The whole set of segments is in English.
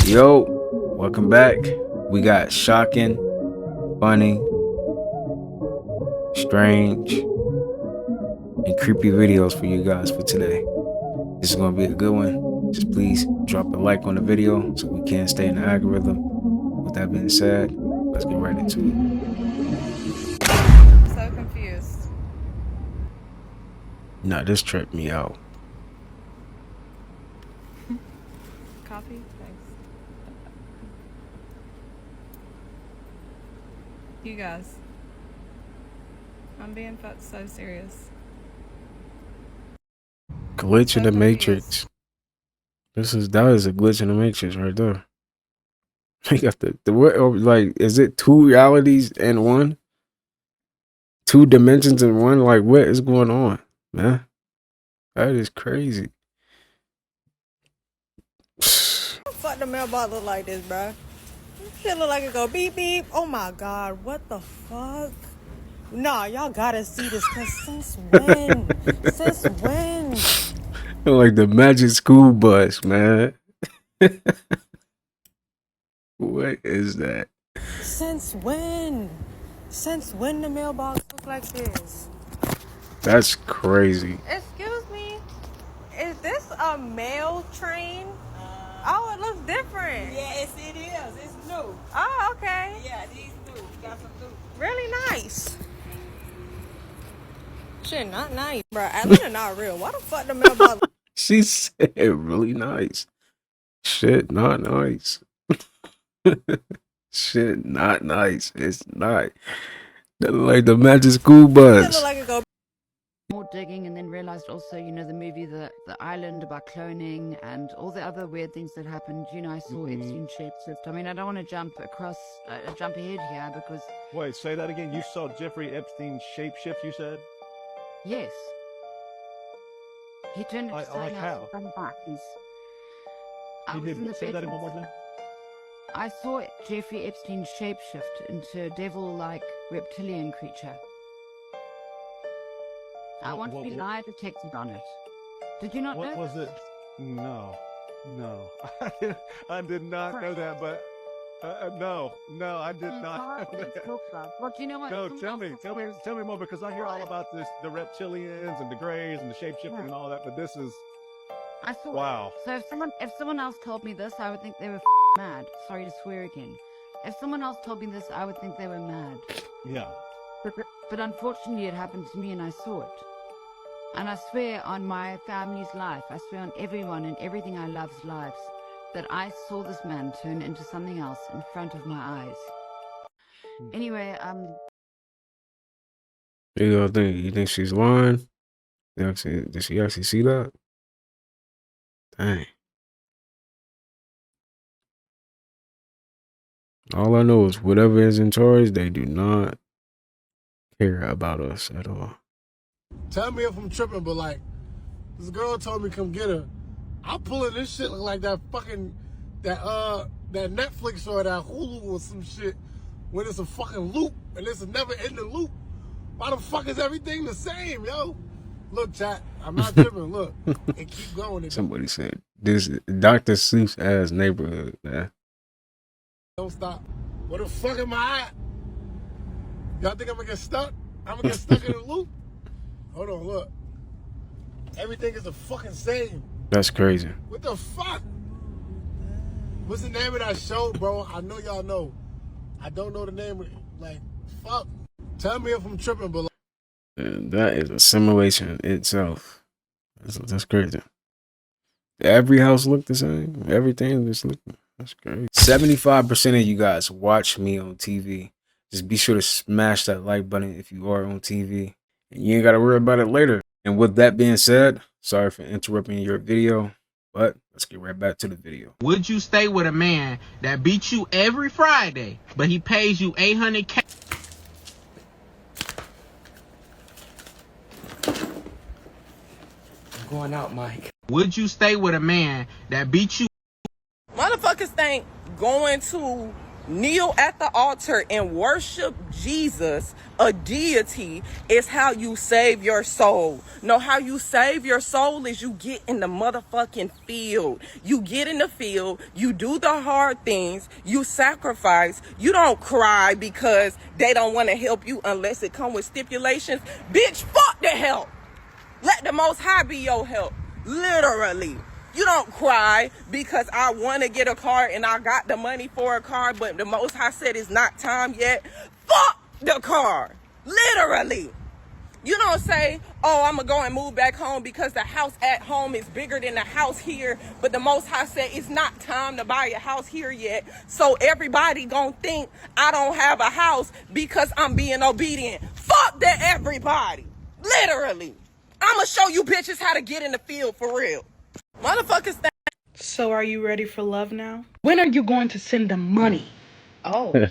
Yo, welcome back. We got shocking, funny, strange, and creepy videos for you guys for today. This is gonna be a good one. Just please drop a like on the video so we can stay in the algorithm. With that being said, let's get right into it. I'm so confused. Nah, this tripped me out. Coffee? Thanks. You guys. I'm being so serious. Glitch in the confused. Matrix. That is a glitch in the Matrix right there. You got the what? Like, is it two realities in one? Two dimensions in one? Like, what is going on, man? That is crazy. Fuck the mailbox look like this, bro. Shit look like it go beep beep. Oh my god, what the fuck? Nah, y'all gotta see this, cause since when? Since when? Like the magic school bus, man. What is that? Since when? Since when the mailbox look like this? That's crazy. Excuse me, is this a mail train? Oh, it looks different. Yes, it is. It's new. Oh, okay. Yeah, these new. Got some new. Really nice. Shit, not nice, bro. Atlanta not real. Why the fuck the mailbox? She said really nice. Shit, not nice. Shit, not nice. It's not. That look like the magic school It bus. look like it go. More digging, and then realized also, you know, the movie the Island about cloning and all the other weird things that happened. You know, I saw Epstein shapeshift. I mean, I don't want to jump ahead here because Wait, say that again. You saw Jeffrey Epstein shapeshift, you said? yes, he turned into Like something how? else. Come back. I He was in the did. Say that bedroom. one more time. I saw Jeffrey Epstein shapeshift into a devil-like reptilian creature. I want to be lie detected on it. Did you not know? What was it? No. I did not know that, but no, I did not know that. Well, do you know what? No, tell me more, because I hear all about this, the reptilians and the greys and the shapeshifting and all that, but this is, I thought, wow. So if someone else told me this, I would think they were mad. Sorry to swear again. If someone else told me this, I would think they were mad. Yeah. But unfortunately, it happened to me, and I saw it. And I swear on my family's life, I swear on everyone and everything I love's lives, that I saw this man turn into something else in front of my eyes. Anyway, You think she's lying? Did she actually see that? Dang. All I know is whatever is in charge, they do not care about us at all. Tell me if I'm tripping, but like, this girl told me come get her. I'm pulling this shit look like that fucking, that Netflix or that Hulu or some shit when it's a fucking loop and it's a never ending loop. Why the fuck is everything the same, yo? Look, chat, I'm not tripping, look. And keep going. Somebody said, this Dr. Seuss ass neighborhood, man. Don't stop. Where the fuck am I at? Y'all think I'm gonna get stuck? I'm gonna get stuck in a loop? Hold on, look. Everything is the fucking same. That's crazy. What the fuck? What's the name of that show, bro? I know y'all know. I don't know the name of it. Like, fuck. Tell me if I'm tripping, but like, And that is a simulation itself. That's crazy. Every house look the same. Everything just look. That's crazy. 75% of you guys watch me on TV. Just be sure to smash that like button if you are on TV. And you ain't got to worry about it later. And with that being said, sorry for interrupting your video, but let's get right back to the video. Would you stay with a man that beats you every Friday, but he pays you $800K? I'm going out, Mike. Would you stay with a man that beats you? Motherfuckers think going to kneel at the altar and worship Jesus, a deity, is how you save your soul. No, how you save your soul is you get in the motherfucking field. You get in the field, you do the hard things, you sacrifice. You don't cry because they don't want to help you unless it come with stipulations. Bitch, fuck the help. Let the Most High be your help. Literally. You don't cry because I want to get a car and I got the money for a car, but the Most High said it's not time yet. Fuck the car. Literally. You don't say, oh, I'm going to go and move back home because the house at home is bigger than the house here, but the Most High said it's not time to buy a house here yet, so everybody going to think I don't have a house because I'm being obedient. Fuck that, everybody. Literally. I'm going to show you bitches how to get in the field for real. Motherfuckers think. So are you ready for love now? When are you going to send them money? Oh.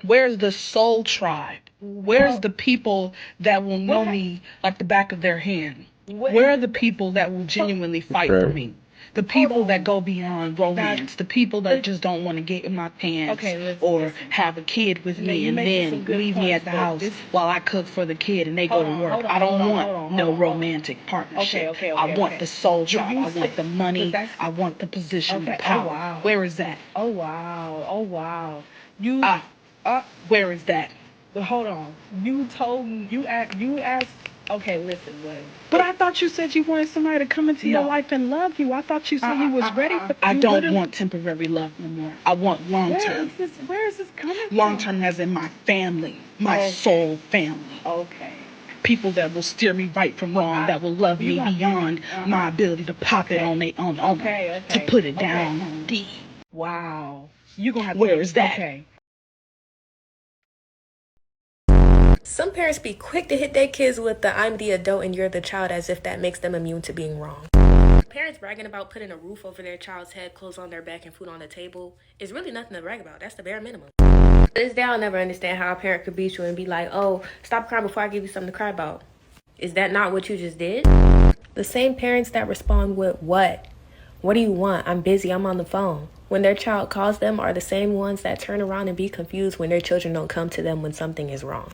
Where's the soul tribe? Where's the people that will know me like the back of their hand? Where are the people that will genuinely fight for me? The people that go beyond romance, the people that just don't want to get in my pants or have a kid with me and then leave me at the house while I cook for the kid and they go to work. I don't want no romantic partnership. I want the soul tribe. I want the money. I want the position, the power. Where is that? Oh, wow. Where is that? Hold on. You asked. Okay, listen, wait. But I thought you said you wanted somebody to come into your life and love you. I thought you said you was ready for. I don't want temporary love no more. I want long term. Where is this coming from? Long term as in my family, my soul family. Okay. People that will steer me right from wrong, that will love me beyond my ability to pop it on their own, to put it down on D. Wow. You gonna have. Where is that? Okay. Some parents be quick to hit their kids with the I'm the adult and you're the child as if that makes them immune to being wrong. Parents bragging about putting a roof over their child's head, clothes on their back, and food on the table is really nothing to brag about. That's the bare minimum. To this day, I'll never understand how a parent could beat you and be like, oh, stop crying before I give you something to cry about. Is that not what you just did? The same parents that respond with, what? What do you want? I'm busy, I'm on the phone. When their child calls them are the same ones that turn around and be confused when their children don't come to them when something is wrong.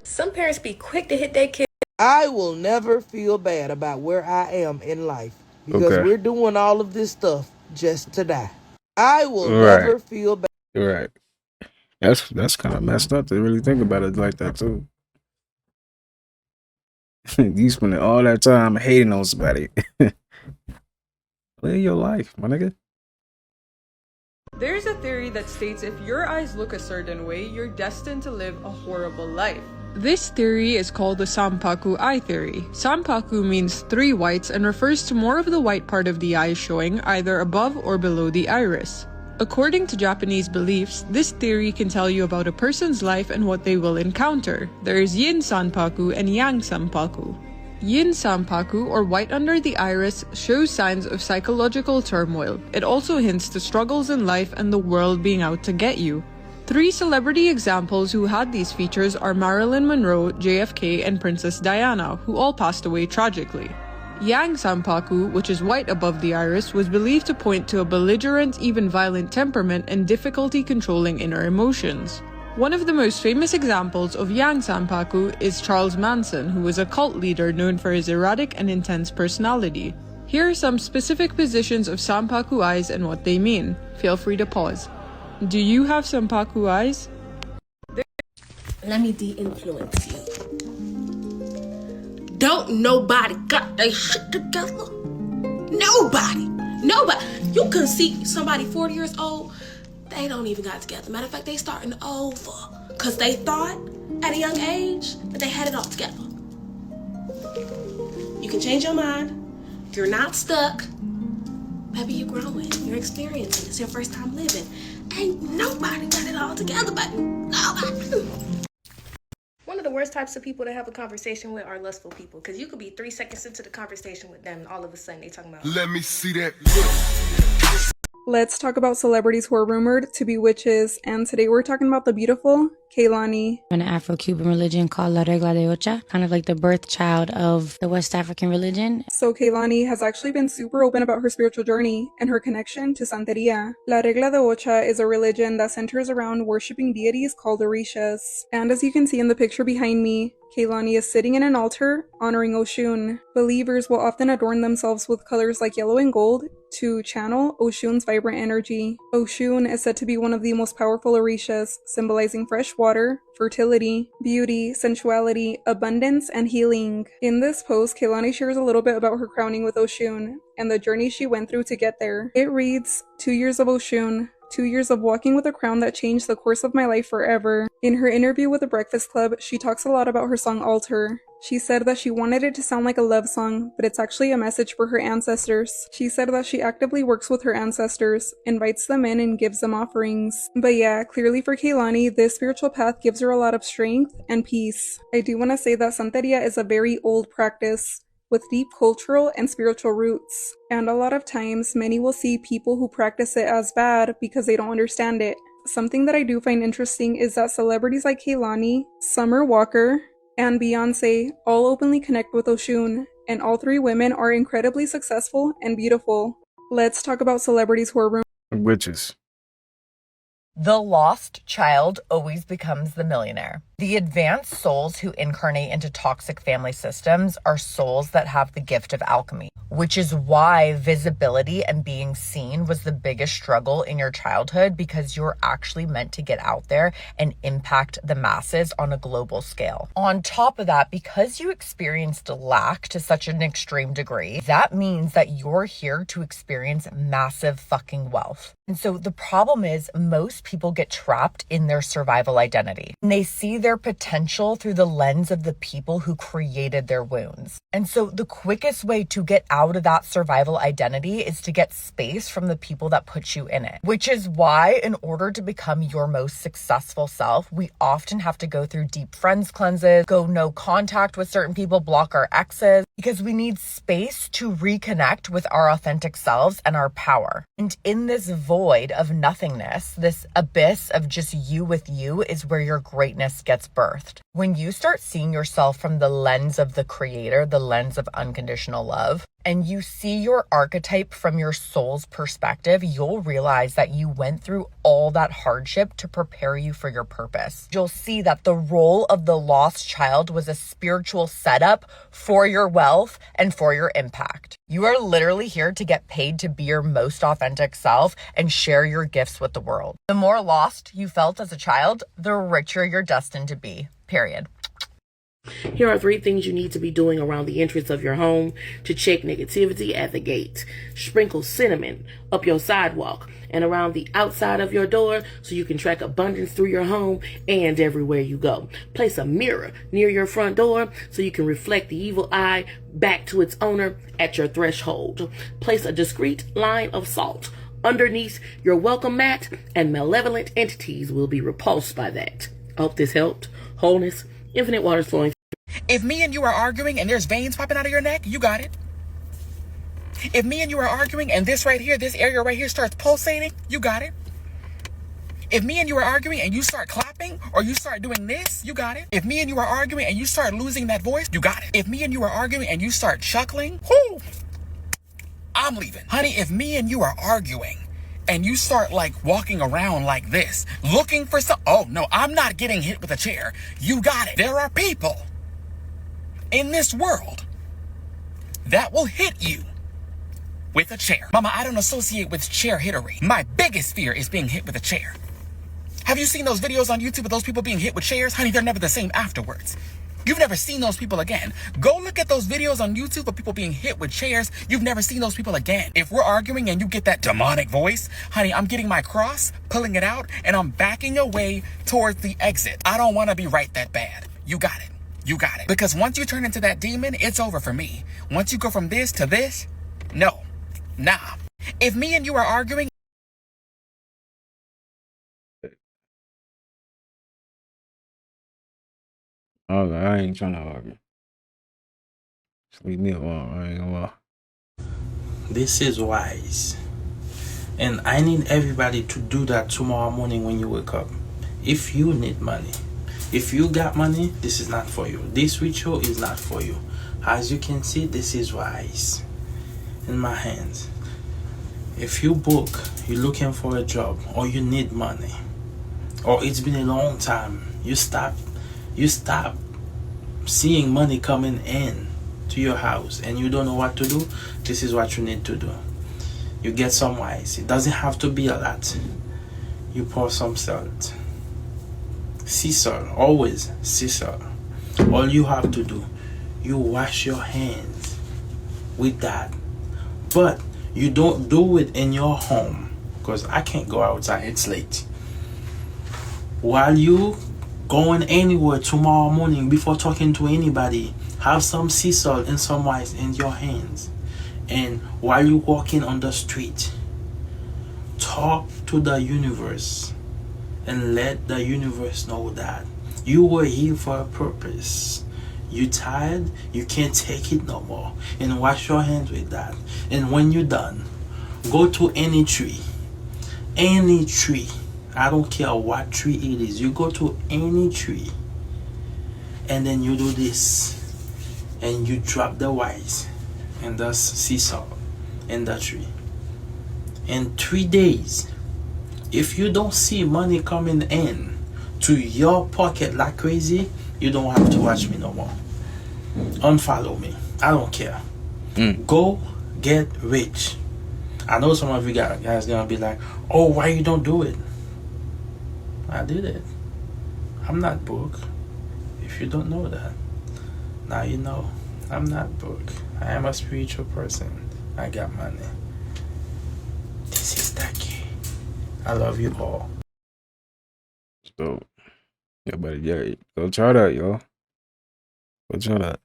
Some parents be quick to hit their kids. I will never feel bad about where I am in life because we're doing all of this stuff just to die. I will never feel bad. Right. That's kind of messed up to really think about it like that too. You spending all that time hating on somebody. Live your life, my nigga. There's a theory that states if your eyes look a certain way, you're destined to live a horrible life. This theory is called the Sampaku eye theory. Sampaku means 3 whites and refers to more of the white part of the eye showing either above or below the iris. According to Japanese beliefs, this theory can tell you about a person's life and what they will encounter. There is Yin Sanpaku and Yang Sanpaku. Yin Sanpaku, or white under the iris, shows signs of psychological turmoil. It also hints to struggles in life and the world being out to get you. 3 celebrity examples who had these features are Marilyn Monroe, JFK, and Princess Diana, who all passed away tragically. Yang Sanpaku, which is white above the iris, was believed to point to a belligerent, even violent temperament and difficulty controlling inner emotions. One of the most famous examples of Yang Sanpaku is Charles Manson, who was a cult leader known for his erratic and intense personality. Here are some specific positions of Sanpaku eyes and what they mean. Feel free to pause. Do you have Sanpaku eyes? Let me de-influence you. Don't nobody got their shit together. Nobody. You can see somebody 40 years old, they don't even got together. Matter of fact, they starting over. Because they thought at a young age that they had it all together. You can change your mind. You're not stuck. Maybe you're growing. You're experiencing. It's your first time living. Ain't nobody got it all together, but nobody. One of the worst types of people to have a conversation with are lustful people. Because you could be 3 seconds into the conversation with them and all of a sudden they talking about, let me see that look. Let's talk about celebrities who are rumored to be witches, and today we're talking about the beautiful Kehlani. An Afro-Cuban religion called La Regla de Ocha, kind of like the birth child of the West African religion. So Kehlani has actually been super open about her spiritual journey and her connection to Santeria. La Regla de Ocha is a religion that centers around worshipping deities called orishas. And as you can see in the picture behind me, Kehlani is sitting in an altar honoring Oshun. Believers will often adorn themselves with colors like yellow and gold to channel Oshun's vibrant energy. Oshun is said to be one of the most powerful orishas, symbolizing fresh water, fertility, beauty, sensuality, abundance, and healing. In this post, Kehlani shares a little bit about her crowning with Oshun and the journey she went through to get there. It reads, 2 years of Oshun. 2 years of walking with a crown that changed the course of my life forever. In her interview with The Breakfast Club, she talks a lot about her song Altar. She said that she wanted it to sound like a love song, but it's actually a message for her ancestors. She said that she actively works with her ancestors, invites them in, and gives them offerings. But yeah, clearly for Kehlani, this spiritual path gives her a lot of strength and peace. I do want to say that Santeria is a very old practice, with deep cultural and spiritual roots. And a lot of times, many will see people who practice it as bad because they don't understand it. Something that I do find interesting is that celebrities like Kehlani, Summer Walker, and Beyonce all openly connect with Oshun, and all three women are incredibly successful and beautiful. Let's talk about celebrities who are witches. The lost child always becomes the millionaire. The advanced souls who incarnate into toxic family systems are souls that have the gift of alchemy, which is why visibility and being seen was the biggest struggle in your childhood, because you're actually meant to get out there and impact the masses on a global scale. On top of that, because you experienced lack to such an extreme degree, that means that you're here to experience massive fucking wealth. And so the problem is most people get trapped in their survival identity, and they see their potential through the lens of the people who created their wounds. And so the quickest way to get out of that survival identity is to get space from the people that put you in it, which is why in order to become your most successful self, we often have to go through deep friends cleanses, go no contact with certain people, block our exes, because we need space to reconnect with our authentic selves and our power. And in this void of nothingness, this abyss of just you with you, is where your greatness gets birthed. When you start seeing yourself from the lens of the creator, the lens of unconditional love, and you see your archetype from your soul's perspective, you'll realize that you went through all that hardship to prepare you for your purpose. You'll see that the role of the lost child was a spiritual setup for your wealth and for your impact. You are literally here to get paid to be your most authentic self and share your gifts with the world. The more lost you felt as a child, the richer you're destined to be. Period. Here are 3 things you need to be doing around the entrance of your home to check negativity at the gate. Sprinkle cinnamon up your sidewalk and around the outside of your door so you can track abundance through your home and everywhere you go. Place a mirror near your front door so you can reflect the evil eye back to its owner at your threshold. Place a discreet line of salt underneath your welcome mat, and malevolent entities will be repulsed by that. I hope this helped. Wholeness, infinite waters flowing. If me and you are arguing and there's veins popping out of your neck, you got it. If me and you are arguing and this right here, this area right here starts pulsating, you got it. If me and you are arguing and you start clapping or you start doing this, you got it. If me and you are arguing and you start losing that voice, you got it. If me and you are arguing and you start chuckling, whoo, I'm leaving. Honey, if me and you are arguing and you start like walking around like this, looking for some, oh no, I'm not getting hit with a chair. You got it. There are people in this world that will hit you with a chair. Mama, I don't associate with chair hittery. My biggest fear is being hit with a chair. Have you seen those videos on YouTube of those people being hit with chairs? Honey, they're never the same afterwards. You've never seen those people again. Go look at those videos on YouTube of people being hit with chairs. You've never seen those people again. If we're arguing and you get that demonic voice, honey, I'm getting my cross, pulling it out, and I'm backing away towards the exit. I don't want to be right that bad. You got it. You got it. Because once you turn into that demon, it's over for me. Once you go from this to this, no. Nah. If me and you are arguing, I ain't trying to argue. Just leave me alone. I ain't gonna lie. This is wise. And I need everybody to do that tomorrow morning when you wake up. If you need money, if you got money, this is not for you. This ritual is not for you. As you can see, this is rice in my hands. If you broke, you're looking for a job, or you need money, or it's been a long time, you stop seeing money coming in to your house and you don't know what to do, this is what you need to do. You get some rice. It doesn't have to be a lot. You pour some salt. Sea salt, always sea salt. All you have to do, you wash your hands with that. But you don't do it in your home, because I can't go outside, it's late. While you going anywhere tomorrow morning, before talking to anybody, have some sea salt and some rice in your hands. And while you're walking on the street, talk to the universe and let the universe know that you were here for a purpose. You tired, you can't take it no more, and wash your hands with that. And when you're done, go to any tree, I don't care what tree it is, you go to any tree, and then you do this, and you drop the rice and the sea salt in the tree. In 3 days, if you don't see money coming in to your pocket like crazy, you don't have to watch me no more. Unfollow me. I don't care. Go get rich. I know some of you guys gonna be like, oh, why you don't do it? I did it. I'm not broke. If you don't know that, now you know. I'm not broke. I am a spiritual person. I got money. This is Taki. I love you all. So, yeah, buddy, yeah, go try that, y'all. Go try that.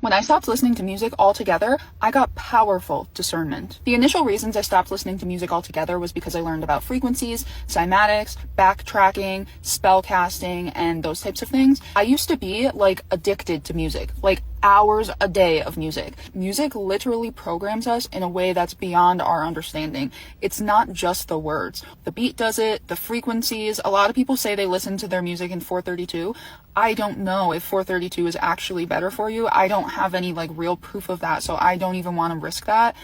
When I stopped listening to music altogether, I got powerful discernment. The initial reasons I stopped listening to music altogether was because I learned about frequencies, cymatics, backtracking, spell casting, and those types of things. I used to be, like, addicted to music. Like, hours a day of music. Music literally programs us in a way that's beyond our understanding. It's not just the words. The beat does it, the frequencies. A lot of people say they listen to their music in 432. I don't know if 432 is actually better for you. I don't have any like real proof of that, so I don't even want to risk that.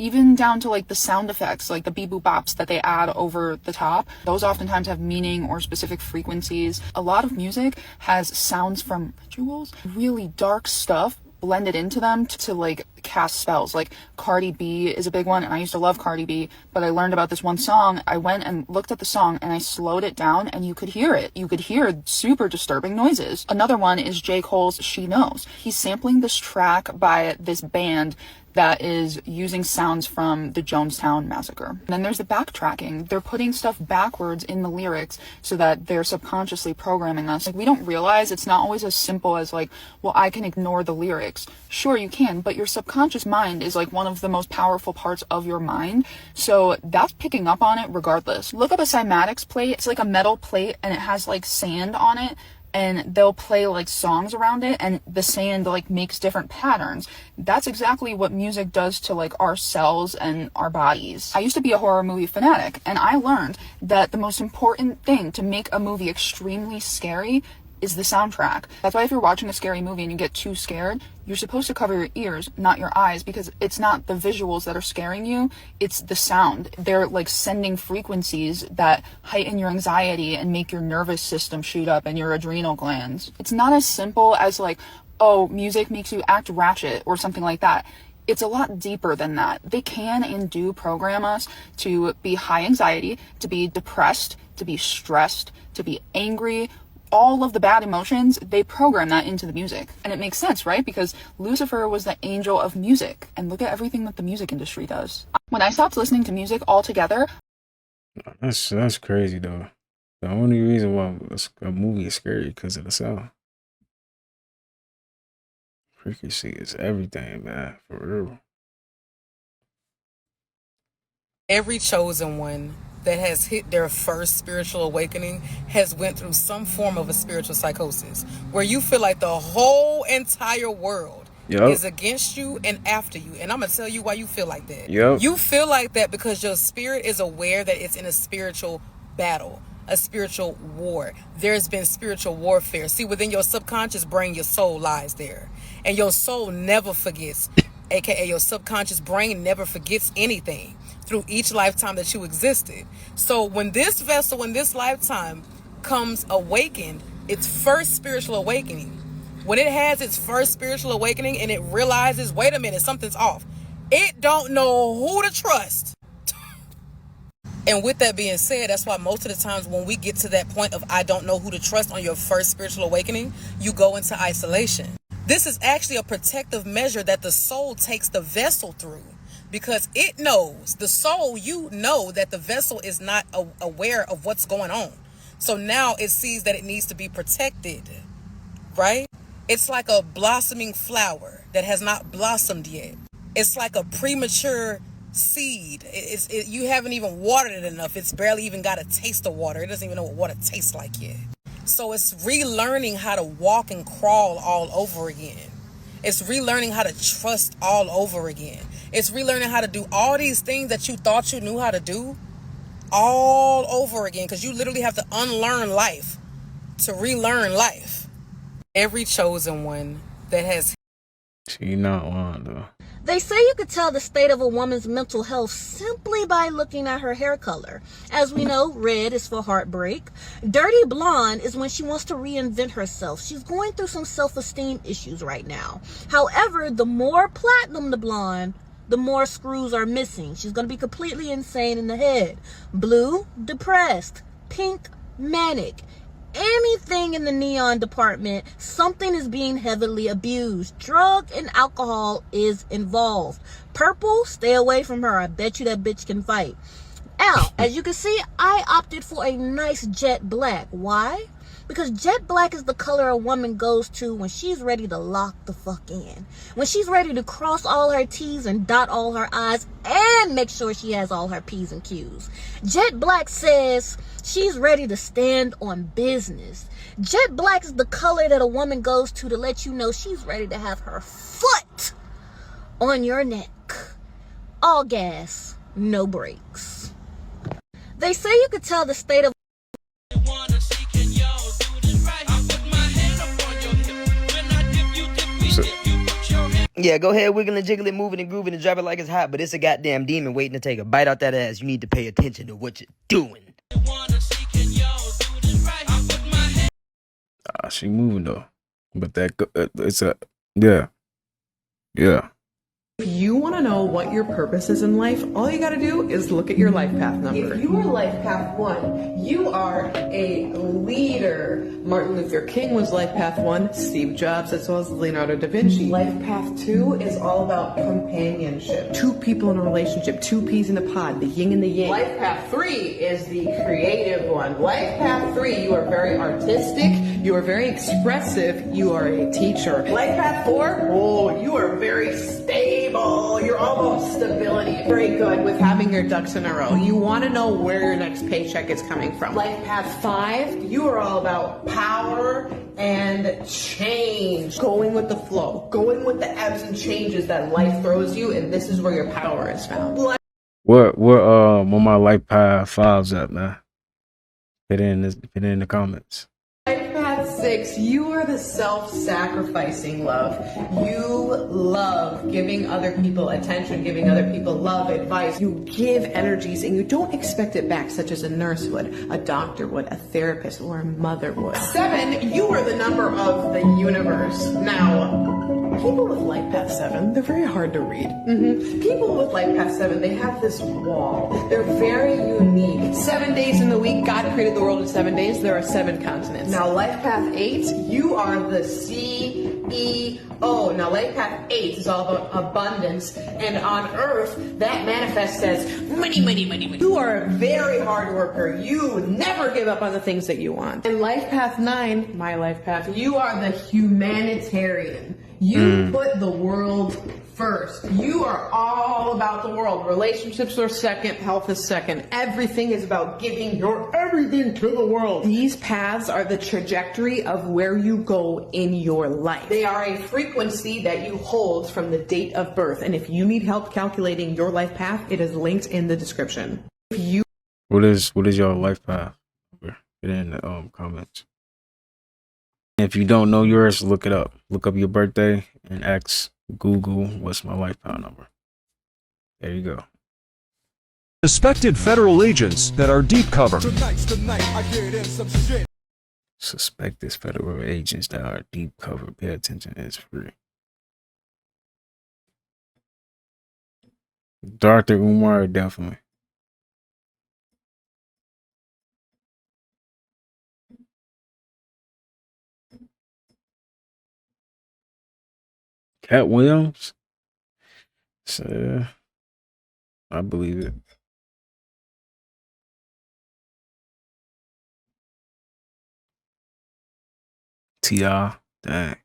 Even down to like the sound effects, like the beep boop bops that they add over the top, those oftentimes have meaning or specific frequencies. A lot of music has sounds from rituals, really dark stuff blended into them to like cast spells. Like Cardi B is a big one, and I used to love Cardi B, but I learned about this one song. I went and looked at the song and I slowed it down, and you could hear it. You could hear super disturbing noises. Another one is J. Cole's She Knows. He's sampling this track by this band that is using sounds from the Jonestown Massacre. And then there's the backtracking. They're putting stuff backwards in the lyrics so that they're subconsciously programming us. Like, we don't realize it's not always as simple as like, well, I can ignore the lyrics. Sure, you can, but your subconscious mind is like one of the most powerful parts of your mind. So that's picking up on it regardless. Look up a cymatics plate. It's like a metal plate and it has like sand on it, and they'll play like songs around it, and the sand like makes different patterns. That's exactly what music does to like our cells and our bodies. I used to be a horror movie fanatic, and I learned that the most important thing to make a movie extremely scary is the soundtrack. That's why if you're watching a scary movie and you get too scared, you're supposed to cover your ears, not your eyes, because it's not the visuals that are scaring you, it's the sound. They're like sending frequencies that heighten your anxiety and make your nervous system shoot up and your adrenal glands. It's not as simple as like, oh, music makes you act ratchet or something like that. It's a lot deeper than that. They can and do program us to be high anxiety, to be depressed, to be stressed, to be angry. All of the bad emotions, they program that into the music. And it makes sense, right? Because Lucifer was the angel of music. And look at everything that the music industry does. When I stopped listening to music altogether... That's crazy, though. The only reason why a movie is scary because of the sound. Frequency is everything, man. For real. Every chosen one that has hit their first spiritual awakening has went through some form of a spiritual psychosis where you feel like the whole entire world is against you and after you. And I'm going to tell you why you feel like that. You feel like that because your spirit is aware that it's in a spiritual battle, a spiritual war. There's been spiritual warfare. See, within your subconscious brain, your soul lies there. And your soul never forgets, aka your subconscious brain never forgets anything through each lifetime that you existed. So when this vessel in this lifetime comes awakened, its first spiritual awakening, when it has its first spiritual awakening and it realizes, wait a minute, something's off, it don't know who to trust. And with that being said, that's why most of the times when we get to that point of I don't know who to trust on your first spiritual awakening, you go into isolation. This is actually a protective measure that the soul takes the vessel through, because it knows, the soul, you know that the vessel is not aware of what's going on. So now it sees that it needs to be protected, right? It's like a blossoming flower that has not blossomed yet. It's like a premature seed. You haven't even watered it enough. It's barely even got a taste of water. It doesn't even know what water tastes like yet. So it's relearning how to walk and crawl all over again. It's relearning how to trust all over again. It's relearning how to do all these things that you thought you knew how to do all over again, because you literally have to unlearn life to relearn life. Every chosen one that has... She not one, though. They say you could tell the state of a woman's mental health simply by looking at her hair color. As we know, red is for heartbreak. Dirty blonde is when she wants to reinvent herself. She's going through some self-esteem issues right now. However, the more platinum the blonde, the more screws are missing. She's going to be completely insane in the head. Blue, depressed. Pink, manic. Anything in the neon department, something is being heavily abused. Drug and alcohol is involved. Purple, stay away from her. I bet you that bitch can fight. Now, as you can see, I opted for a nice jet black. Why? Because jet black is the color a woman goes to when she's ready to lock the fuck in. When she's ready to cross all her T's and dot all her I's and make sure she has all her P's and Q's. Jet black says she's ready to stand on business. Jet black is the color that a woman goes to let you know she's ready to have her foot on your neck. All gas, no brakes. They say you could tell the state of... Yeah, go ahead, wiggle and jiggle it, moving and grooving and drop it like it's hot, but it's a goddamn demon waiting to take a bite out that ass. You need to pay attention to what you're doing. She moving though, but it's a yeah. If you want to know what your purpose is in life, all you got to do is look at your life path number. If you are life path 1, you are a leader. Martin Luther King was life path 1, Steve Jobs, as well as Leonardo da Vinci. Life path 2 is all about companionship. 2 people in a relationship, 2 peas in a pod, the yin and the yang. Life path 3 is the creative one. Life path 3, you are very artistic, you are very expressive, you are a teacher. Life path 4, oh, you are very stable. You're almost stability. Very good with having your ducks in a row. You want to know where your next paycheck is coming from. Life path 5, you are all about power and change. Going with the flow. Going with the ebbs and changes that life throws you, and this is where your power is found. Where my life path 5's at, man? Put it in the comments. Life path 6, you are the self-sacrificing love. You love giving other people attention, giving other people love, advice. You give energies and you don't expect it back, such as a nurse would, a doctor would, a therapist, or a mother would. 7, you are the number of the universe. Now, people with life path 7, they're very hard to read. People with life path 7, they have this wall. They're very unique. 7 days in the week, God created the world in 7 days. There are 7 continents. Now, life path 8, you are the CEO. Now, life path 8 is all about abundance. And on earth, that manifests as money, money, money, money. You are a very hard worker. You never give up on the things that you want. And life path 9, my life path, you are the humanitarian. You put the world first. You are all about the world. Relationships are second, health is second. Everything is about giving your everything to the world. These paths are the trajectory of where you go in your life. They are a frequency that you hold from the date of birth. And if you need help calculating your life path, it is linked in the description. If you What is your life path? Get it in the comments. If you don't know yours, look it up. Look up your birthday and ask Google what's my life path number. There you go. Suspected federal agents that are deep cover. Suspected federal agents that are deep cover. Pay attention, it's free. Dr. Umar, definitely. Cat Williams? So, I believe it. T.I. Dang.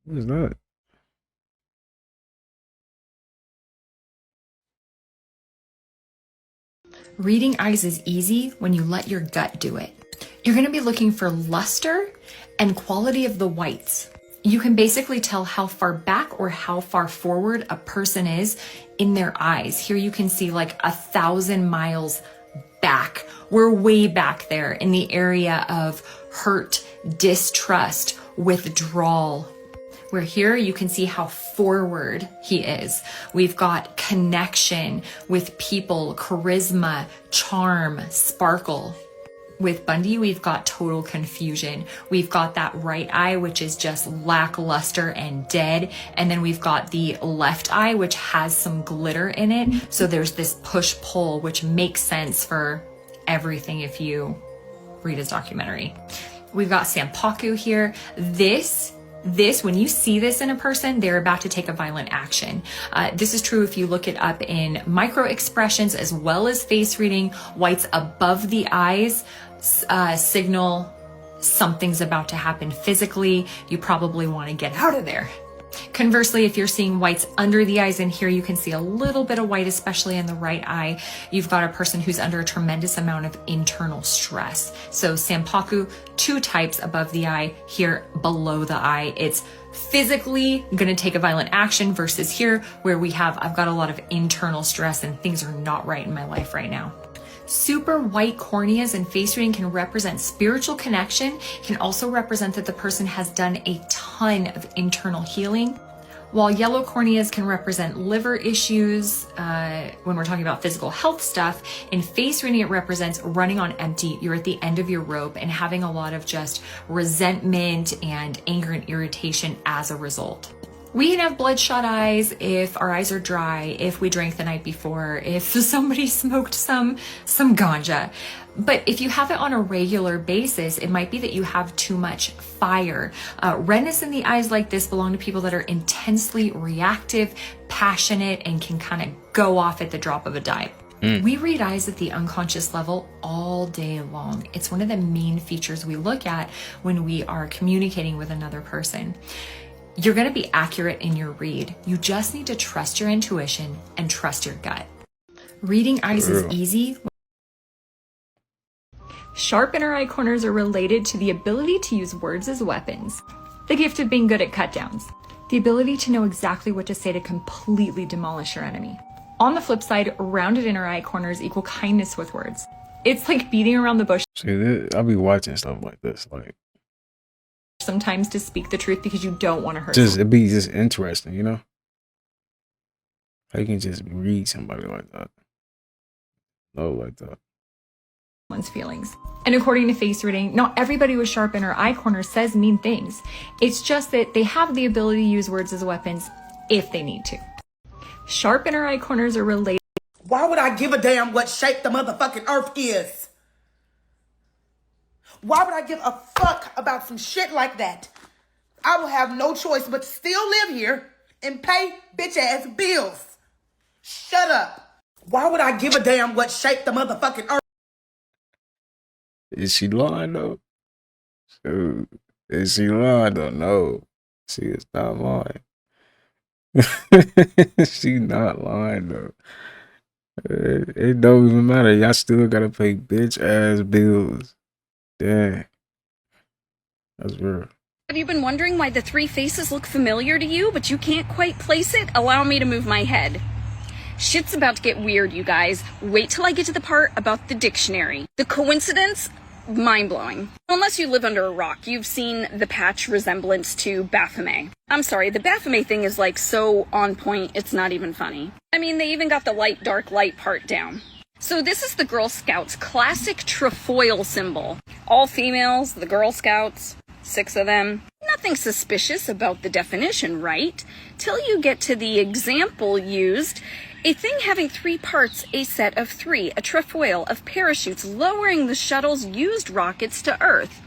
What is that? Reading eyes is easy when you let your gut do it. You're going to be looking for luster and quality of the whites. You can basically tell how far back or how far forward a person is in their eyes. Here you can see like 1,000 miles back. We're way back there in the area of hurt, distrust, withdrawal. Where here you can see how forward he is. We've got connection with people, charisma, charm, sparkle. With Bundy, we've got total confusion. We've got that right eye, which is just lackluster and dead. And then we've got the left eye, which has some glitter in it. So there's this push-pull, which makes sense for everything if you read his documentary. We've got Sampaku here. This, when you see this in a person, they're about to take a violent action. This is true if you look it up in micro expressions as well as face reading. Whites above the eyes signal something's about to happen physically. You probably want to get out of there. Conversely, if you're seeing whites under the eyes, and here you can see a little bit of white, especially in the right eye, you've got a person who's under a tremendous amount of internal stress. So Sampaku, 2 types above the eye, here below the eye. It's physically going to take a violent action versus here where we have, I've got a lot of internal stress and things are not right in my life right now. Super white corneas and face reading can represent spiritual connection, can also represent that the person has done a ton of internal healing. While yellow corneas can represent liver issues, when we're talking about physical health stuff, in face reading it represents running on empty. You're at the end of your rope and having a lot of just resentment and anger and irritation as a result. We can have bloodshot eyes if our eyes are dry, if we drank the night before, if somebody smoked some ganja. But if you have it on a regular basis, it might be that you have too much fire. Redness in the eyes like this belong to people that are intensely reactive, passionate, and can kind of go off at the drop of a dime. We read eyes at the unconscious level all day long. It's one of the main features we look at when we are communicating with another person. You're going to be accurate in your read. You just need to trust your intuition and trust your gut. Reading eyes is easy. Sharp inner eye corners are related to the ability to use words as weapons. The gift of being good at cut downs. The ability to know exactly what to say to completely demolish your enemy. On the flip side, rounded inner eye corners equal kindness with words. It's like beating around the bush. See, I'll be watching stuff like this, like sometimes to speak the truth because you don't want to hurt it'd be just interesting, you know? How you can just read somebody like that. No, like that. One's feelings. And according to face reading, not everybody with sharp inner eye corners says mean things. It's just that they have the ability to use words as weapons if they need to. Sharp inner eye corners are related. Why would I give a damn what shape the motherfucking earth is? Why would I give a fuck about some shit like that? I will have no choice but to still live here and pay bitch ass bills. Shut up. Why would I give a damn what shape the motherfucking earth? Is she lying though? Shoot. Is she lying? Don't know. She is not lying. She not lying though. It don't even matter. Y'all still gotta pay bitch ass bills. Damn. That's real. Have you been wondering why the three faces look familiar to you, but you can't quite place it? Allow me to move my head. Shit's about to get weird, you guys. Wait till I get to the part about the dictionary. The coincidence? Mind-blowing. Unless you live under a rock, you've seen the patch resemblance to Baphomet. I'm sorry, the Baphomet thing is like so on point, it's not even funny. I mean, they even got the light, dark, light part down. So this is the Girl Scouts' classic trefoil symbol. All females, the Girl Scouts, 6 of them. Nothing suspicious about the definition, right? Till you get to the example used. A thing having 3 parts, a set of 3, a trefoil of parachutes lowering the shuttle's used rockets to Earth.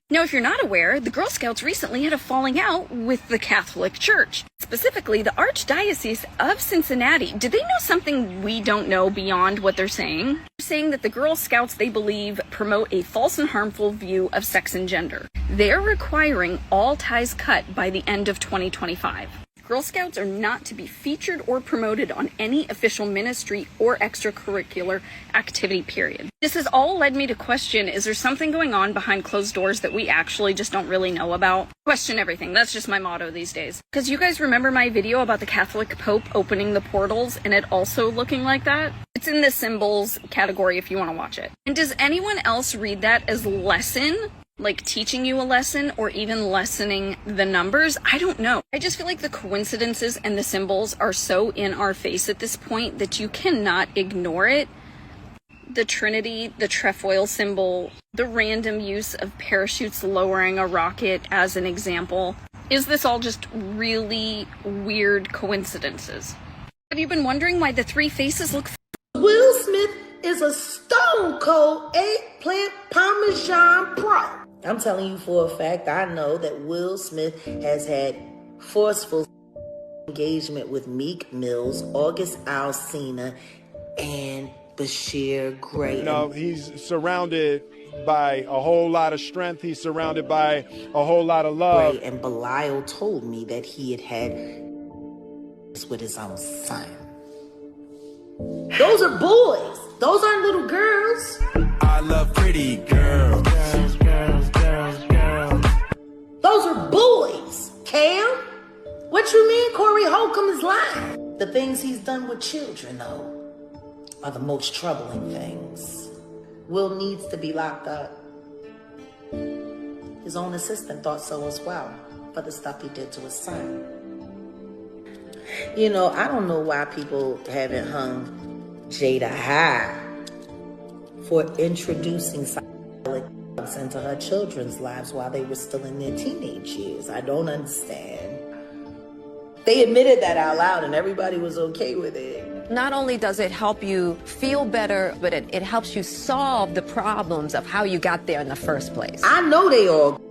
Now, if you're not aware, the Girl Scouts recently had a falling out with the Catholic Church, specifically the Archdiocese of Cincinnati. Do they know something we don't know beyond what they're saying? They're saying that the Girl Scouts, they believe, promote a false and harmful view of sex and gender. They're requiring all ties cut by the end of 2025. Girl Scouts are not to be featured or promoted on any official ministry or extracurricular activity, period. This has all led me to question, is there something going on behind closed doors that we actually just don't really know about? Question everything. That's just my motto these days. Because you guys remember my video about the Catholic Pope opening the portals and it also looking like that? It's in the symbols category if you want to watch it. And does anyone else read that as lesson? Like teaching you a lesson or even lessening the numbers? I don't know. I just feel like the coincidences and the symbols are so in our face at this point that you cannot ignore it. The Trinity, the trefoil symbol, the random use of parachutes lowering a rocket as an example. Is this all just really weird coincidences? Have you been wondering why the 3 faces look... Will Smith is a stone cold eggplant parmesan pro. I'm telling you for a fact, I know that Will Smith has had forceful engagement with Meek Mills, August Alsina, and Bashir Gray. You know, he's surrounded by a whole lot of strength. He's surrounded by a whole lot of love. Gray, and Belial told me that he had with his own son. Those are boys. Those aren't little girls. I love pretty girls. Those are boys, Cam. What you mean Corey Holcomb is lying? The things he's done with children, though, are the most troubling things. Will needs to be locked up. His own assistant thought so as well, for the stuff he did to his son. You know, I don't know why people haven't hung Jada high for introducing psychedelics into her children's lives while they were still in their teenage years. I don't understand. They admitted that out loud and everybody was okay with it. Not only does it help you feel better, but it helps you solve the problems of how you got there in the first place. I know they all.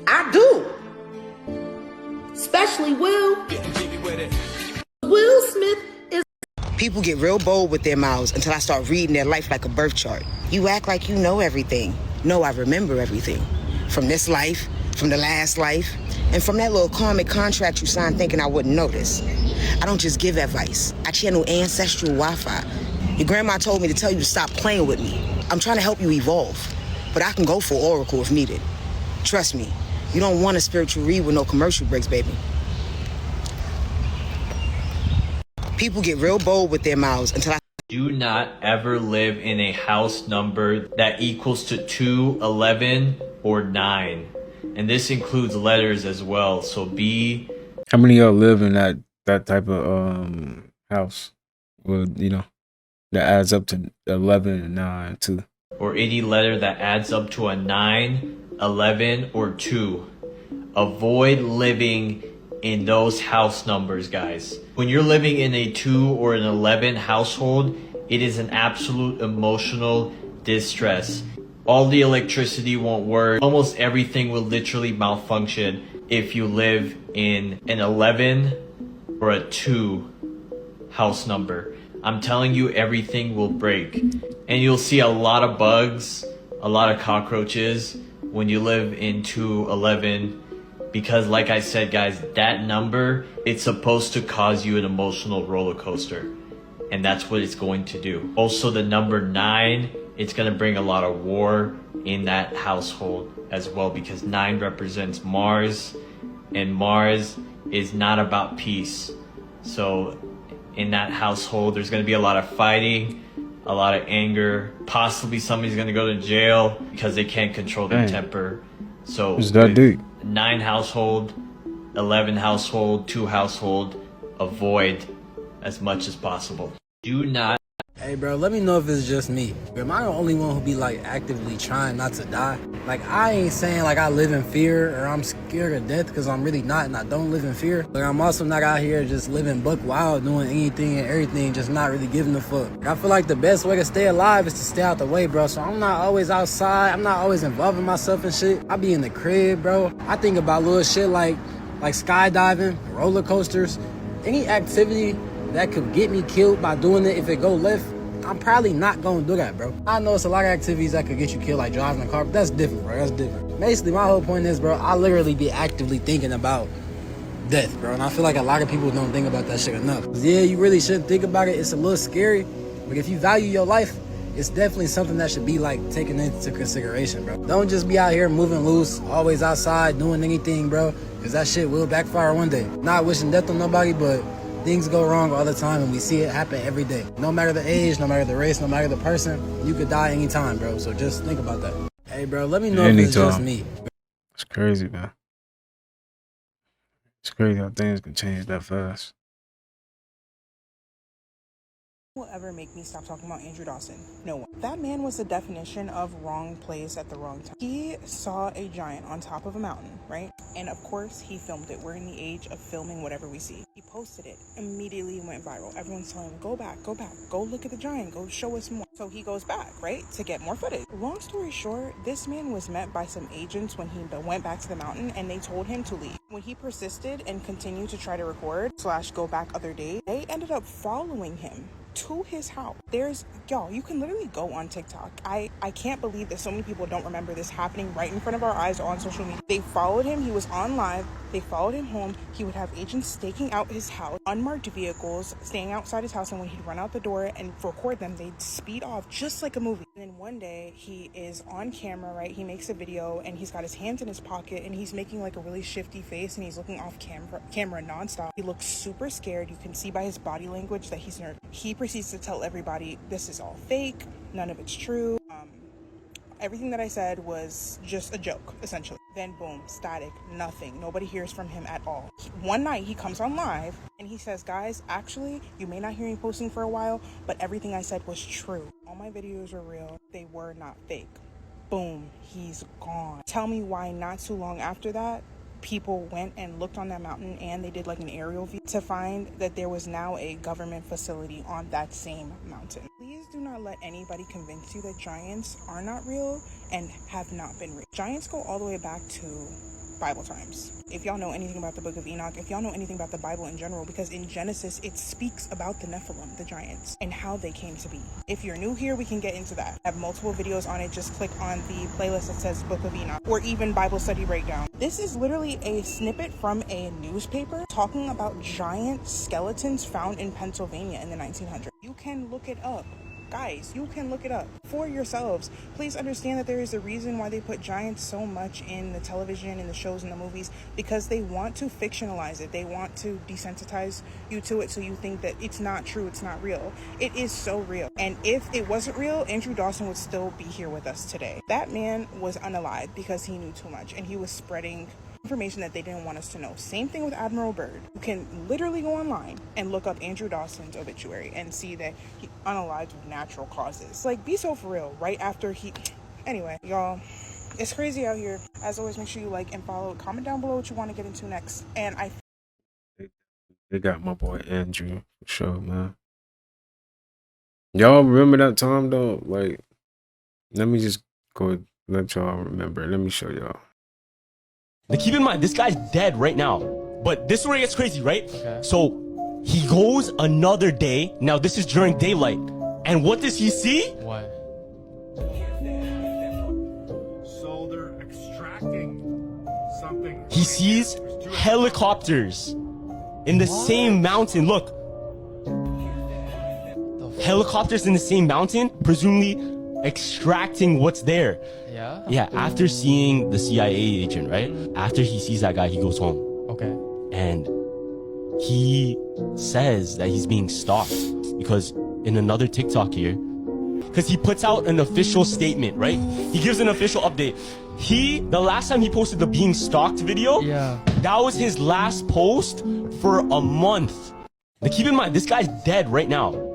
I do. Especially Will. Will Smith is... People get real bold with their mouths until I start reading their life like a birth chart. You act like you know everything. No, I remember everything. From this life, from the last life, and from that little karmic contract you signed thinking I wouldn't notice. I don't just give advice. I channel ancestral Wi-Fi. Your grandma told me to tell you to stop playing with me. I'm trying to help you evolve, but I can go for Oracle if needed. Trust me, you don't want a spiritual read with no commercial breaks, baby. People get real bold with their mouths until I... Do not ever live in a house number that equals to 2, 11, or 9. And this includes letters as well. So be... How many of y'all live in that type of house? Well, you know, that adds up to 11 and 9 too. Or any letter that adds up to a 9, 11, or 2. Avoid living in those house numbers, guys. When you're living in a 2 or an 11 household, it is an absolute emotional distress. All the electricity won't work. Almost everything will literally malfunction if you live in an 11 or a 2 house number. I'm telling you, everything will break. And you'll see a lot of bugs, a lot of cockroaches, when you live in 211, because like I said, guys, that number, it's supposed to cause you an emotional roller coaster, and that's what it's going to do. Also, the number 9, it's going to bring a lot of war in that household as well, because 9 represents Mars, and Mars is not about peace. So in that household, there's going to be a lot of fighting, a lot of anger. Possibly somebody's going to go to jail because they can't control their temper. So Is that deep? 9 household, 11 household, 2 household, avoid as much as possible. Do not. Hey bro, let me know if it's just me. Am I the only one who be like actively trying not to die? Like, I ain't saying like I live in fear or I'm scared of death, because I'm really not, and I don't live in fear. Like, I'm also not out here just living buck wild, doing anything and everything, just not really giving a fuck. I feel like the best way to stay alive is to stay out the way, bro. So I'm not always outside. I'm not always involving myself in shit. I be in the crib, bro. I think about little shit like skydiving, roller coasters, any activity that could get me killed by doing it if it go left. I'm probably not gonna do that, bro. I know it's a lot of activities that could get you killed, like driving a car, but that's different, bro. That's different. Basically, my whole point is, bro, I literally be actively thinking about death, bro. And I feel like a lot of people don't think about that shit enough. Yeah, you really shouldn't think about it. It's a little scary, but if you value your life, it's definitely something that should be like taken into consideration, bro. Don't just be out here moving loose, always outside doing anything, bro, because that shit will backfire one day. Not wishing death on nobody, but things go wrong all the time, and we see it happen every day. No matter the age, no matter the race, no matter the person, you could die anytime, bro. So just think about that. Hey, bro, let me know if it's just me. It's crazy, man. It's crazy how things can change that fast. Will ever make me stop talking about Andrew Dawson? No one. That man was the definition of wrong place at the wrong time. He saw a giant on top of a mountain, right? And of course he filmed it. We're in the age of filming whatever we see. He posted it, immediately went viral. Everyone's telling him, go back, go look at the giant, go show us more. So he goes back, right, to get more footage. Long story short, this man was met by some agents when he went back to the mountain, and they told him to leave. When he persisted and continued to try to record / go back other days, they ended up following him to his house. Y'all, you can literally go on TikTok. I can't believe that so many people don't remember this happening right in front of our eyes on social media. They followed him. He was on live. They followed him home. He would have agents staking out his house, unmarked vehicles staying outside his house, and when he'd run out the door and record them, they'd speed off just like a movie. And then one day he is on camera, right? He makes a video and he's got his hands in his pocket and he's making like a really shifty face, and he's looking off camera nonstop. He looks super scared. You can see by his body language that he's nervous. He proceeds to tell everybody this is all fake, none of it's true. Everything that I said was just a joke, essentially. Then boom, static, nothing. Nobody hears from him at all. One night he comes on live and he says, guys, actually, you may not hear me posting for a while, but everything I said was true. All my videos were real. They were not fake. Boom, he's gone. Tell me why not too long after that, people went and looked on that mountain, and they did like an aerial view to find that there was now a government facility on that same mountain. Please do not let anybody convince you that giants are not real and have not been real. Giants go all the way back to Bible times. If y'all know anything about the book of Enoch, if y'all know anything about the Bible in general, because in Genesis it speaks about the Nephilim, the giants, and how they came to be. If you're new here, we can get into that. I have multiple videos on it. Just click on the playlist that says Book of Enoch, or even Bible study breakdown. This is literally a snippet from a newspaper talking about giant skeletons found in Pennsylvania in the 1900s. You can look it up. Guys, you can look it up for yourselves. Please understand that there is a reason why they put giants so much in the television, in the shows, and the movies, because they want to fictionalize it. They want to desensitize you to it so you think that it's not true, it's not real. It is so real. And if it wasn't real, Andrew Dawson would still be here with us today. That man was unalived because he knew too much, and he was spreading information that they didn't want us to know. Same thing with Admiral Byrd. You can literally go online and look up Andrew Dawson's obituary and see that he unalived with natural causes. Like, be so for real. Right after anyway, y'all, it's crazy out here. As always, make sure you like and follow. Comment down below what you want to get into next. And They got my boy Andrew for sure, man. Y'all remember that time though? Like, let me just go let y'all remember. Let me show y'all. Now keep in mind, this guy's dead right now. But this is where it gets crazy, right? Okay. So he goes another day. Now this is during daylight. And what does he see? What? Solder extraction. he sees helicopters in the same mountain. Look. Helicopters in the same mountain, presumably extracting what's there. Yeah, after seeing the CIA agent, right? After he sees that guy, he goes home. Okay. And he says that he's being stalked because in another TikTok here, because he puts out an official statement, right? He gives an official update. The last time he posted the being stalked video, that was his last post for a month. Now keep in mind, this guy's dead right now.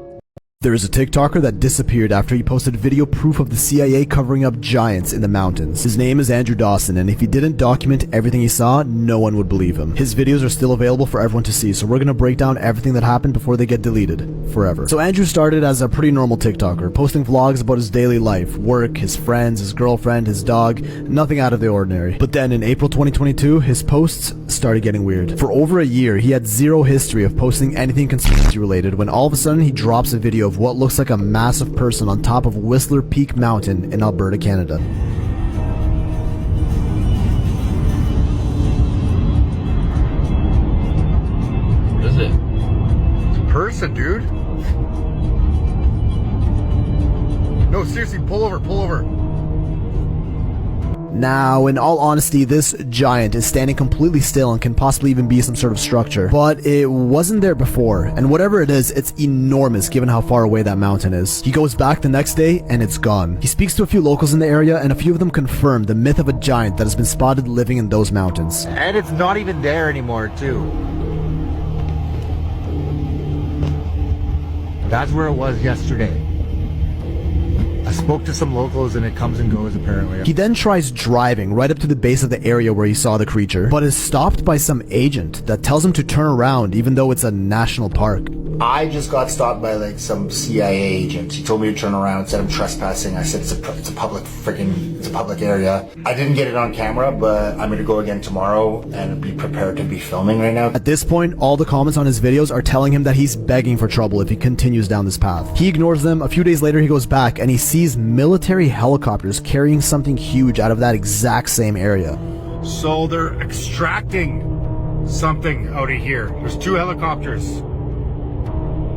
There is a TikToker that disappeared after he posted video proof of the CIA covering up giants in the mountains. His name is Andrew Dawson, and if he didn't document everything he saw, no one would believe him. His videos are still available for everyone to see, so we're gonna break down everything that happened before they get deleted forever. So Andrew started as a pretty normal TikToker, posting vlogs about his daily life, work, his friends, his girlfriend, his dog, nothing out of the ordinary. But then in April 2022, his posts started getting weird. For over a year, he had zero history of posting anything conspiracy related when all of a sudden he drops a video of what looks like a massive person on top of Whistler Peak Mountain in Alberta, Canada. What is it? It's a person, dude. No, seriously, pull over, pull over. Now, in all honesty, this giant is standing completely still and can possibly even be some sort of structure. But it wasn't there before, and whatever it is, it's enormous given how far away that mountain is. He goes back the next day, and it's gone. He speaks to a few locals in the area, and a few of them confirm the myth of a giant that has been spotted living in those mountains. And it's not even there anymore, too. That's where it was yesterday. I spoke to some locals and it comes and goes apparently. He then tries driving right up to the base of the area where he saw the creature, but is stopped by some agent that tells him to turn around even though it's a national park. I just got stopped by like some CIA agent. He told me to turn around, said I'm trespassing. I said it's a public area. I didn't get it on camera, but I'm gonna go again tomorrow and be prepared to be filming right now. At this point, all the comments on his videos are telling him that he's begging for trouble if he continues down this path. He ignores them. A few days later, he goes back and he sees military helicopters carrying something huge out of that exact same area. So they're extracting something out of here. There's 2 helicopters.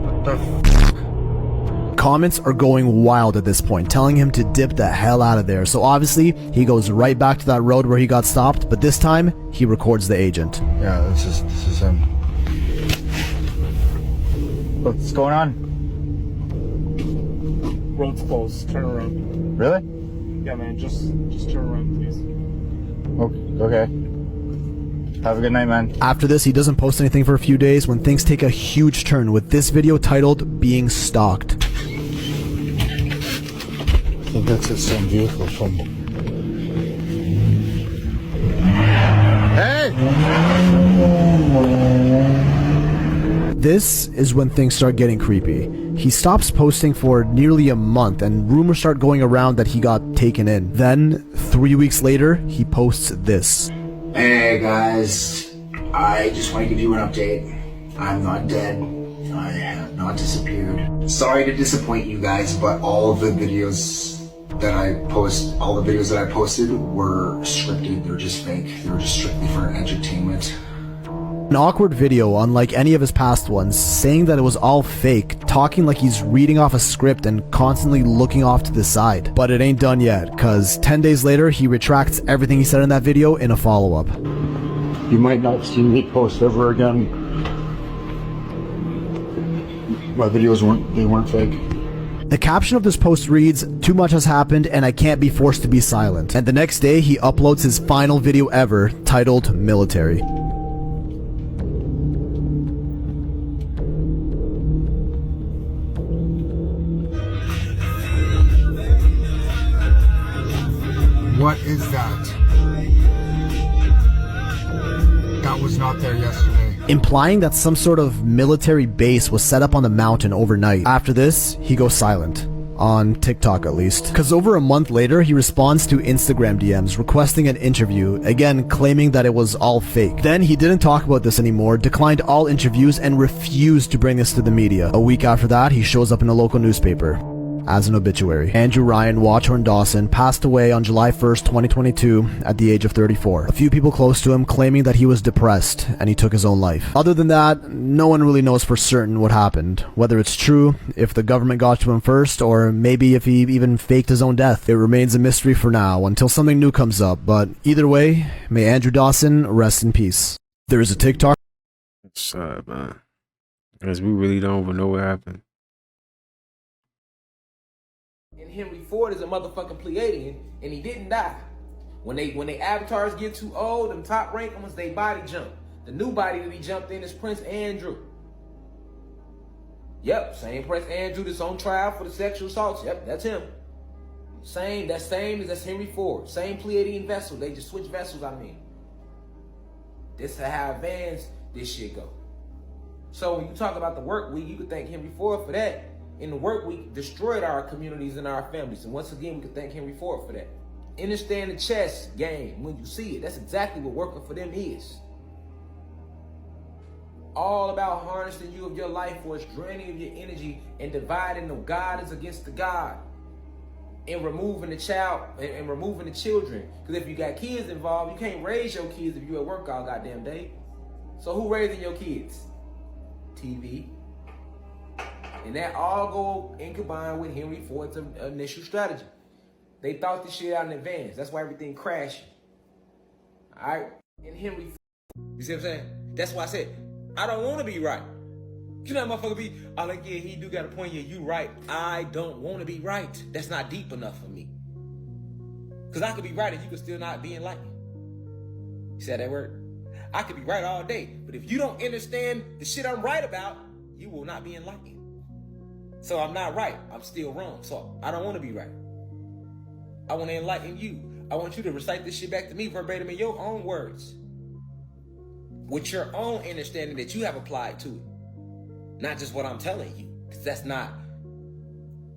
What the f***? Comments are going wild at this point, telling him to dip the hell out of there. So obviously, he goes right back to that road where he got stopped, but this time, he records the agent. Yeah, this is him. What's going on? Road's closed. Turn around. Really? Yeah, man. Just turn around, please. Okay. Have a good night, man. After this, he doesn't post anything for a few days when things take a huge turn with this video titled Being Stalked. I think that's his same vehicle from... Hey! This is when things start getting creepy. He stops posting for nearly a month and rumors start going around that he got taken in. Then, 3 weeks later, he posts this. Hey guys, I just want to give you an update. I'm not dead. I have not disappeared. Sorry to disappoint you guys, but all of the videos that I posted were scripted. They're just fake. They were just strictly for entertainment. An awkward video unlike any of his past ones, saying that it was all fake, talking like he's reading off a script and constantly looking off to the side. But it ain't done yet, cause 10 days later he retracts everything he said in that video in a follow-up. You might not see me post ever again. My videos weren't fake. The caption of this post reads, "Too much has happened and I can't be forced to be silent." And the next day he uploads his final video ever, titled Military. What is that? That was not there yesterday. Implying that some sort of military base was set up on the mountain overnight. After this, he goes silent. On TikTok at least. Cause over a month later, he responds to Instagram DMs requesting an interview, again claiming that it was all fake. Then he didn't talk about this anymore, declined all interviews, and refused to bring this to the media. A week after that, he shows up in a local newspaper. as an obituary. Andrew Ryan Watchorn Dawson passed away on July 1st, 2022 at the age of 34. A few people close to him claiming that he was depressed and he took his own life. Other than that, no one really knows for certain what happened, whether it's true, if the government got to him first, or maybe if he even faked his own death. It remains a mystery for now until something new comes up, but either way, may Andrew Dawson rest in peace. There is a TikTok. It's sad, man. Because we really don't even know what happened. And Henry Ford is a motherfucking Pleiadian, and he didn't die. When they avatars get too old, them top rank ones, they body jump. The new body that he jumped in is Prince Andrew. Yep, same Prince Andrew that's on trial for the sexual assaults. Yep, that's him. That's Henry Ford. Same Pleiadian vessel. They just switch vessels, I mean. This is how advanced this shit go. So when you talk about the work week, you could thank Henry Ford for that. In the work week, destroyed our communities and our families. And once again, we could thank Henry Ford for that. Understand the chess game when you see it. That's exactly what working for them is. All about harnessing you of your life force, draining of your energy, and dividing the God is against the God. And removing the child and removing the children. Because if you got kids involved, you can't raise your kids if you at work all goddamn day. So who raising your kids? TV. And that all go in combined with Henry Ford's initial strategy. They thought this shit out in advance. That's why everything crashed. Alright? And Henry Ford, you see what I'm saying? That's why I said, I don't want to be right. You know that motherfucker be, oh, like, yeah, he do got a point, yeah, you right. I don't want to be right. That's not deep enough for me. Because I could be right and you could still not be enlightened. You said that word? I could be right all day, but if you don't understand the shit I'm right about, you will not be enlightened. So I'm not right. I'm still wrong. So I don't want to be right. I want to enlighten you. I want you to recite this shit back to me verbatim in your own words. With your own understanding that you have applied to it. Not just what I'm telling you. Because that's not,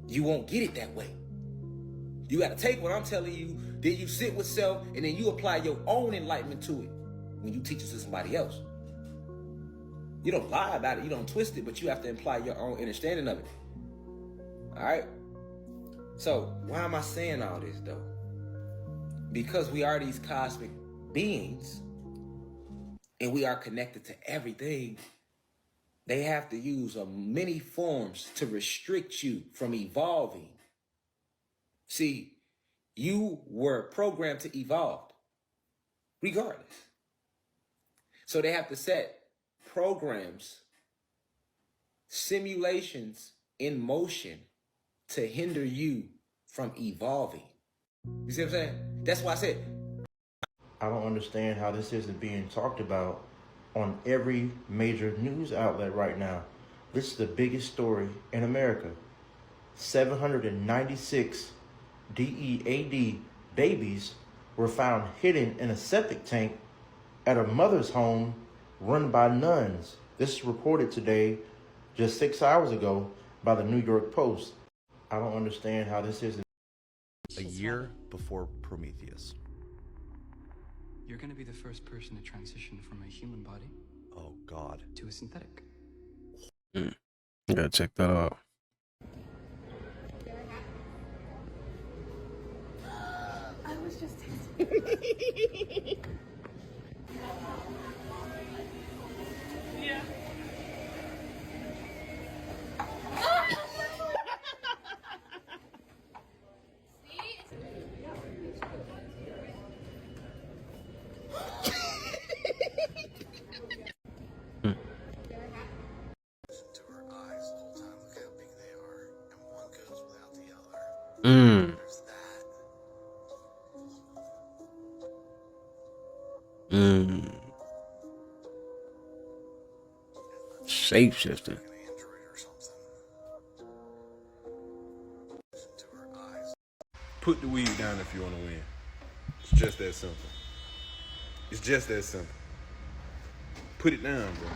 you won't get it that way. You got to take what I'm telling you, then you sit with self, and then you apply your own enlightenment to it when you teach it to somebody else. You don't lie about it, you don't twist it, but you have to imply your own understanding of it. All right? So, why am I saying all this, though? Because we are these cosmic beings, and we are connected to everything. They have to use many forms to restrict you from evolving. See, you were programmed to evolve, regardless. So they have to set programs, simulations in motion to hinder you from evolving. You see what I'm saying? That's why I said, I don't understand how this isn't being talked about on every major news outlet right now. This is the biggest story in America. 796 DEAD babies were found hidden in a septic tank at a mother's home run by nuns. This is reported today, just 6 hours ago, by the New York Post. I don't understand how this isn't. A year before Prometheus. You're going to be the first person to transition from a human body, oh God, to a synthetic. You gotta check that out. I was just yeah. Shape shifting. Put the weed down if you want to win. It's just that simple. It's just that simple. Put it down, bro.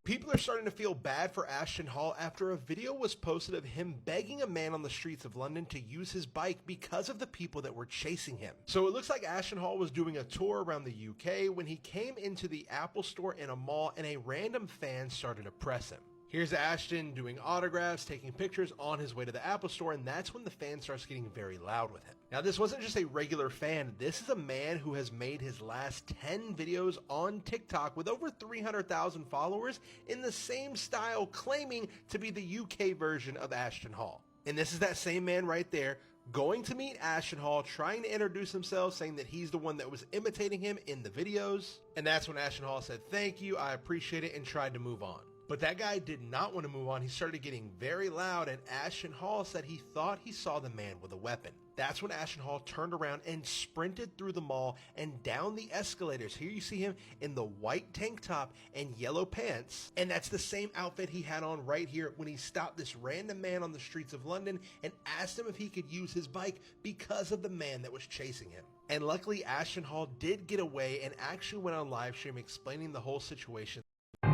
People are starting to feel bad for Ashton Hall after a video was posted of him begging a man on the streets of London to use his bike because of the people that were chasing him. So it looks like Ashton Hall was doing a tour around the UK when he came into the Apple store in a mall and a random fan started to press him. Here's Ashton doing autographs, taking pictures on his way to the Apple Store, and that's when the fan starts getting very loud with him. Now, this wasn't just a regular fan. This is a man who has made his last 10 videos on TikTok with over 300,000 followers in the same style, claiming to be the UK version of Ashton Hall. And this is that same man right there, going to meet Ashton Hall, trying to introduce himself, saying that he's the one that was imitating him in the videos. And that's when Ashton Hall said, "Thank you, I appreciate it," and tried to move on. But that guy did not want to move on. He started getting very loud, and Ashton Hall said he thought he saw the man with a weapon. That's when Ashton Hall turned around and sprinted through the mall and down the escalators. Here you see him in the white tank top and yellow pants, and that's the same outfit he had on right here when he stopped this random man on the streets of London and asked him if he could use his bike because of the man that was chasing him. And luckily, Ashton Hall did get away and actually went on live stream explaining the whole situation.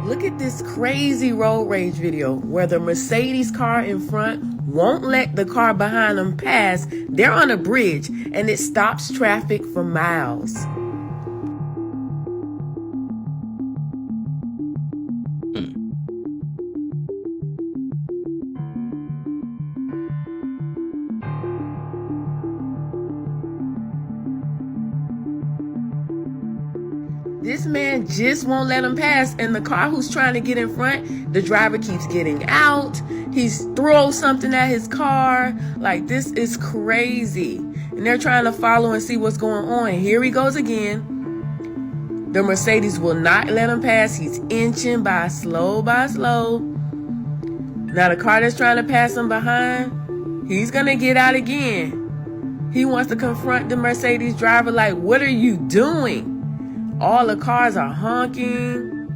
Look at this crazy road rage video where the Mercedes car in front won't let the car behind them pass. They're on a bridge and it stops traffic for miles. This man just won't let him pass, and the car who's trying to get in front, the driver keeps getting out. He throws something at his car. Like, this is crazy. And they're trying to follow and see what's going on. Here he goes again. The Mercedes will not let him pass. He's inching by slow. Now the car that's trying to pass him behind, he's gonna get out again. He wants to confront the Mercedes driver like, "What are you doing?" All the cars are honking.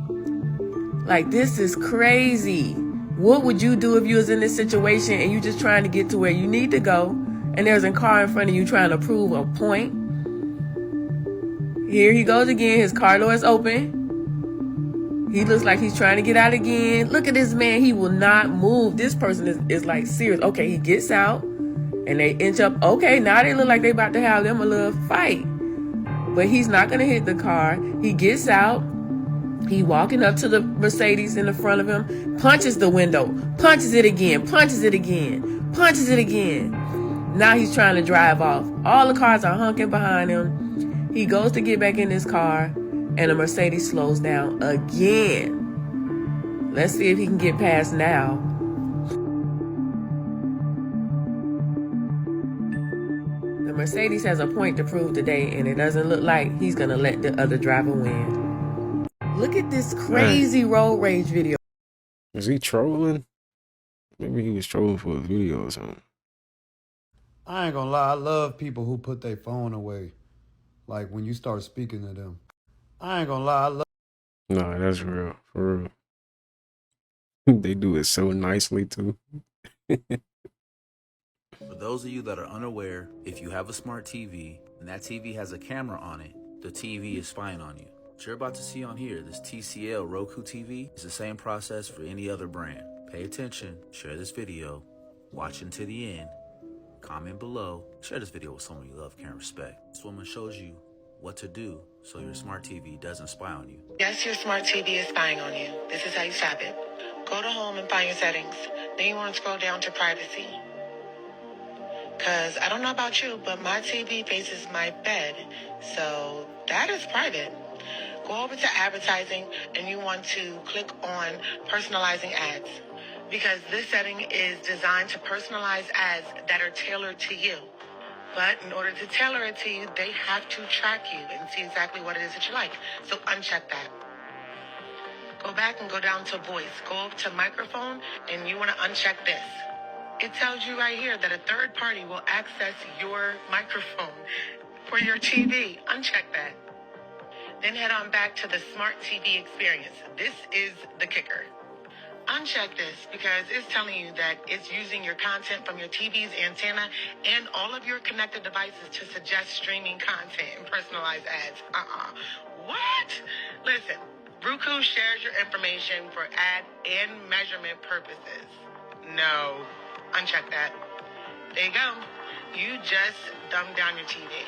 Like, this is crazy. What would you do if you was in this situation and you just trying to get to where you need to go and there's a car in front of you trying to prove a point? Here he goes again. His car door is open. He looks like he's trying to get out again. Look at this man. He will not move. This person is like serious. Okay, he gets out and they inch up. Okay, now they look like they about to have them a little fight. But he's not going to hit the car. He gets out. He walking up to the Mercedes in the front of him, punches the window, punches it again, punches it again, punches it again. Now he's trying to drive off. All the cars are honking behind him. He goes to get back in his car, and the Mercedes slows down again. Let's see if he can get past now. The Mercedes has a point to prove today, and it doesn't look like he's going to let the other driver win. Look at this crazy road rage video. Is he trolling? Maybe he was trolling for a video or something. I ain't gonna lie, I love people who put their phone away. Like when you start speaking to them. I ain't gonna lie, I love. No, that's real. For real. They do it so nicely too. For those of you that are unaware, if you have a smart TV and that TV has a camera on it, the TV is spying on you. What you're about to see on here, this TCL Roku TV, is the same process for any other brand. Pay attention, share this video, watch until the end, comment below, share this video with someone you love, care, and respect. This woman shows you what to do so your smart TV doesn't spy on you. Yes, your smart TV is spying on you. This is how you stop it. Go to home and find your settings. Then you want to scroll down to privacy. Because I don't know about you, but my TV faces my bed, so that is private. Go over to advertising and you want to click on personalizing ads, because this setting is designed to personalize ads that are tailored to you. But in order to tailor it to you, they have to track you and see exactly what it is that you like. So uncheck that. Go back and go down to voice. Go up to microphone and you want to uncheck this. It tells you right here that a third party will access your microphone for your TV. Uncheck that. Then head on back to the smart TV experience. This is the kicker. Uncheck this because it's telling you that it's using your content from your TV's antenna and all of your connected devices to suggest streaming content and personalized ads. What? Listen, Roku shares your information for ad and measurement purposes. No. Uncheck that. There you go. You just dumbed down your TV.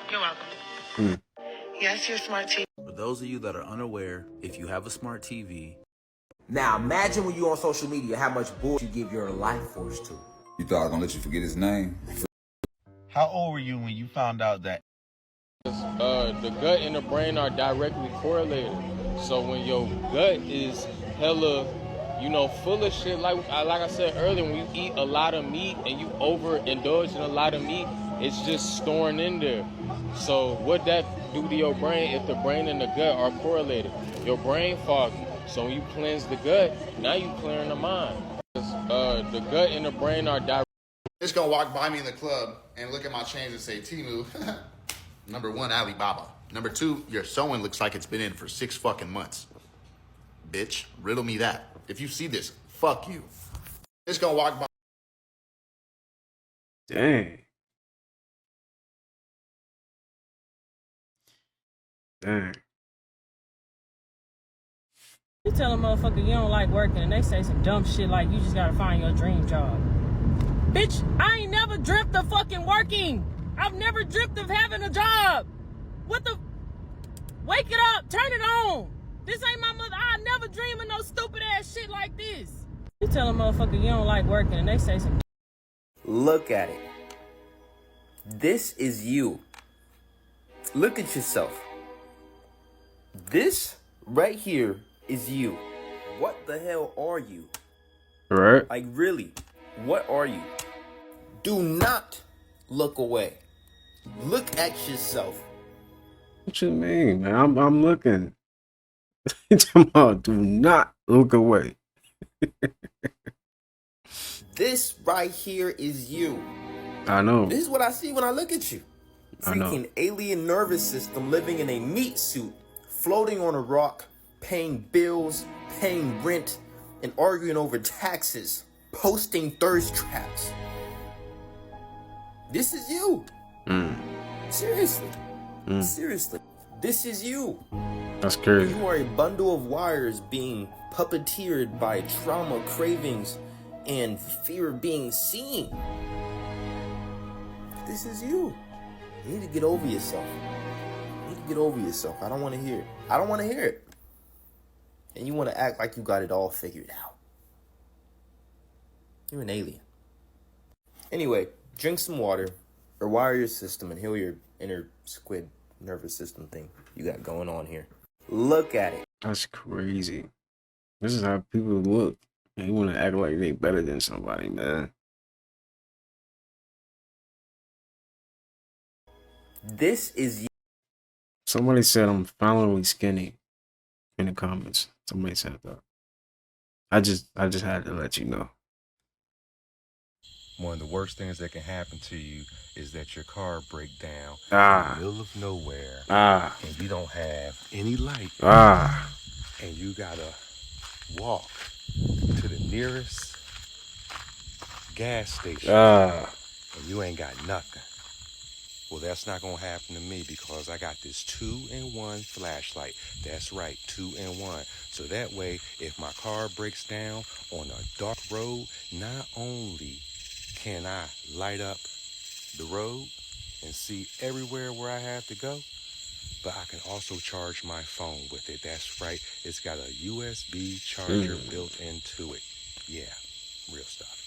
You're welcome. Yes, your smart TV. For those of you that are unaware, if you have a smart TV Now imagine when you're on social media how much bull you give your life force to. You thought I was gonna let you forget his name? How old were you when you found out that? The gut and the brain are directly correlated. So when your gut is hella, full of shit, like I said earlier, when you eat a lot of meat and you overindulge in a lot of meat, it's just storing in there. So what that do to your brain if the brain and the gut are correlated? Your brain foggy. So when you cleanse the gut, now you clearing the mind. The gut and the brain are direct. Just gonna walk by me in the club and look at my chains and say, Timu, number one, Alibaba. Number two, your sewing looks like it's been in for 6 fucking months. Bitch, riddle me that. If you see this, fuck you. Just gonna walk by. Dang. Dang. You tell a motherfucker you don't like working and they say some dumb shit like you just gotta find your dream job. Bitch, I ain't never dreamt of fucking working. I've never dreamt of having a job. What the? Wake it up, turn it on. This ain't my mother. I never dream of no stupid ass shit like this. You tell a motherfucker you don't like working and they say some. Look at it. This is you. Look at yourself. This right here is you. What the hell are you? Right. Like really, what are you? Do not look away. Look at yourself. What you mean, man? I'm looking. You talking about do not look away. This right here is you. I know. This is what I see when I look at you. I know. Freaking alien nervous system living in a meat suit, floating on a rock, paying bills, paying rent, and arguing over taxes, posting thirst traps. This is you. Seriously. Seriously. This is you. That's crazy. You are a bundle of wires being puppeteered by trauma, cravings, and fear of being seen. This is you. You need to get over yourself. You need to get over yourself. I don't want to hear it. I don't want to hear it. And you want to act like you got it all figured out. You're an alien. Anyway, drink some water, or wire your system and heal your inner squid nervous system thing you got going on here. Look at it. That's crazy. This is how people look. And you want to act like they better than somebody, man. This is you. Somebody said I'm finally skinny in the comments. Somebody said that. I just had to let you know. One of the worst things that can happen to you is that your car break down in the middle of nowhere, and you don't have any light, and you gotta walk to the nearest gas station, and you ain't got nothing. Well, that's not gonna happen to me because I got this 2-in-1 flashlight. That's right, 2-in-1. So that way, if my car breaks down on a dark road, not only can I light up the road and see everywhere where I have to go, but I can also charge my phone with it. That's right, it's got a USB charger built into it. Yeah, real stuff.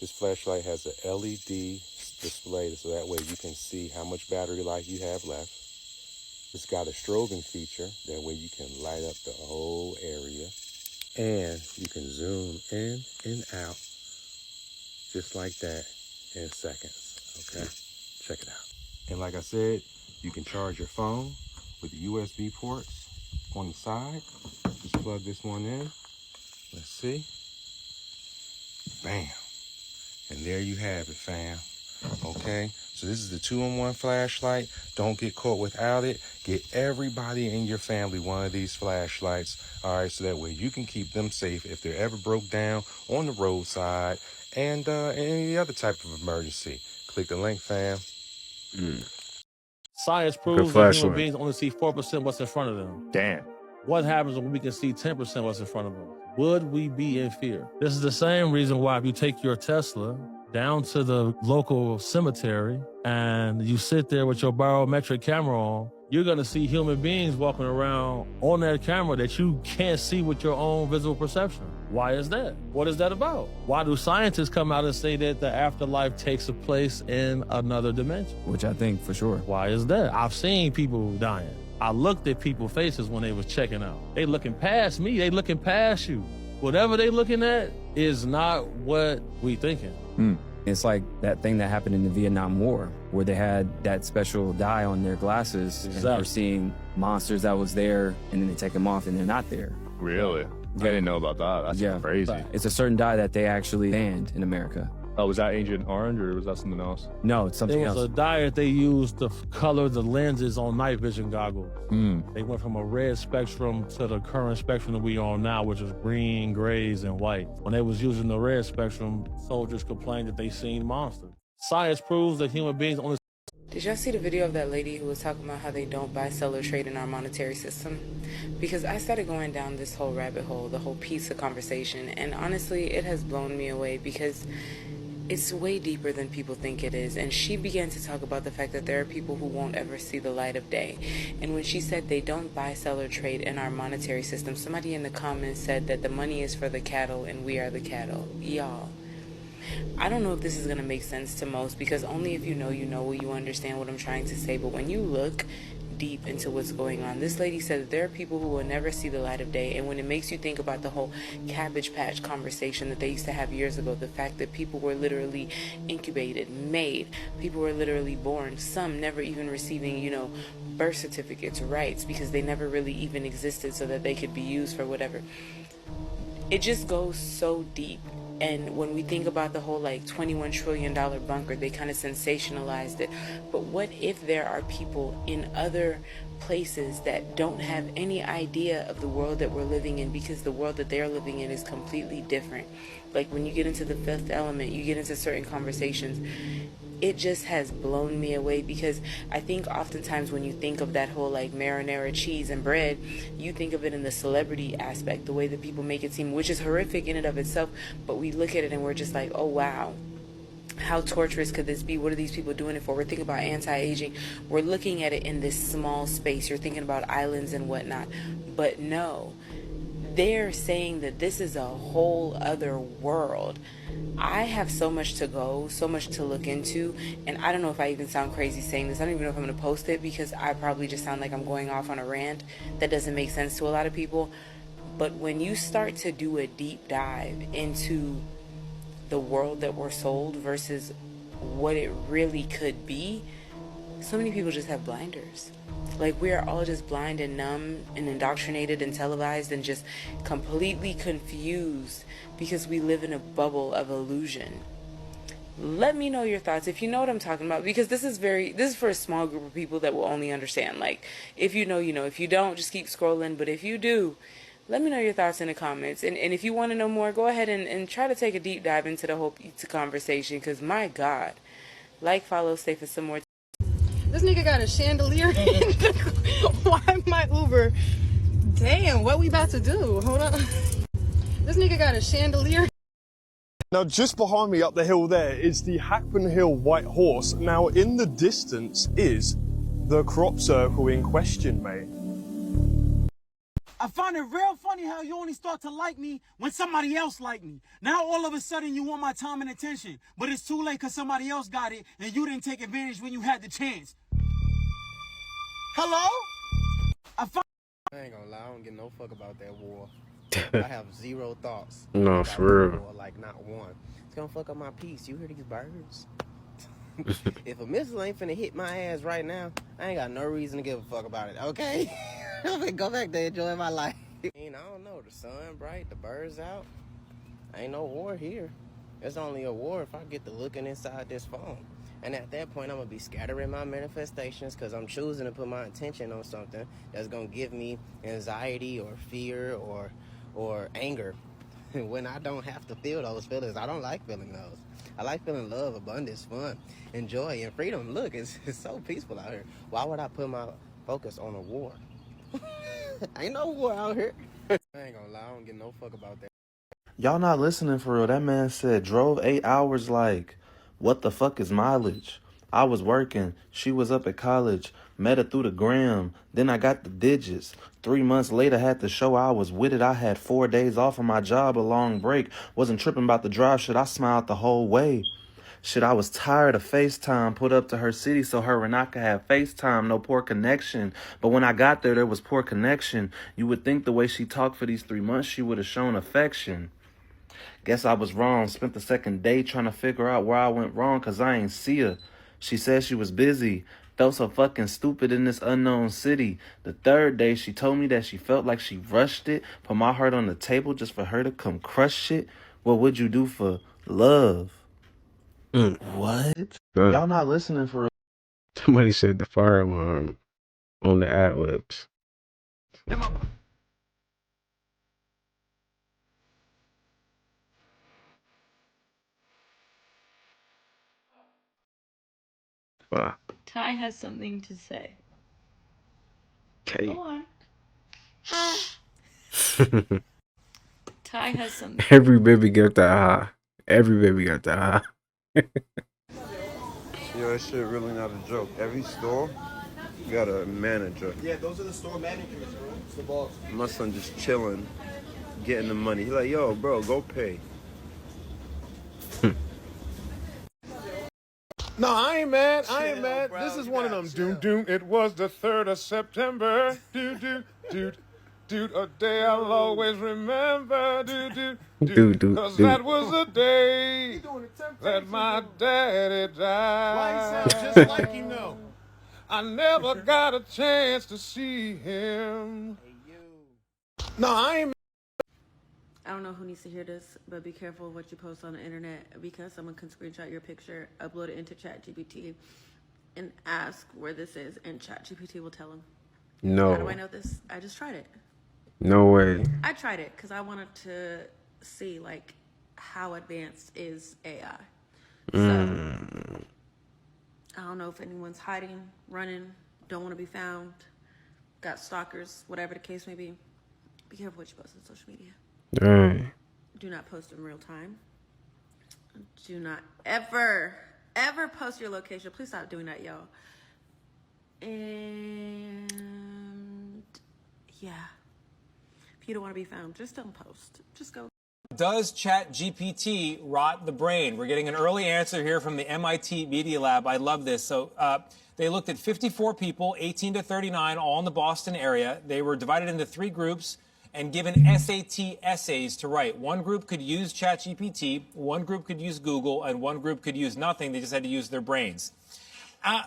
This flashlight has a LED display so that way you can see how much battery life you have left. It's got a strobing feature, that way you can light up the whole area. And you can zoom in and out just like that in seconds, okay? Check it out. And like I said, you can charge your phone with the USB ports on the side. Just plug this one in. Let's see. Bam. And there you have it, fam. Okay, so this is the 2-in-1 flashlight. Don't get caught without it. Get everybody in your family one of these flashlights. All right, so that way you can keep them safe if they're ever broke down on the roadside and any other type of emergency. Click the link, fam. Science proves that human beings only see 4% what's in front of them. Damn. What happens when we can see 10% what's in front of us? Would we be in fear? This is the same reason why if you take your Tesla down to the local cemetery and you sit there with your barometric camera on, you're gonna see human beings walking around on that camera that you can't see with your own visual perception. Why is that? What is that about? Why do scientists come out and say that the afterlife takes place in another dimension? Which I think for sure. Why is that? I've seen people dying. I looked at people's faces when they was checking out. They looking past me, they looking past you. Whatever they looking at is not what we thinking. It's like that thing that happened in the Vietnam War where they had that special dye on their glasses and they're seeing monsters that was there and then they take them off and they're not there. Really? I didn't know about that. That's crazy. It's a certain dye that they actually banned in America. Oh, was that Agent Orange or was that something else? No, it's something else. It was a dye that they used to color the lenses on night vision goggles. They went from a red spectrum to the current spectrum that we on now, which is green, grays, and white. When they was using the red spectrum, soldiers complained that they seen monsters. Science proves that human beings only... Did y'all see the video of that lady who was talking about how they don't buy, sell, or trade in our monetary system? Because I started going down this whole rabbit hole, the whole pizza conversation, and honestly, it has blown me away because it's way deeper than people think it is. And she began to talk about the fact that there are people who won't ever see the light of day. And when she said they don't buy, sell, or trade in our monetary system, somebody in the comments said that the money is for the cattle and we are the cattle. Y'all, I don't know if this is going to make sense to most, because only if you know, will you understand what I'm trying to say. But when you look deep into what's going on, this lady said that there are people who will never see the light of day. And when it makes you think about the whole Cabbage Patch conversation that they used to have years ago, the fact that people were literally incubated, made, people were literally born, some never even receiving, birth certificates, rights, because they never really even existed so that they could be used for whatever. It just goes so deep. And when we think about the whole $21 trillion bunker, they kind of sensationalized it. But what if there are people in other places that don't have any idea of the world that we're living in, because the world that they're living in is completely different? Like when you get into the fifth element, you get into certain conversations. It just has blown me away, because I think oftentimes when you think of that whole marinara cheese and bread, you think of it in the celebrity aspect, the way that people make it seem, which is horrific in and of itself. But we look at it and we're just like, oh wow, how torturous could this be? What are these people doing it for? We're thinking about anti-aging. We're looking at it in this small space. You're thinking about islands and whatnot. But no, they're saying that this is a whole other world. I have so much to go, so much to look into, and I don't know if I even sound crazy saying this. I don't even know if I'm going to post it, because I probably just sound like I'm going off on a rant that doesn't make sense to a lot of people. But when you start to do a deep dive into the world that we're sold versus what it really could be, so many people just have blinders. We are all just blind and numb and indoctrinated and televised and just completely confused because we live in a bubble of illusion. Let me know your thoughts if you know what I'm talking about, because this is for a small group of people that will only understand. If you know, if you don't, just keep scrolling. But if you do, let me know your thoughts in the comments. And if you want to know more, go ahead and try to take a deep dive into the whole pizza conversation, because my God. Follow, stay for some more. This nigga got a chandelier. Why my Uber? Damn, what we about to do? Hold on. This nigga got a chandelier. Now, just behind me up the hill there is the Hackburn Hill White Horse. Now, in the distance is the crop circle in question, mate. I find it real funny how you only start to like me when somebody else like me. Now all of a sudden you want my time and attention, but it's too late because somebody else got it and you didn't take advantage when you had the chance. Hello? I ain't gonna lie, I don't give no fuck about that war. I have zero thoughts. No, about for real. War, not one. It's gonna fuck up my peace. You hear these birds? If a missile ain't finna hit my ass right now, I ain't got no reason to give a fuck about it, okay? I'm gonna go back there enjoy my life. I don't know, the sun bright, the birds out. Ain't no war here. It's only a war if I get to looking inside this phone. And at that point, I'm gonna be scattering my manifestations because I'm choosing to put my attention on something that's gonna give me anxiety or fear or anger. When I don't have to feel those feelings, I don't like feeling those. I like feeling love, abundance, fun, and joy, and freedom. Look, it's so peaceful out here. Why would I put my focus on a war? Ain't no war out here. I ain't gonna lie, I don't give no fuck about that. Y'all not listening for real. That man said drove 8 hours. What the fuck is mileage? I was working. She was up at college. Met her through the gram. Then I got the digits. 3 months later, had to show I was with it. I had 4 days off of my job, a long break. Wasn't tripping about the drive shit. I smiled the whole way. Shit, I was tired of FaceTime. Put up to her city so her and I could have FaceTime. No poor connection. But when I got there was poor connection. You would think the way she talked for these 3 months, she would have shown affection. Guess I was wrong. Spent the second day trying to figure out where I went wrong, cause I ain't see her. She said she was busy. Felt so fucking stupid in this unknown city. The third day, she told me that she felt like she rushed it. Put my heart on the table just for her to come crush it. What would you do for love? What? Y'all not listening for real? Somebody said the fire alarm on the ad-libs. Wow. Ty has something to say. Okay. Go on. Ty has something. Every baby got that high. Every baby got that high. Yo, that shit really not a joke. Every store got a manager. Yeah, those are the store managers, bro. It's the boss. My son just chilling, getting the money. He like, yo, bro, go pay. No, I ain't mad. I ain't mad. This is one of them. Doom, doom. It was the 3rd of September. Dude, dude, dude. Dude, a day I'll always remember. Dude, dude, dude. Cause that was the day that my daddy died. Why he sound just like him, though? I never got a chance to see him. No, I ain't. I don't know who needs to hear this, but be careful what you post on the internet, because someone can screenshot your picture, upload it into ChatGPT, and ask where this is, and ChatGPT will tell them. No. How do I know this? I just tried it. No way. I tried it because I wanted to see like how advanced is AI. So I don't know if anyone's hiding, running, don't want to be found, got stalkers, whatever the case may be. Be careful what you post on social media. Right. Do not post in real time. Do not ever post your location. Please stop doing that, y'all. And yeah, if you don't want to be found, just don't post. Just go. Does ChatGPT rot the brain? We're getting an early answer here from the MIT Media Lab. I love this. So they looked at 54 people, 18 to 39, all in the Boston area. They were divided into 3 groups and given SAT essays to write. One group could use ChatGPT, one group could use Google, and one group could use nothing. They just had to use their brains.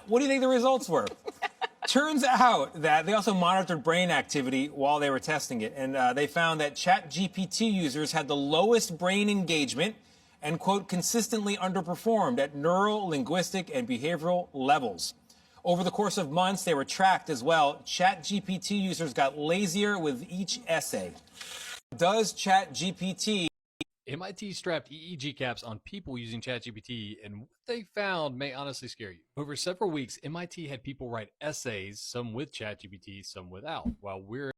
What do you think the results were? Turns out that they also monitored brain activity while they were testing it, and they found that ChatGPT users had the lowest brain engagement and, quote, consistently underperformed at neural, linguistic, and behavioral levels. Over the course of months, they were tracked as well. ChatGPT users got lazier with each essay. Does ChatGPT... MIT strapped EEG caps on people using ChatGPT, and what they found may honestly scare you. Over several weeks, MIT had people write essays, some with ChatGPT, some without, while wearing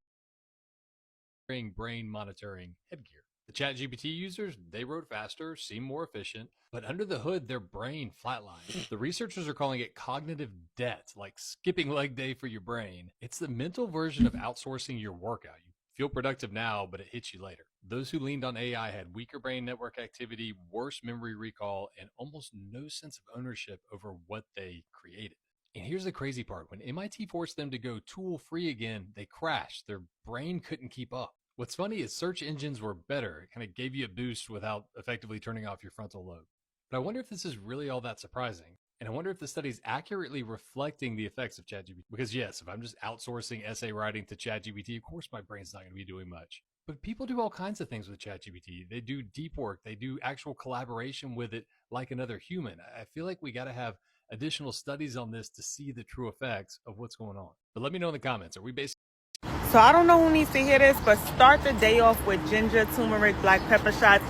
brain monitoring headgear. The ChatGPT users, they wrote faster, seemed more efficient, but under the hood, their brain flatlined. The researchers are calling it cognitive debt, like skipping leg day for your brain. It's the mental version of outsourcing your workout. You feel productive now, but it hits you later. Those who leaned on AI had weaker brain network activity, worse memory recall, and almost no sense of ownership over what they created. And here's the crazy part. When MIT forced them to go tool-free again, they crashed. Their brain couldn't keep up. What's funny is search engines were better. It kind of gave you a boost without effectively turning off your frontal lobe. But I wonder if this is really all that surprising. And I wonder if the study's accurately reflecting the effects of ChatGPT. Because yes, if I'm just outsourcing essay writing to ChatGPT, of course my brain's not going to be doing much. But people do all kinds of things with ChatGPT. They do deep work. They do actual collaboration with it like another human. I feel like we got to have additional studies on this to see the true effects of what's going on. But let me know in the comments. Are we basically... So I don't know who needs to hear this, but start the day off with ginger, turmeric, black pepper shots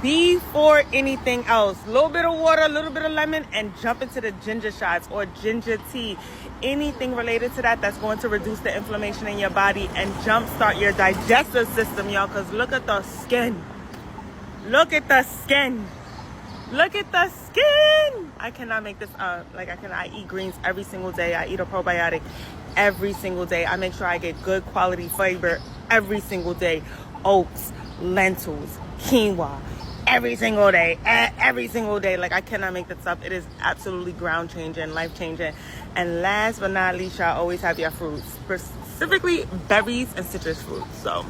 before anything else. A little bit of water, a little bit of lemon, and jump into the ginger shots or ginger tea. Anything related to that that's going to reduce the inflammation in your body and jumpstart your digestive system, y'all, because look at the skin. Look at the skin. Look at the skin. I cannot make this up. Like, I eat greens every single day. I eat a probiotic every single day. I make sure I get good quality fiber every single day. Oats, lentils, quinoa, every single day. Every single day. Like, I cannot make this up. It is absolutely ground changing, life changing. And last but not least, y'all always have your fruits, specifically berries and citrus fruits. So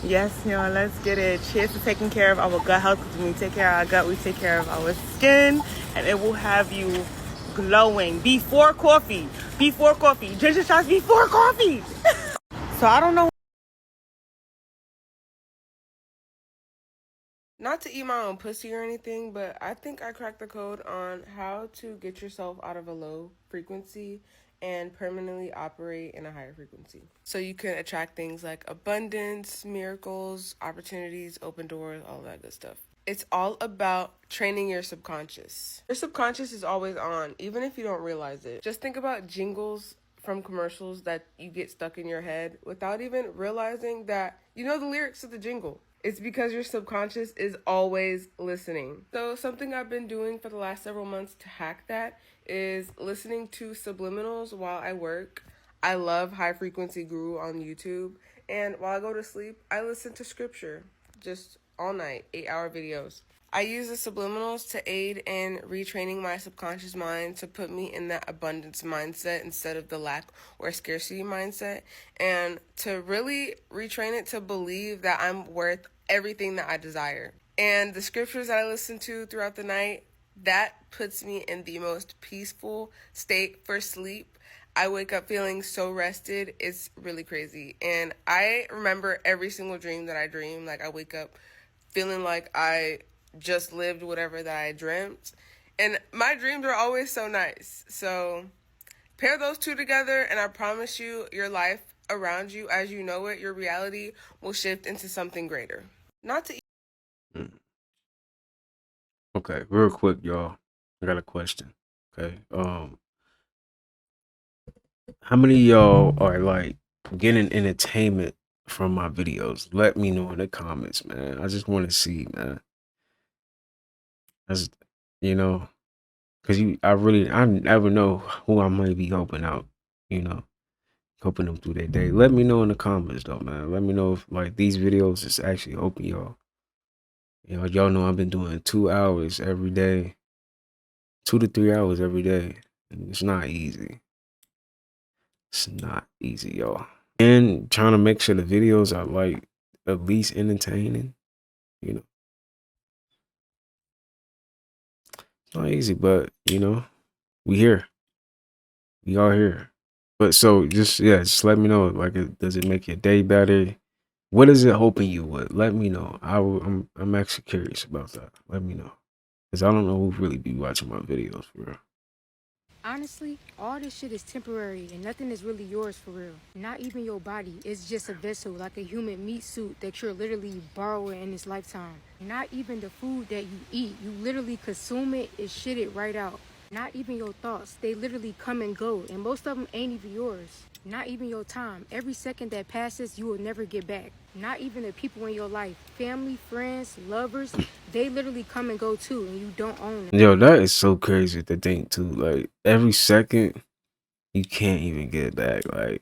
yes, y'all, let's get it. Cheers to taking care of our gut health, because when we take care of our gut, we take care of our skin, and it will have you glowing. Before coffee. Before coffee. Ginger shots before coffee. So I don't know. Not to eat my own pussy or anything, but I think I cracked the code on how to get yourself out of a low frequency and permanently operate in a higher frequency. So you can attract things like abundance, miracles, opportunities, open doors, all that good stuff. It's all about training your subconscious. Your subconscious is always on, even if you don't realize it. Just think about jingles from commercials that you get stuck in your head without even realizing that you know the lyrics to the jingle. It's because your subconscious is always listening. So something I've been doing for the last several months to hack that is listening to subliminals while I work. I love High Frequency Guru on YouTube. And while I go to sleep, I listen to scripture just all night, 8-hour videos. I use the subliminals to aid in retraining my subconscious mind to put me in that abundance mindset instead of the lack or scarcity mindset, and to really retrain it to believe that I'm worth everything that I desire. And the scriptures that I listen to throughout the night, that puts me in the most peaceful state for sleep. I wake up feeling so rested. It's really crazy. And I remember every single dream that I dream. Like, I wake up feeling like I just lived whatever that I dreamt. And my dreams are always so nice. So pair those two together, and I promise you, your life around you, as you know it, your reality will shift into something greater. Not to Okay, real quick, y'all. I got a question. Okay. How many of y'all are like getting entertainment from my videos? Let me know in the comments, man. I just want to see, man. That's, you know, because I never know who I might be helping out, you know, helping them through their day. Let me know in the comments, though, man. Let me know if like these videos is actually helping y'all. You know, y'all know I've been doing 2 hours every day, 2 to 3 hours every day. And it's not easy. It's not easy, y'all. And trying to make sure the videos are like at least entertaining, you know. It's not easy, but you know, we here. We are here. But so just just let me know. Like, does it make your day better? What is it helping you with? Let me know. I'm actually curious about that. Let me know, cause I don't know who really be watching my videos for real. Honestly, all this shit is temporary and nothing is really yours for real. Not even your body. It's just a vessel, like a human meat suit that you're literally borrowing in this lifetime. Not even the food that you eat. You literally consume it and shit it right out. Not even your thoughts. They literally come and go, and most of them ain't even yours. Not even your time. Every second that passes, you will never get back. Not even the people in your life. Family, friends, lovers, they literally come and go too, and you don't own them. Yo, that is so crazy to think too. Like every second, you can't even get back. Like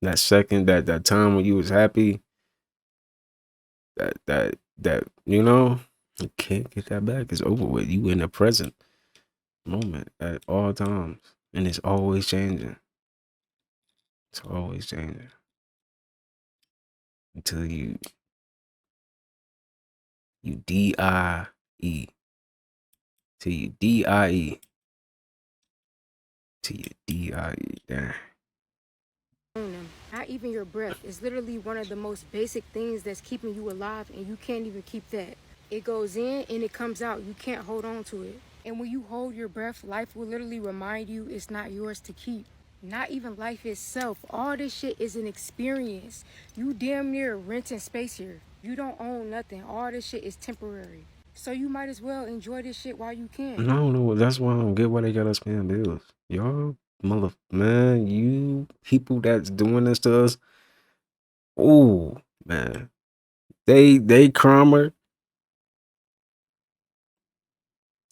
that second, that time when you was happy, that you know, you can't get that back. It's over with. You in the present moment at all times, and it's always changing. It's always changing until you D-I-E, till you D-I-E, till you D-I-E. Damn. Own them. Not even your breath. Is literally one of the most basic things that's keeping you alive, and you can't even keep that. It goes in and it comes out. You can't hold on to it. And when you hold your breath, life will literally remind you it's not yours to keep. Not even life itself. All this shit is an experience. You damn near renting space here. You don't own nothing. All this shit is temporary. So you might as well enjoy this shit while you can. And I don't know. That's why I don't get why they got us paying bills. Y'all, man, you people that's doing this to us. Oh man, they Cromer.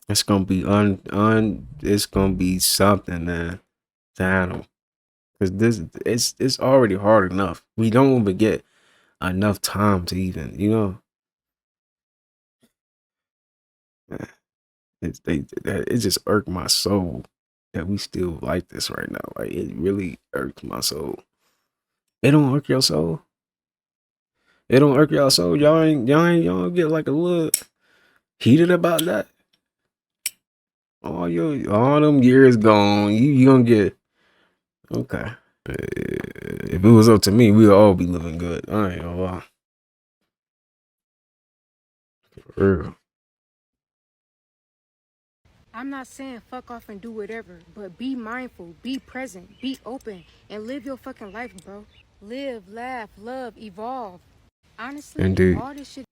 It's gonna be it's gonna be something, man, to handle. Cause it's already hard enough. We don't even get enough time to even, it just irked my soul that we still like this right now. Like, it really irked my soul. It don't irk your soul. It don't irk your soul. Y'all get like a little heated about that. All them years gone. You gonna get okay. If it was up to me, we'd all be living good. I ain't gonna lie. For real. I'm not saying fuck off and do whatever, but be mindful, be present, be open, and live your fucking life, bro. Live, laugh, love, evolve. Honestly, Indeed. all this shit.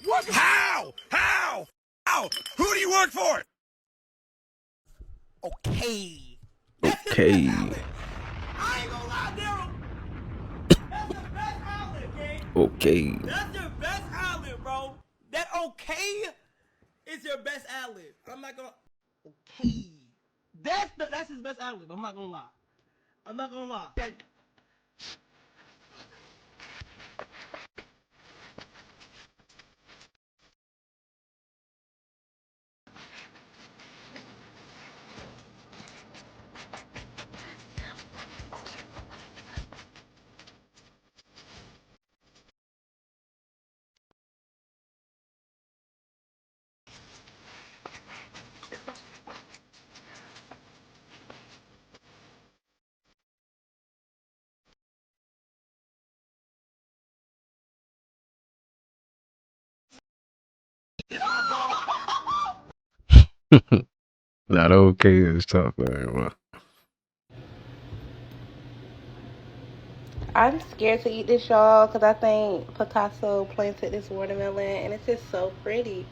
What? How? How? How? Who do you work for? Okay. Okay. I ain't gonna lie, Daryl. That's the best outlet, gang. Okay. That's your best outlet, bro. That okay is your best outlet. I'm not gonna. Okay. That's his best outlet. I'm not gonna lie. I'm not gonna lie. Not okay is tough, man. I'm scared to eat this, y'all, because I think Picasso planted this watermelon, and it's just so pretty.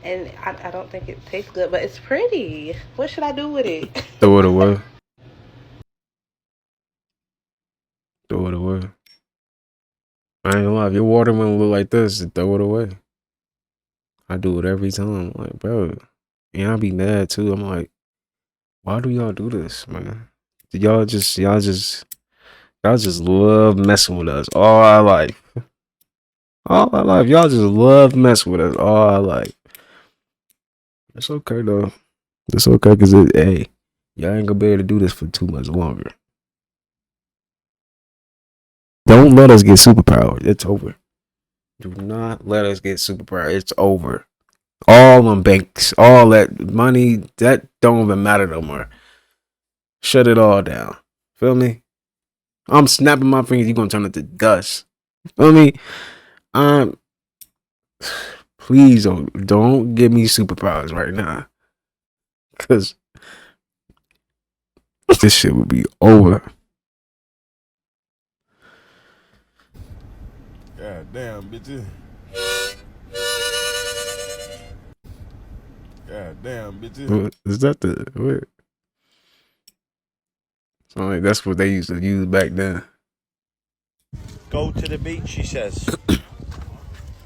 And I don't think it tastes good, but it's pretty. What should I do with it? Throw it away. Throw it away. I ain't gonna lie. If your watermelon look like this, throw it away. I do it every time. I'm like, bro. And I be mad too. I'm like, why do y'all do this, man? Y'all just love messing with us all our life. All our life. Y'all just love messing with us all our life. It's okay though. It's okay because hey, y'all ain't gonna be able to do this for too much longer. Don't let us get superpowered. It's over. Do not let us get superpowered. It's over. All them banks, all that money, that don't even matter no more. Shut it all down. Feel me? I'm snapping my fingers. You gonna turn it to dust. Feel me? Please don't give me superpowers right now, cause this shit would be over. God damn, bitches. God damn, bitches. What, is that the what? So like that's what they used to use back then. Go to the beach, she says.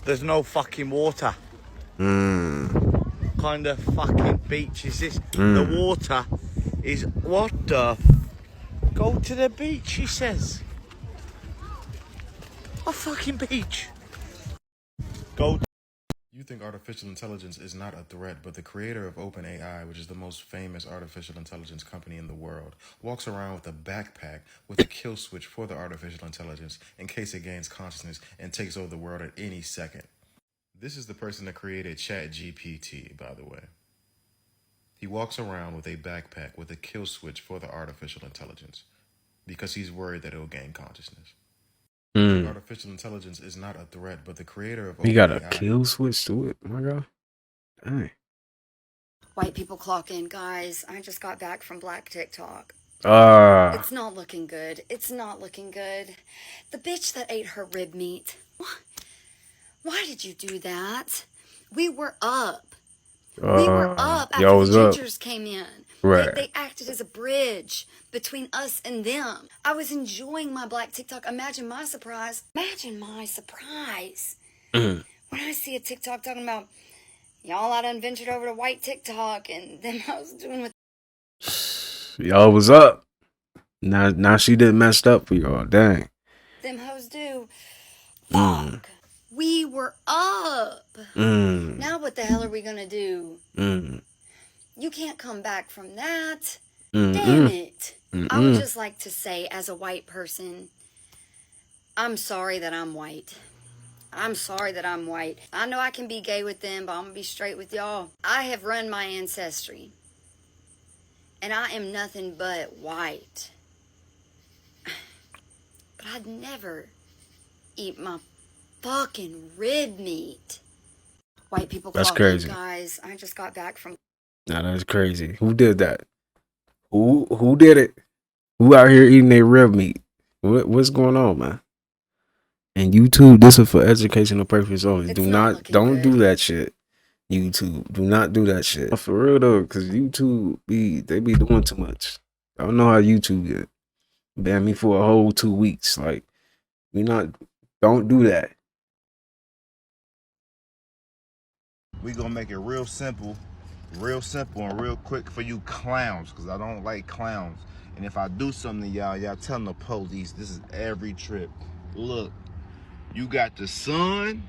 There's no fucking water. Kind of fucking beach is this? The water is what the? Go to the beach, she says. What fucking beach? Go. You think artificial intelligence is not a threat, but the creator of OpenAI, which is the most famous artificial intelligence company in the world, walks around with a backpack with a kill switch for the artificial intelligence in case it gains consciousness and takes over the world at any second. This is the person that created ChatGPT, by the way. He walks around with a backpack with a kill switch for the artificial intelligence because he's worried that it'll gain consciousness. Artificial intelligence is not a threat, but the creator of He got a kill switch to it. Oh my god. Dang. White people clock in, guys. I just got back from Black TikTok. It's not looking good. It's not looking good. The bitch that ate her rib meat. Why did you do that? We were up. We were up after the gingers came in. Right. They acted as a bridge between us and them. I was enjoying my Black TikTok. Imagine my surprise. Imagine my surprise Mm. When I see a TikTok talking about y'all I done ventured over to white TikTok and them I was doing with Y'all was up. Now she done messed up for y'all. Dang. them hoes do. Mm. We were up. Mm. Now what the hell are we gonna do? Mm. You can't come back from that. Mm. Damn it. I would Mm. just like to say, as a white person, I'm sorry that I'm white. I'm sorry that I'm white. I know I can be gay with them, but I'm gonna be straight with y'all. I have run my ancestry. And I am nothing but white. But I'd never eat my fucking rib meat. White people That's clock in, crazy. guys. I just got back from... Nah, that's crazy. Who did that? Who did it? Who out here eating their rib meat? What's going on, man? And YouTube, this is for educational purposes only. Don't do that shit. YouTube, do not do that shit. For real though, cause YouTube they be doing too much. I don't know how YouTube get. Banned me for a whole 2 weeks. Like, don't do that. We gonna make it real simple and real quick for you clowns, because I don't like clowns. And if I do something to y'all tell the police. This is every trip. Look, you got the sun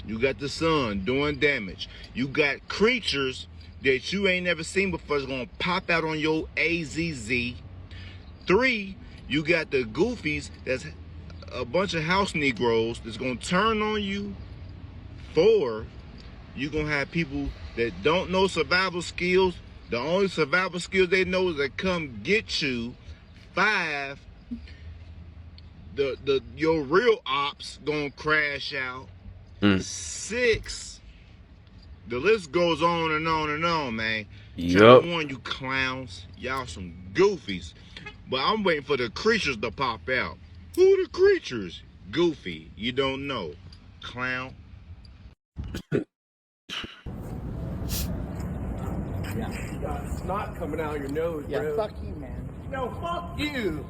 doing damage. You got creatures that you ain't never seen before is gonna pop out on your AZZ. 3, you got the goofies that's a bunch of house Negroes that's gonna turn on you. 4, you gonna have people that don't know survival skills. The only survival skills they know is to come get you. 5, your real ops gonna crash out. 6, the list goes on and on and on, man. Trying to warn you clowns, y'all some goofies. But I'm waiting for the creatures to pop out. Who the creatures? Goofy, you don't know. Clown. It's not coming out of your nose, bro. Yeah, fuck you, man. No, fuck you.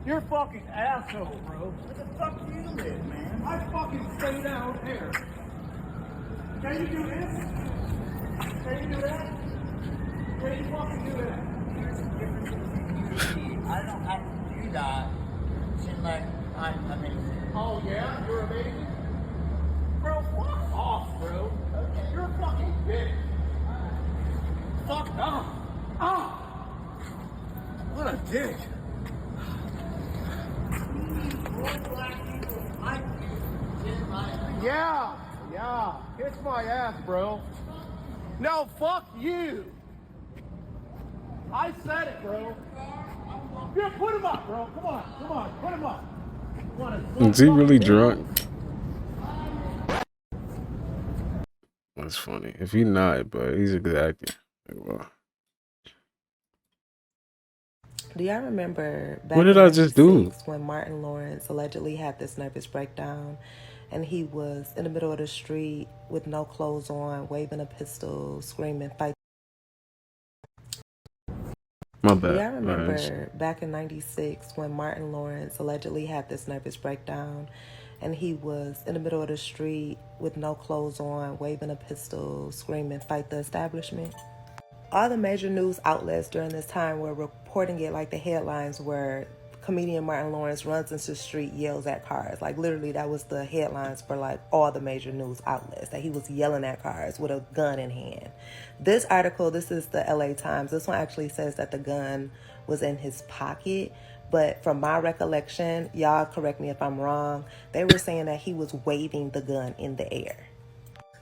You're a fucking asshole, bro. What the fuck do you live, man? I fucking stay down here. Can you do this? Can you do that? Can you fucking do that? I don't have to do that. Seems like I'm amazing. Oh yeah? You're amazing? Bro, fuck off, bro. Okay. You're a fucking bitch. Fuck off. Ah! What a dick. Yeah. Kiss my ass, bro. No, fuck you. I said it, bro. Yeah, put him up, bro. Come on, put him up. Is he really drunk? That's funny. If he not, but he's a good actor. Well, Do y'all remember back what did in I just do? 96 when Martin Lawrence allegedly had this nervous breakdown and he was in the middle of the street with no clothes on, waving a pistol, screaming, fight. My bad. Do y'all remember back in 96 when Martin Lawrence allegedly had this nervous breakdown and he was in the middle of the street with no clothes on, waving a pistol, screaming, fight the establishment? All the major news outlets during this time were reporting it, like the headlines were comedian Martin Lawrence runs into the street, yells at cars. Like literally that was the headlines for like all the major news outlets, that he was yelling at cars with a gun in hand. This article, this is the LA Times. This one actually says that the gun was in his pocket. But from my recollection, y'all correct me if I'm wrong, they were saying that he was waving the gun in the air.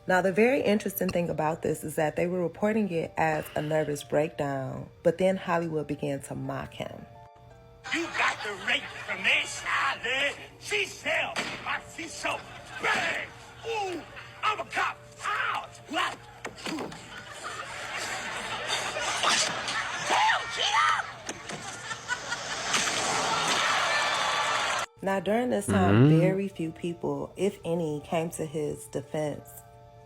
Now, the very interesting thing about this is that they were reporting it as a nervous breakdown, but then Hollywood began to mock him. You got the rape from this side, she's still, but she's so big. Ooh, I'm a cop. Out. What? Damn, Gina! Now, during this time, very few people, if any, came to his defense,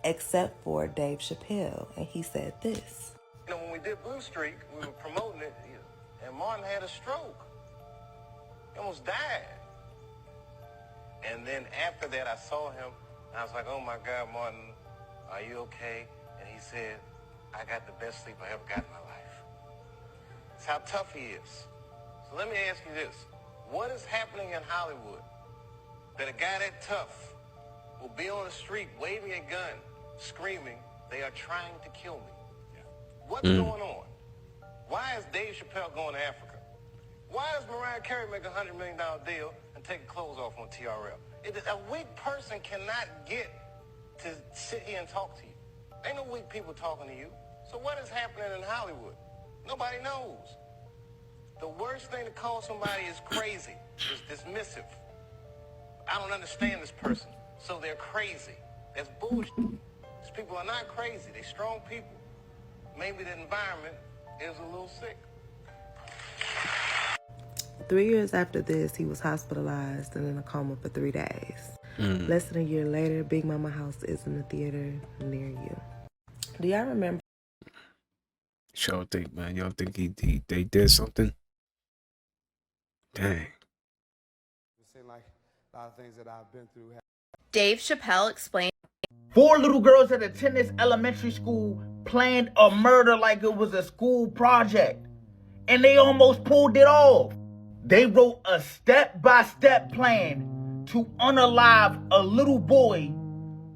except for Dave Chappelle, and he said this. You know, when we did Blue Streak, we were promoting it, and Martin had a stroke. He almost died. And then after that, I saw him And I was like, oh my God, Martin, are you okay? And he said, I got the best sleep I ever got in my life. It's how tough he is. So let me ask you this. What is happening in Hollywood that a guy that tough will be on the street waving a gun, screaming, they are trying to kill me? What's going on? Why is Dave Chappelle going to Africa? Why does Mariah Carey make a $100 million deal and take her clothes off on TRL? A weak person cannot get to sit here and talk to you. Ain't no weak people talking to you. So what is happening in Hollywood? Nobody knows. The worst thing to call somebody is crazy, is dismissive. I don't understand this person, so they're crazy. That's bullshit. These people are not crazy. They're strong people. Maybe the environment is a little sick. 3 years after this, he was hospitalized and in a coma for 3 days. Less than a year later, Big Mama House is in the theater near you. Do y'all remember? Y'all think, man? Y'all think they did something? Dang. Dave Chappelle explained. 4 little girls that attend this elementary school planned a murder like it was a school project. And they almost pulled it off. They wrote a step-by-step plan to unalive a little boy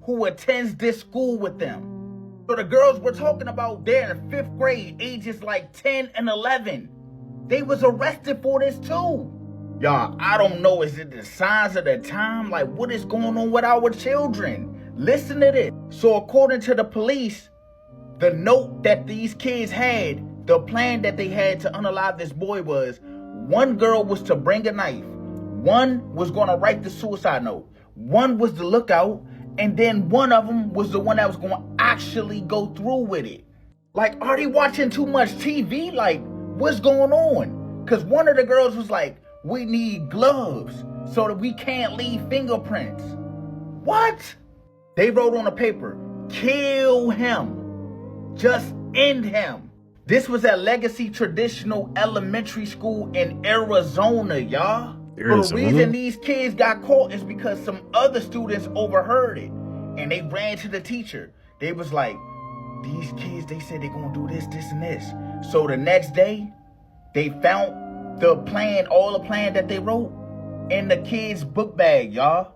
who attends this school with them. So the girls we're talking about, they're in 5th grade, ages like 10 and 11. They was arrested for this too. Y'all, I don't know, is it the signs of the time? Like, what is going on with our children? Listen to this. So according to the police, the note that these kids had, the plan that they had to unalive this boy was, one girl was to bring a knife, one was going to write the suicide note, one was the lookout, and then one of them was the one that was going to actually go through with it. Like, are they watching too much TV? Like, what's going on? Because one of the girls was like, we need gloves so that we can't leave fingerprints. What? They wrote on a paper, kill him. Just end him. This was at Legacy Traditional Elementary School in Arizona, y'all. But the reason these kids got caught is because some other students overheard it. And they ran to the teacher. They was like, these kids, they said they're going to do this, this, and this. So the next day, they found the plan, all the plan that they wrote in the kids' book bag, y'all.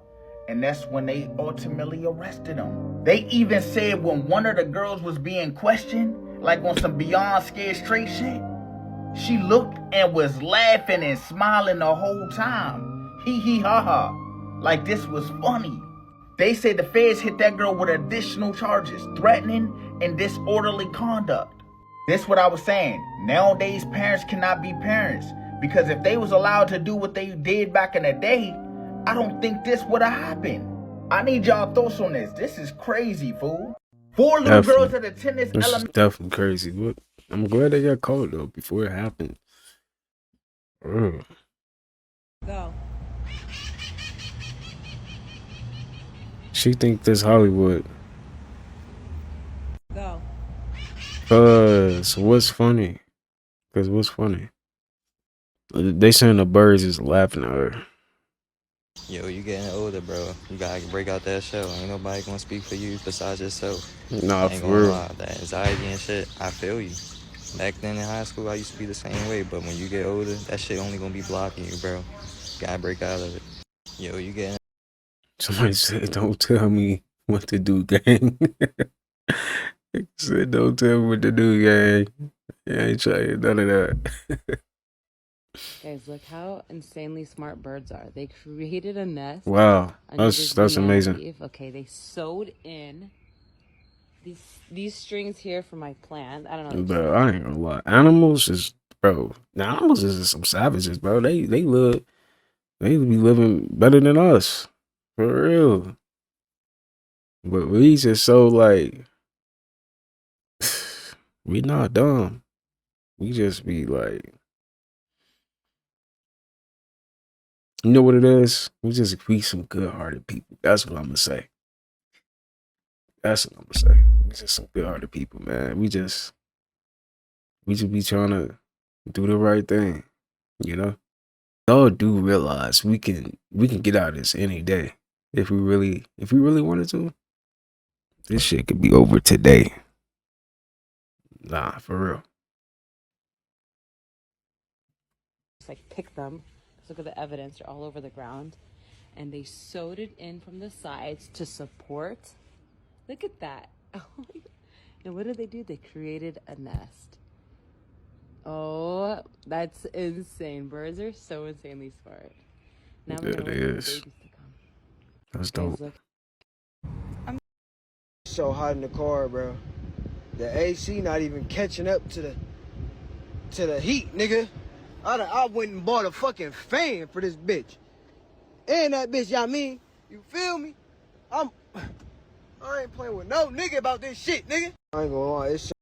And that's when they ultimately arrested them. They even said when one of the girls was being questioned, like on some Beyond Scared Straight shit, she looked and was laughing and smiling the whole time. Hee hee ha ha. Like this was funny. They said the feds hit that girl with additional charges, threatening and disorderly conduct. This what I was saying. Nowadays, parents cannot be parents. Because if they was allowed to do what they did back in the day, I don't think this would have happened. I need y'all thoughts on this. This is crazy, fool. 4 little girls that attend this is definitely crazy. But I'm glad they got caught though before it happened. Go. She think this Hollywood. Go. What's funny? Cause what's funny? They saying the birds is laughing at her. Yo, you getting older, bro. You gotta break out that shell. Ain't nobody gonna speak for you besides yourself. Nah, I ain't for gonna real. lie, that anxiety and shit, I feel you. Back then in high school, I used to be the same way, but when you get older, that shit only gonna be blocking you, bro. Gotta break out of it. Yo, you getting... Somebody said, don't tell me what to do, gang. Said, don't tell me what to do, gang. I ain't trying none of that. Guys, look how insanely smart birds are. They created a nest. Wow, under this that's banana amazing. leaf. Okay, they sewed in these strings here for my plant. I don't know. But I ain't gonna lie. Animals is, bro. The animals is some savages, bro. They be living better than us. For real. But we just so like, we not dumb. We just be like, you know what it is? We some good-hearted people. That's what I'm gonna say. That's what I'm gonna say. We just some good-hearted people, man. We just be trying to do the right thing, you know? Y'all do realize we can get out of this any day. If we really wanted to, this shit could be over today. Nah, for real. Just like pick them. Look at the evidence; they're all over the ground, and they sewed it in from the sides to support. Look at that. And what did they do? They created a nest. Oh, that's insane. Birds are so insanely smart. Now we're gonna wait for the babies to come. That's dope. So hot in the car, bro. The AC not even catching up to the heat, nigga. I went and bought a fucking fan for this bitch. And that bitch, y'all mean? You feel me? I ain't playing with no nigga about this shit, nigga. I ain't gonna lie, it's so.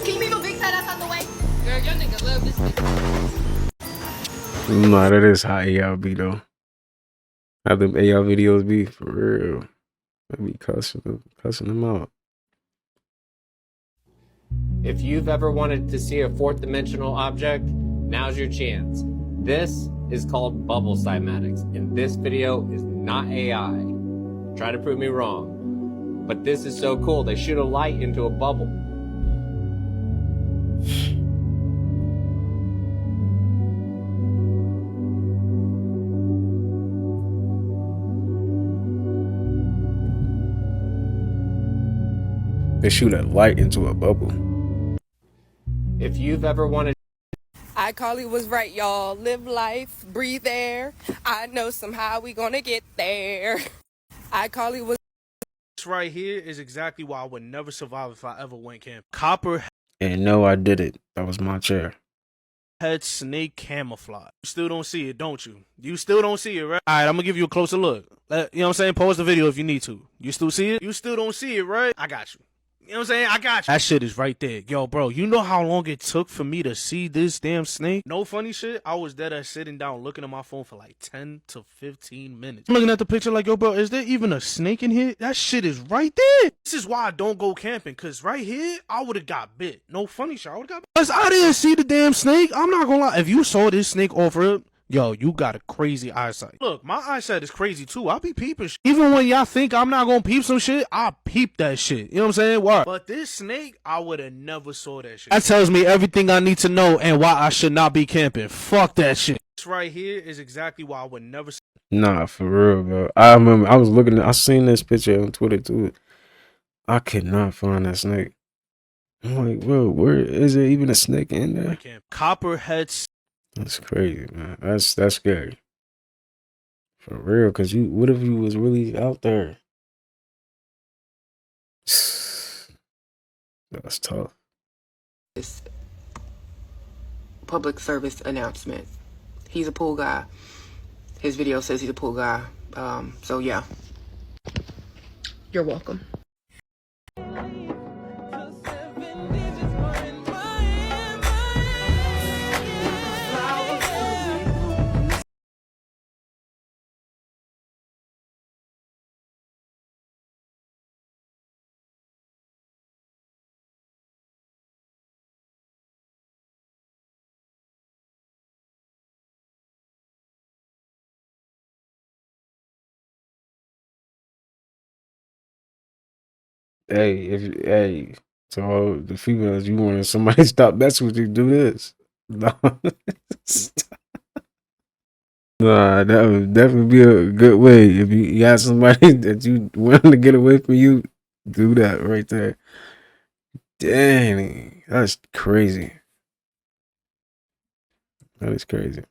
Can you move your big fat ass out the way? Girl, your nigga love this bitch. Nah, that is how AI be though. How them AI videos be for real. I be cussing them out. If you've ever wanted to see a fourth dimensional object, now's your chance. This is called bubble cymatics, and this video is not AI. Try to prove me wrong. But this is so cool, they shoot a light into a bubble. They shoot a light into a bubble. If you've ever wanted... iCarly was right, y'all. Live life, breathe air. I know somehow we gonna get there. iCarly was... This right here is exactly why I would never survive if I ever went camping. Copper And no, I did it. That was my chair. head snake camouflage. You still don't see it, don't you? You still don't see it, right? All right, I'm gonna give you a closer look. You know what I'm saying? Pause the video if you need to. You still see it? You still don't see it, right? I got you. You know what I'm saying? I got you. That shit is right there. Yo, bro, you know how long it took for me to see this damn snake? No funny shit. I was dead at sitting down looking at my phone for like 10 to 15 minutes. I'm looking at the picture like, yo, bro, is there even a snake in here? That shit is right there. This is why I don't go camping, because right here, I would have got bit. No funny shit. I would have got bit. Because I didn't see the damn snake. I'm not gonna lie. If you saw this snake off rip, yo, you got a crazy eyesight. Look, my eyesight is crazy too. I be peeping shit. Even when y'all think I'm not gonna peep some shit, I peep that shit. You know what I'm saying? Why? But this snake, I would have never saw that shit. That tells me everything I need to know and why I should not be camping. Fuck that shit. This right here is exactly why I would never. Nah, for real, bro. I remember I seen this picture on Twitter too. I could not find that snake. I'm like, bro, where is there even a snake in there? Copperheads. That's crazy, man. That's scary. For real, cause what if you was really out there? That's tough. Public service announcement. He's a pool guy. His video says he's a pool guy. So yeah. You're welcome. Hey, to all the females, you wanted somebody to stop messing with you, do this. No. Nah, that would definitely be a good way. If you got somebody that you want to get away from you, do that right there. Dang, that's crazy. That is crazy.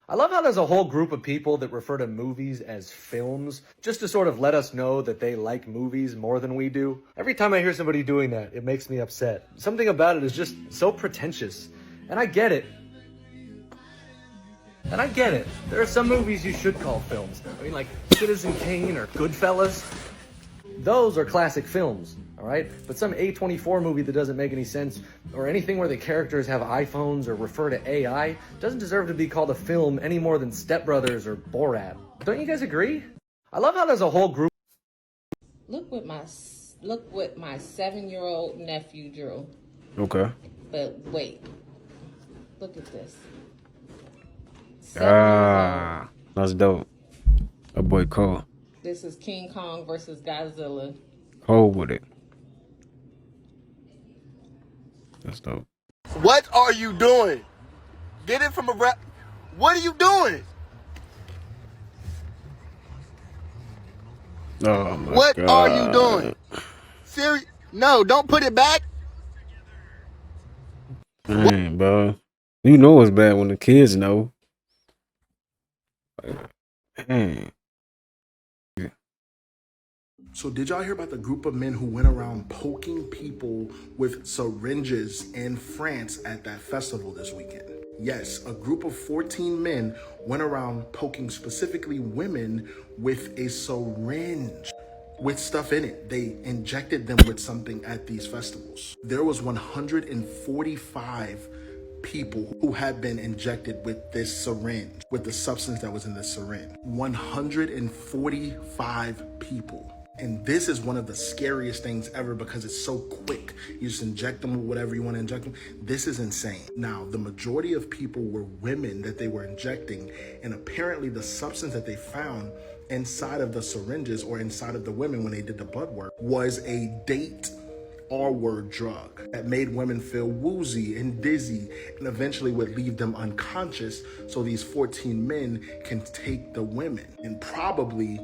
I love how there's a whole group of people that refer to movies as films, just to sort of let us know that they like movies more than we do. Every time I hear somebody doing that, it makes me upset. Something about it is just so pretentious. And I get it. There are some movies you should call films. I mean, like Citizen Kane or Goodfellas. Those are classic films, all right? But some A24 movie that doesn't make any sense, or anything where the characters have iPhones or refer to AI, doesn't deserve to be called a film any more than Step Brothers or Borat. Don't you guys agree? I love how there's a whole group. Look what my 7-year-old nephew drew. Okay. But wait, look at this. 7 years old. That's dope. That boy Cole. This is King Kong versus Godzilla. Cole with it. That's dope. What are you doing? Get it from a rap. What are you doing? Oh my What God. are you doing? Serious? No, don't put it back. Dang, bro. You know it's bad when the kids know. Dang. So did y'all hear about the group of men who went around poking people with syringes in France at that festival this weekend? Yes, a group of 14 men went around poking specifically women with a syringe with stuff in it. They injected them with something at these festivals. There was 145 people who had been injected with this syringe, with the substance that was in this syringe. 145 people. And this is one of the scariest things ever because it's so quick. You just inject them with whatever you want to inject them. This is insane. Now, the majority of people were women that they were injecting, and apparently the substance that they found inside of the syringes or inside of the women when they did the blood work was a date R-word drug that made women feel woozy and dizzy and eventually would leave them unconscious so these 14 men can take the women and probably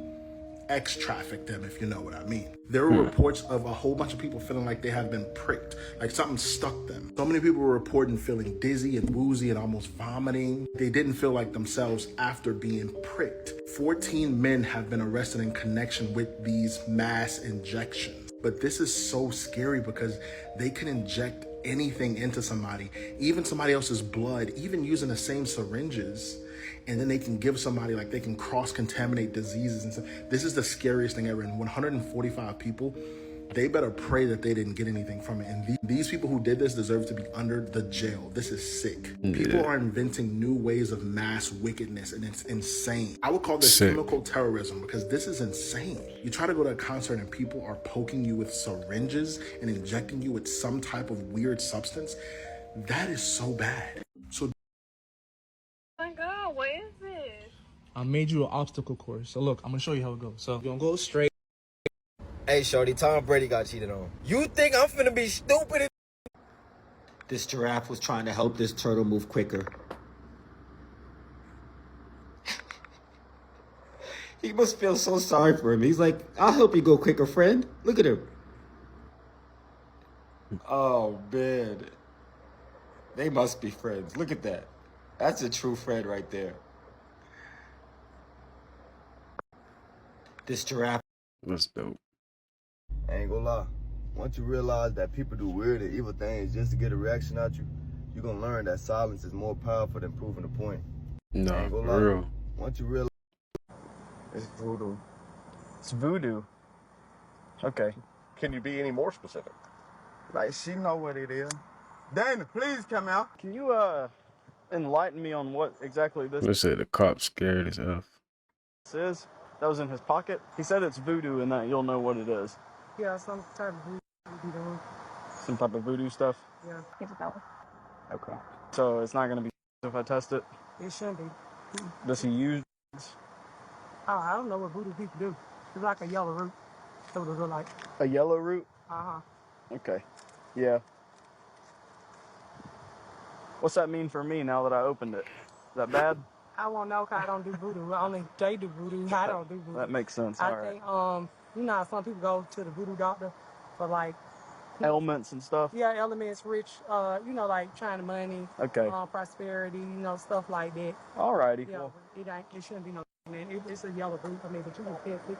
traffic them, if you know what I mean. There were reports of a whole bunch of people feeling like they have been pricked, like something stuck them. So many people were reporting feeling dizzy and woozy and almost vomiting. They didn't feel like themselves after being pricked. 14 men have been arrested in connection with these mass injections. But this is so scary because they can inject anything into somebody, even somebody else's blood, even using the same syringes. And then they can give somebody, like they can cross-contaminate diseases and stuff. This is the scariest thing ever. And 145 people, they better pray that they didn't get anything from it. And these people who did this deserve to be under the jail. This is sick. People are inventing new ways of mass wickedness, and it's insane. I would call this chemical terrorism because this is insane. You try to go to a concert and people are poking you with syringes and injecting you with some type of weird substance. That is so bad. So Oh my God, what is this? I made you an obstacle course. So look, I'm gonna show you how it goes. So you're gonna go straight. Hey, shorty, Tom Brady got cheated on. You think I'm finna be stupid? This giraffe was trying to help this turtle move quicker. He must feel so sorry for him. He's like, I'll help you go quicker, friend. Look at him. Oh, man. They must be friends. Look at that. That's a true friend right there. This giraffe. That's dope. I ain't gonna lie. Once you realize that people do weird and evil things just to get a reaction out you, you're gonna learn that silence is more powerful than proving a point. No, for real. Once you realize it's voodoo. It's voodoo. Okay. Can you be any more specific? Like, she know what it is. Dana, please come out. Can you enlighten me on what exactly this Let's say the cop's scared as hell. is? That was in his pocket. He said it's voodoo and that you'll know what it is. Yeah, some type of voodoo be doing. Some type of voodoo stuff. Yeah, give it that one. Okay. So it's not gonna be if I test it. It shouldn't be. Does he use? Oh, I don't know what voodoo people do. It's like a yellow root. That's what it look like. A yellow root? Uh-huh. Okay. Yeah. What's that mean for me now that I opened it? Is that bad? I won't know because I don't do voodoo. Only they do voodoo. I don't do voodoo. That makes sense. I think, you know how some people go to the voodoo doctor for like ailments and stuff. Yeah, elements, rich, you know, like trying to money, okay, prosperity, you know, stuff like that. Alrighty. Yeah, well, it shouldn't be no, man. It's a yellow root. I mean, but you can pick it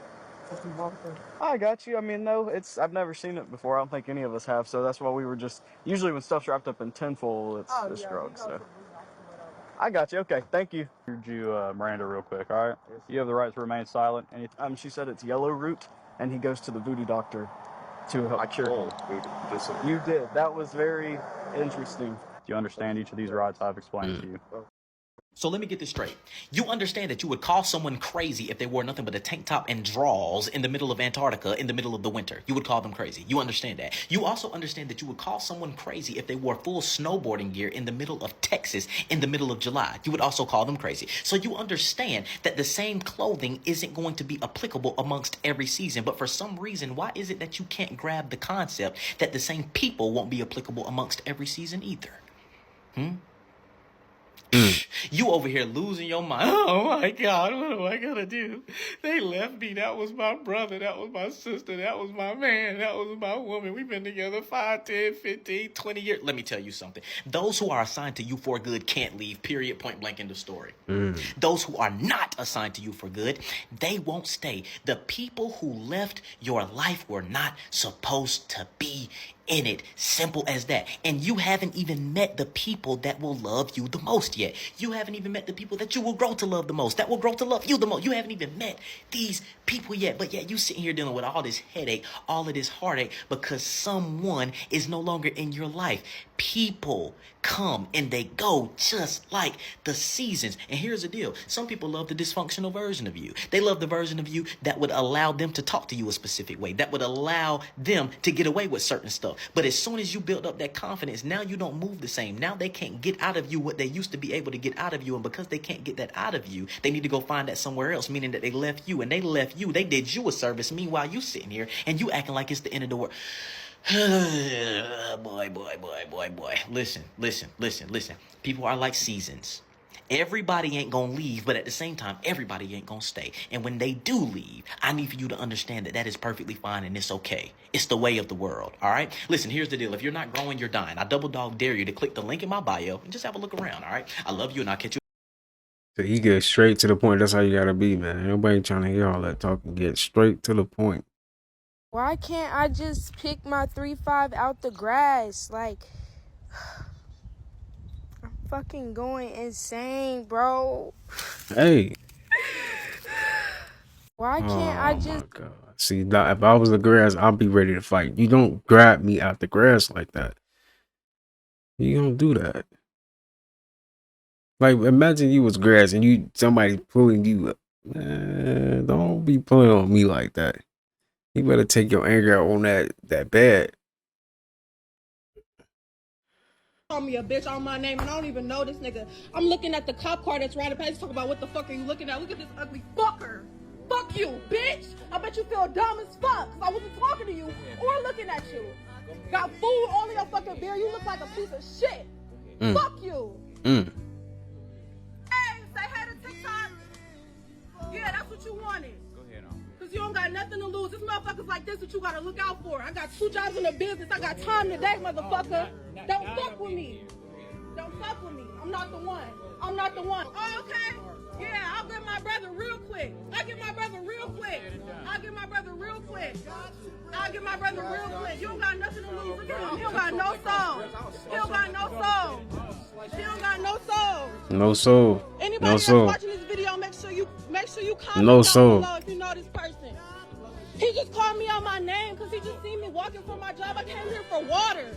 if you want to. I got you. I mean, no, I've never seen it before. I don't think any of us have. So that's why we were just usually when stuff's wrapped up in tinfoil, it's drugs. So. I got you. Okay, thank you. Heard you, Miranda, real quick. All right, you have the right to remain silent. She said it's yellow root, and he goes to the voodoo doctor to help cure him. You did. That was very interesting. Do you understand each of these rights I've explained to you? So let me get this straight. You understand that you would call someone crazy if they wore nothing but a tank top and drawers in the middle of Antarctica in the middle of the winter. You would call them crazy. You understand that. You also understand that you would call someone crazy if they wore full snowboarding gear in the middle of Texas in the middle of July. You would also call them crazy. So you understand that the same clothing isn't going to be applicable amongst every season. But for some reason, why is it that you can't grab the concept that the same people won't be applicable amongst every season either? You over here losing your mind. Oh my God, what am I gonna do? They left me. That was my brother. That was my sister. That was my man. That was my woman. We've been together 5, 10, 15, 20 years. Let me tell you something. Those who are assigned to you for good can't leave, period, point blank, end of story. Those who are not assigned to you for good, they won't stay. The people who left your life were not supposed to be in it. Simple as that. And you haven't even met the people that will love you the most yet. You haven't even met the people that you will grow to love the most, that will grow to love you the most. You haven't even met these people yet. But yet you sitting here dealing with all this headache, all of this heartache because someone is no longer in your life. People come and they go just like the seasons. And here's the deal. Some people love the dysfunctional version of you. They love the version of you that would allow them to talk to you a specific way, that would allow them to get away with certain stuff. But as soon as you build up that confidence, now you don't move the same. Now they can't get out of you what they used to be able to get out of you. And because they can't get that out of you, they need to go find that somewhere else, meaning that they left you. And they left you. They did you a service. Meanwhile, you sitting here and you acting like it's the end of the world. boy. Listen. People are like seasons. Everybody ain't gonna leave, but at the same time, everybody ain't gonna stay. And when they do leave, I need for you to understand that that is perfectly fine and it's okay. It's the way of the world, all right? Listen, here's the deal. If you're not growing, you're dying. I double dog dare you to click the link in my bio and just have a look around, all right? I love you and I'll catch you. So you get straight to the point. That's how you gotta be, man. Nobody trying to hear all that talking. Get straight to the point. Why can't I just pick my 3-5 out the grass? Like, I'm fucking going insane, bro. Hey. Why can't I just... Oh my God. See, if I was the grass, I'll be ready to fight. You don't grab me out the grass like that. You don't do that. Like, imagine you was grass and somebody pulling you up. Man, don't be pulling on me like that. You better take your anger out on that bed. Call me a bitch on my name and I don't even know this nigga. I'm looking at the cop car that's riding past. Talk about what the fuck are you looking at? Look at this ugly fucker. Fuck you, bitch. I bet you feel dumb as fuck because I wasn't talking to you or looking at you. Got food all in your fucking beer. You look like a piece of shit. Fuck you. Hey, say hey to TikTok. Yeah, that's what you wanted. Cause you don't got nothing to lose. This motherfuckers like this that you gotta look out for. I got 2 jobs in the business. I got time today, motherfucker. Don't fuck with me. Don't fuck with me. I'm not the one. I'm not the one. Oh, okay. Yeah, I'll get my brother real quick. I'll get my brother real quick. I'll get my brother real quick. I'll get my brother real quick. You don't got nothing to lose. Look at him. He don't got no soul. He don't got no soul. He don't got no soul. No soul. Anybody No that's soul. watching this video, make sure you comment No down soul. below if you know this person. He just called me out my name because he just seen me walking from my job. I came here for water.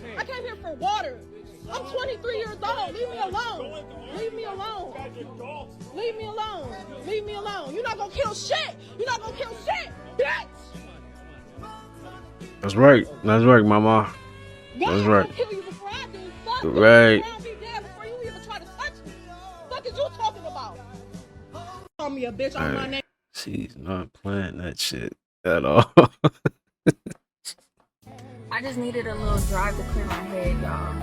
I'm 23 years old. Leave me alone. Leave me alone. Leave me alone. Leave me alone. You're not gonna kill shit. You're not gonna kill shit, bitch. That's right. That's right, mama. That's right. Kill you before I do. Fuck you. Right. I'll be dead before you even try to touch me. What is you talking about? Call me a bitch on my name. She's not playing that shit at all. I just needed a little drive to clear my head, y'all.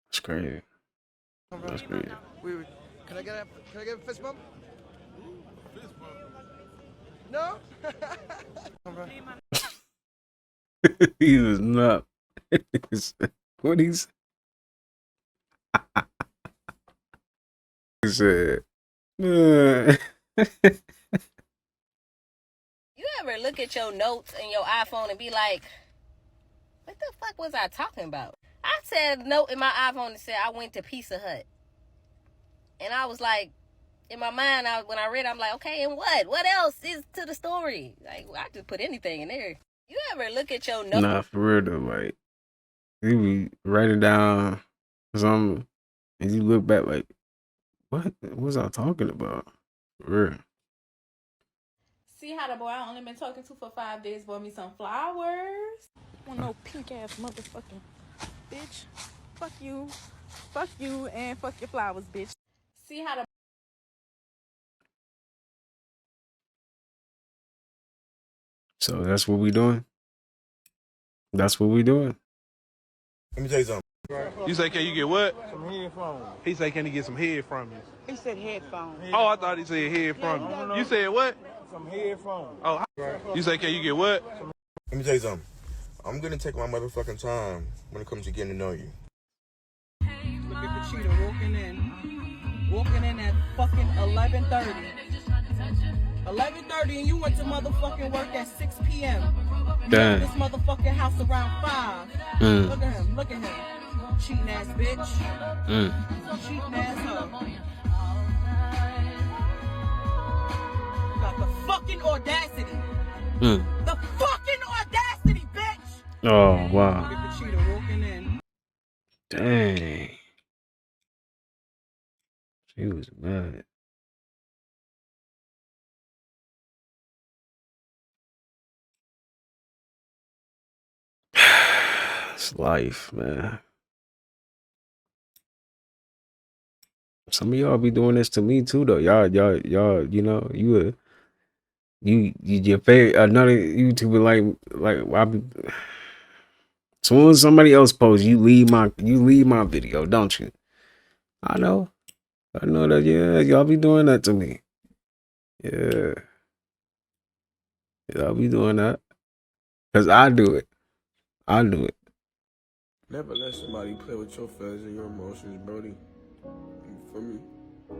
That's crazy. That's crazy. Can I get a fist bump? No? He was not. What he said? He said, You ever look at your notes in your iPhone and be like, what the fuck was I talking about? I said a note in my iPhone that said I went to Pizza Hut. And I was like, in my mind, when I read it, I'm like, okay, and what? What else is to the story? Like, I just put anything in there. You ever look at your notes? Nah, for real though, like you be writing down something and you look back like, what was I talking about? For real. See how the boy I only been talking to for 5 days bought me some flowers? Want no pink ass motherfucking bitch. Fuck you. Fuck you and fuck your flowers, bitch. See how the So that's what we doing. That's what we doing. Let me tell you something. You say, can you get what? Some headphones. He say, can he get some head from you? He said headphones. Oh, I thought he said head from you. You said what? Some headphones. Oh, you say, can you get what? Let me tell you something. I'm gonna take my motherfucking time when it comes to getting to know you. Look at the cheater walking in. Walking in at fucking 11:30. 11:30 and you went to motherfucking work at 6 p.m. Damn. This motherfucking house around 5. Mm. Look at him, look at him. Cheating ass bitch. Cheating ass hoe. Got the fucking audacity. The fucking audacity, bitch! Oh wow. Look at the cheater walking in. Dang. She was mad. It's life, man. Some of y'all be doing this to me too, though. Y'all, you know, you your favorite another YouTuber like I be. As soon as somebody else posts, you leave my video, don't you? I know that. Yeah, y'all be doing that to me. Yeah, y'all be doing that. Cause I do it. I do it. Never let somebody play with your feelings and your emotions, Brody. For me,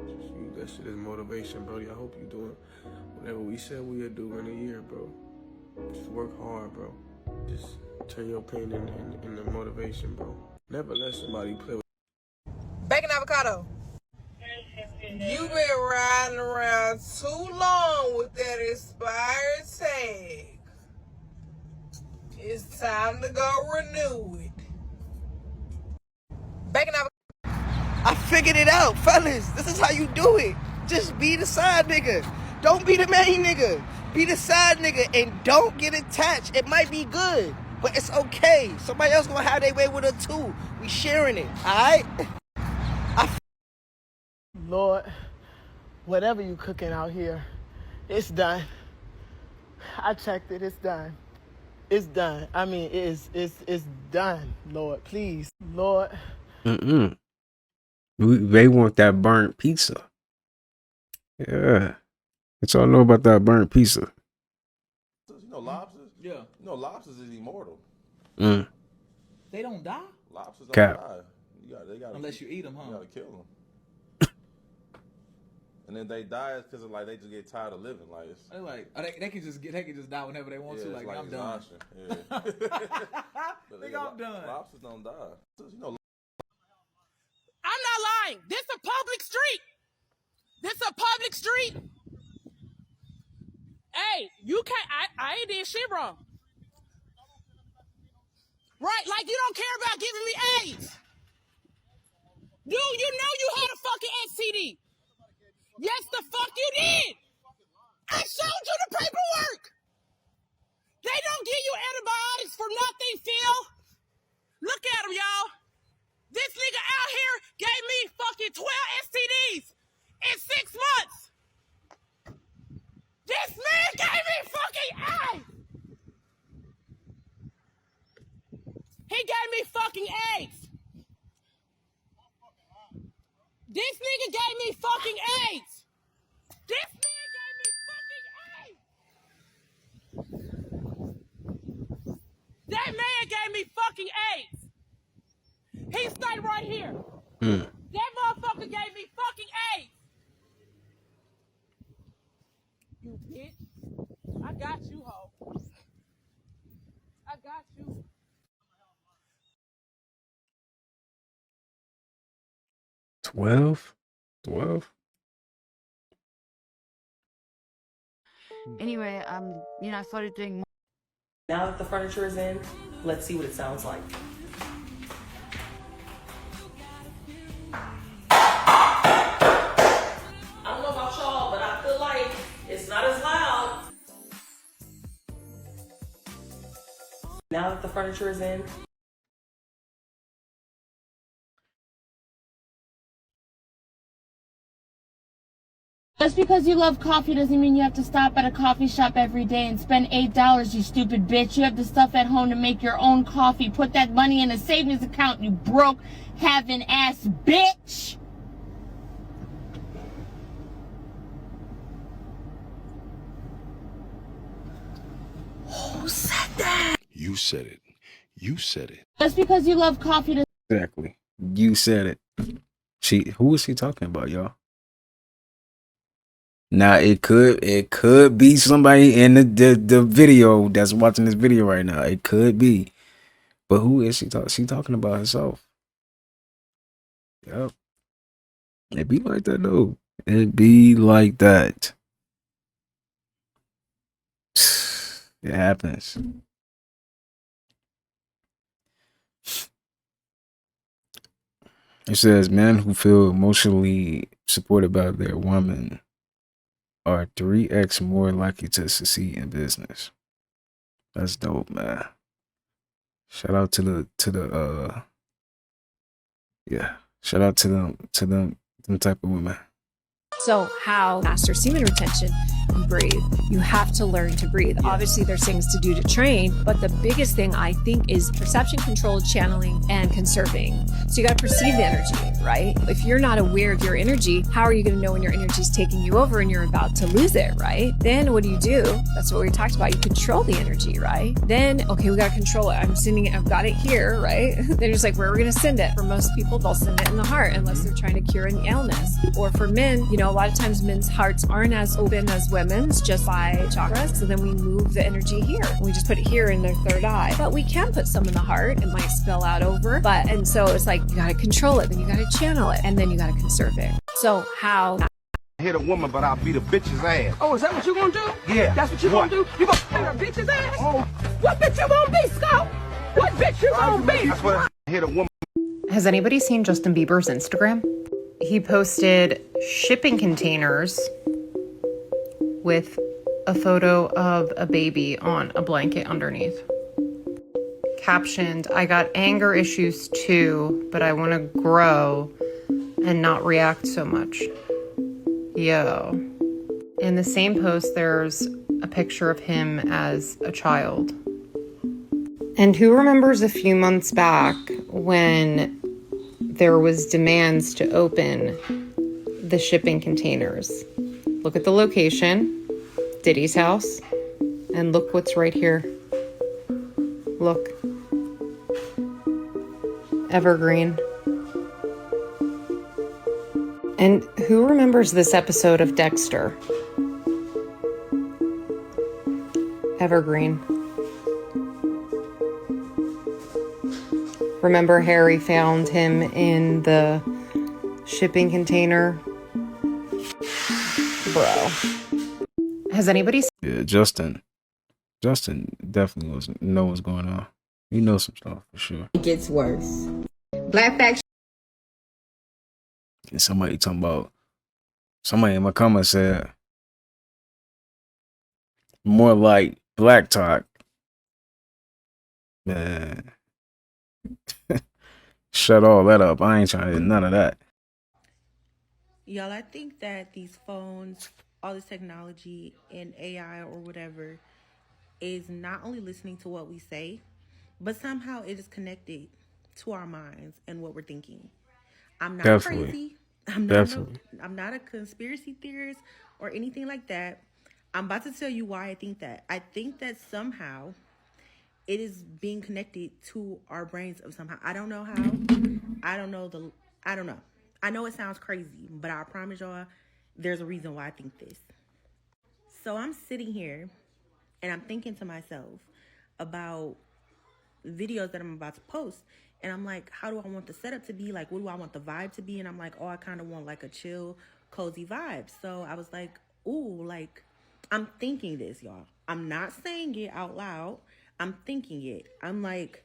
just use that shit as motivation, Brody. I hope you doing whatever we said we'd do in a year, bro. Just work hard, bro. Just turn your pain into motivation, bro. Never let somebody play with. Bacon avocado. You been riding around too long with that expired tag. It's time to go renew it. Bacon avocado. I figured it out, fellas. This is how you do it. Just be the side nigga. Don't be the main nigga. Be the side nigga and don't get attached. It might be good, but it's okay. Somebody else gonna have their way with it too. We sharing it, alright? Lord, whatever you cooking out here, it's done. I checked it, it's done. It's done. I mean, it's done, Lord. Please, Lord. They want that burnt pizza. Yeah. What y'all know about that burnt pizza? You know lobsters? Yeah. You know lobsters is immortal. They don't die? Lobsters don't Cap. die. They gotta Unless you eat them, huh? You gotta kill them. And then they die because of like they just get tired of living. Like it's, They like they can just die whenever they want to. it's Like, like I'm done. exhaustion. Yeah. Think I'm done. Lobsters don't die. You know. I'm not lying. This a public street. This a public street. Hey, you can't. I ain't did shit wrong. Right? Like you don't care about giving me AIDS. Dude, you know you had a fucking STD. Yes, the fuck you did. I showed you the paperwork. They don't give you antibiotics for nothing, Phil. Look at him, y'all. This nigga out here gave me fucking 12 STDs in 6 months. This man gave me fucking AIDS. He gave me fucking AIDS. This nigga gave me fucking AIDS. This man gave me fucking AIDS. That man gave me fucking AIDS. He stayed right here. That motherfucker gave me fucking AIDS. You bitch. I got you, ho. I got you. $12. Anyway, I started doing Now that the furniture is in, let's see what it sounds like. I don't know about y'all, but I feel like it's not as loud. Now that the furniture is in. Just because you love coffee doesn't mean you have to stop at a coffee shop every day and spend $8, you stupid bitch. You have the stuff at home to make your own coffee. Put that money in a savings account, you broke, having ass bitch. Who said that? You said it. You said it. Just because you love coffee doesn't... Exactly. You said it. Who is she talking about, y'all? Now it could be somebody in the video that's watching this video right now. It could be. But who is she talking? She talking about herself. Yep. It be like that though. It be like that. It happens. It says men who feel emotionally supported by their woman are 3x more likely to succeed in business. That's dope, man. Shout out to the yeah. Shout out to them type of women. So how master semen retention? You breathe. You have to learn to breathe. Obviously, there's things to do to train, but the biggest thing I think is perception, control, channeling, and conserving. So you got to perceive the energy, right? If you're not aware of your energy, how are you going to know when your energy is taking you over and you're about to lose it, right? Then what do? That's what we talked about. You control the energy, right? Then, okay, we got to control it. I'm sending it. I've got it here, right? They're just like, where are we going to send it? For most people, they'll send it in the heart unless they're trying to cure an illness. Or for men, you know, a lot of times men's hearts aren't as open as women's, just by chakras. So then we move the energy here. We just put it here in their third eye. But we can put some in the heart. It might spill out over. And so it's like, you got to control it. Then you got to channel it. And then you got to conserve it. So how? Hit a woman, but I'll beat a bitch's ass. Oh, is that what you gonna do? Yeah. That's what you gonna do? You gonna beat a bitch's ass? Oh. What bitch you gonna be, Scout? What bitch you gonna be? That's what I hit a woman. Has anybody seen Justin Bieber's Instagram? He posted shipping containers with a photo of a baby on a blanket underneath. Captioned, I got anger issues too, but I want to grow and not react so much. Yo. In the same post, there's a picture of him as a child. And who remembers a few months back when there was demands to open the shipping containers? Look at the location, Diddy's house, and look what's right here. Look. Evergreen. And who remembers this episode of Dexter? Evergreen. Remember Harry found him in the shipping container? Bro. Has anybody seen? Yeah, Justin definitely know what's going on. He knows some stuff for sure. It gets worse. Black fact. And somebody in my comments said more like black talk. Man. Shut all that up. I ain't trying to hear none of that. Y'all, I think that these phones, all this technology and AI or whatever is not only listening to what we say, but somehow it is connected to our minds and what we're thinking. I'm not crazy. I'm not a conspiracy theorist or anything like that. I'm about to tell you why I think that. I think that somehow it is being connected to our brains of somehow. I don't know how. I don't know. I know it sounds crazy, but I promise y'all there's a reason why I think this. So I'm sitting here and I'm thinking to myself about videos that I'm about to post. And I'm like, how do I want the setup to be? Like, what do I want the vibe to be? And I'm like, oh, I kind of want like a chill, cozy vibe. So I was like, ooh, like, I'm thinking this, y'all. I'm not saying it out loud. I'm thinking it. I'm like,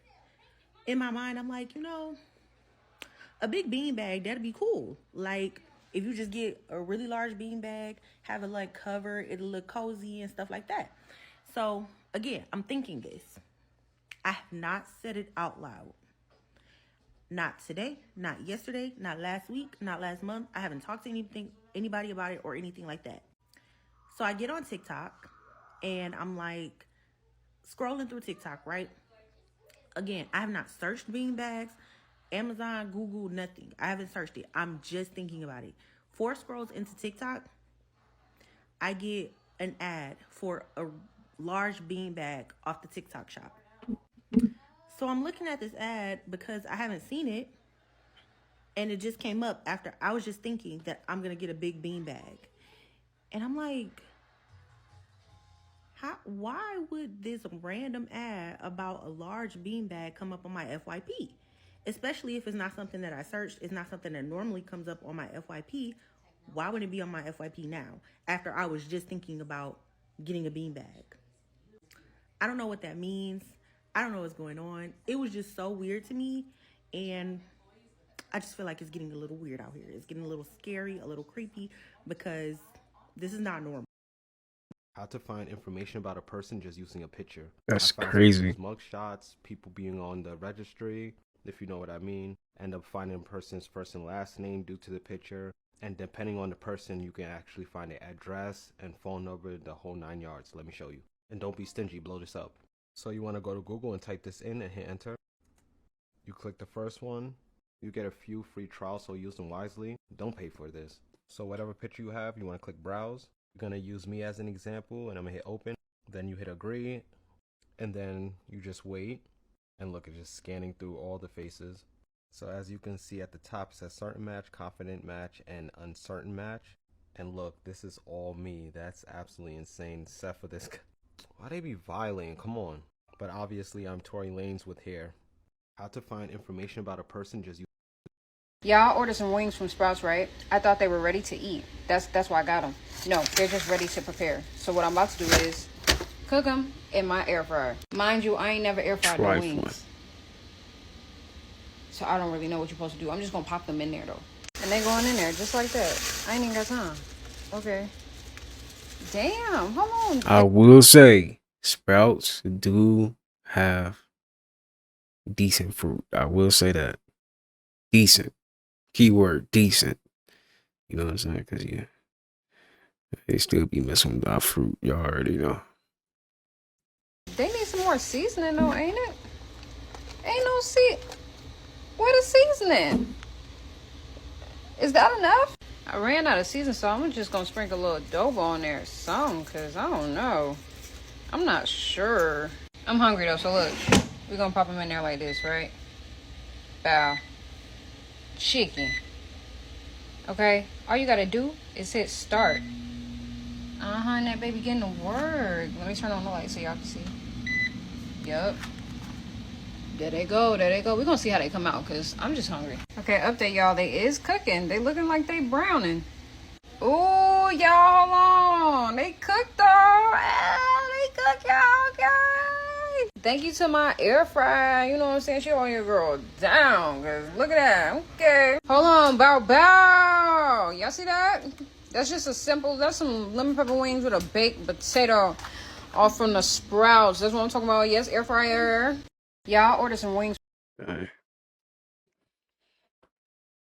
in my mind, I'm like, a big bean bag, that'd be cool. Like, if you just get a really large bean bag, have it like covered, it'll look cozy and stuff like that. So again, I'm thinking this. I have not said it out loud. Not today, not yesterday, not last week, not last month. I haven't talked to anybody about it or anything like that. So I get on TikTok and I'm like scrolling through TikTok, right? Again, I have not searched bean bags, Amazon, Google, nothing. I haven't searched it. I'm just thinking about it. 4 scrolls into TikTok, I get an ad for a large bean bag off the TikTok shop. So I'm looking at this ad because I haven't seen it. And it just came up after I was just thinking that I'm going to get a big bean bag. And I'm like, why would this random ad about a large bean bag come up on my FYP? Especially if it's not something that I searched. It's not something that normally comes up on my FYP. Why would it be on my FYP now after I was just thinking about getting a bean bag? I don't know what that means. I don't know what's going on. It was just so weird to me. And I just feel like it's getting a little weird out here. It's getting a little scary, a little creepy, because this is not normal. How to find information about a person just using a picture. That's crazy. Mug shots, people being on the registry, if you know what I mean. End up finding a person's first and last name due to the picture. And depending on the person, you can actually find their address and phone number, the whole 9 yards. Let me show you. And don't be stingy, blow this up. So you want to go to Google and type this in and hit enter. You click the first one. You get a few free trials, so use them wisely. Don't pay for this. So whatever picture you have, you want to click browse. You're going to use me as an example, and I'm going to hit open. Then you hit agree, and then you just wait. And look, it's just scanning through all the faces. So as you can see at the top, it says certain match, confident match, and uncertain match. And look, this is all me. That's absolutely insane, except for this. Why they be violating? Come on. But obviously, I'm Tory Lanez with hair. How to find information about a person just use. Y'all ordered some wings from Sprouts, right? I thought they were ready to eat. That's why I got them. No, they're just ready to prepare. So what I'm about to do is cook them in my air fryer. Mind you, I ain't never air fried no wings. So I don't really know what you're supposed to do. I'm just gonna pop them in there though. And they going in there just like that. I ain't even got time. Okay. Damn, hold on. I will say, Sprouts do have decent fruit. I will say that. Decent. Keyword decent. You know what I'm saying? Because they still be messing with our fruit. You already know. They need some more seasoning though, ain't it? Ain't no where the seasoning? Is that enough? I ran out of seasoning, so I'm just gonna sprinkle a little adobo on there or something, cause I don't know. I'm not sure. I'm hungry though, so look. We're gonna pop them in there like this, right? Bow. Chicken. Okay? All you gotta do is hit start. And that baby getting to work. Let me turn on the light so y'all can see. Yup. There they go. There they go. We're gonna see how they come out, because I'm just hungry. Okay, update, y'all. They is cooking. They looking like they browning. Ooh, y'all, hold on. They cooked, though. They cooked, y'all, guys. Thank you to my air fryer. You know what I'm saying? She on your girl down, because look at that. Okay. Hold on. Bow. Y'all see that? That's just a simple, that's some lemon pepper wings with a baked potato off from the Sprouts. That's what I'm talking about. Yes, air fryer. Y'all ordered some wings.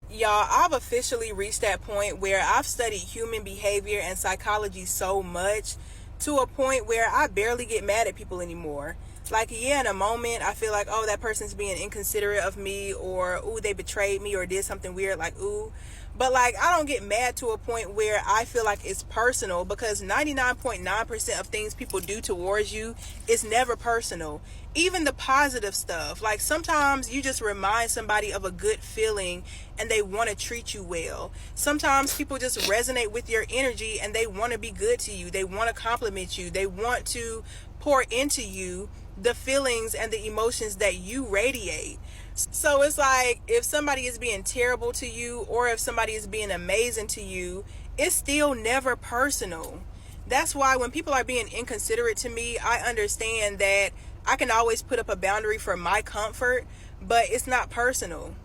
Y'all, I've officially reached that point where I've studied human behavior and psychology so much to a point where I barely get mad at people anymore. Like, yeah, in a moment, I feel like, oh, that person's being inconsiderate of me, or, ooh, they betrayed me or did something weird, like, ooh. But, like, I don't get mad to a point where I feel like it's personal, because 99.9% of things people do towards you is never personal. Even the positive stuff. Like, sometimes you just remind somebody of a good feeling and they want to treat you well. Sometimes people just resonate with your energy and they want to be good to you. They want to compliment you. They want to pour into you the feelings and the emotions that you radiate. So it's like, if somebody is being terrible to you or if somebody is being amazing to you, it's still never personal. That's why when people are being inconsiderate to me, I understand that I can always put up a boundary for my comfort, but it's not personal.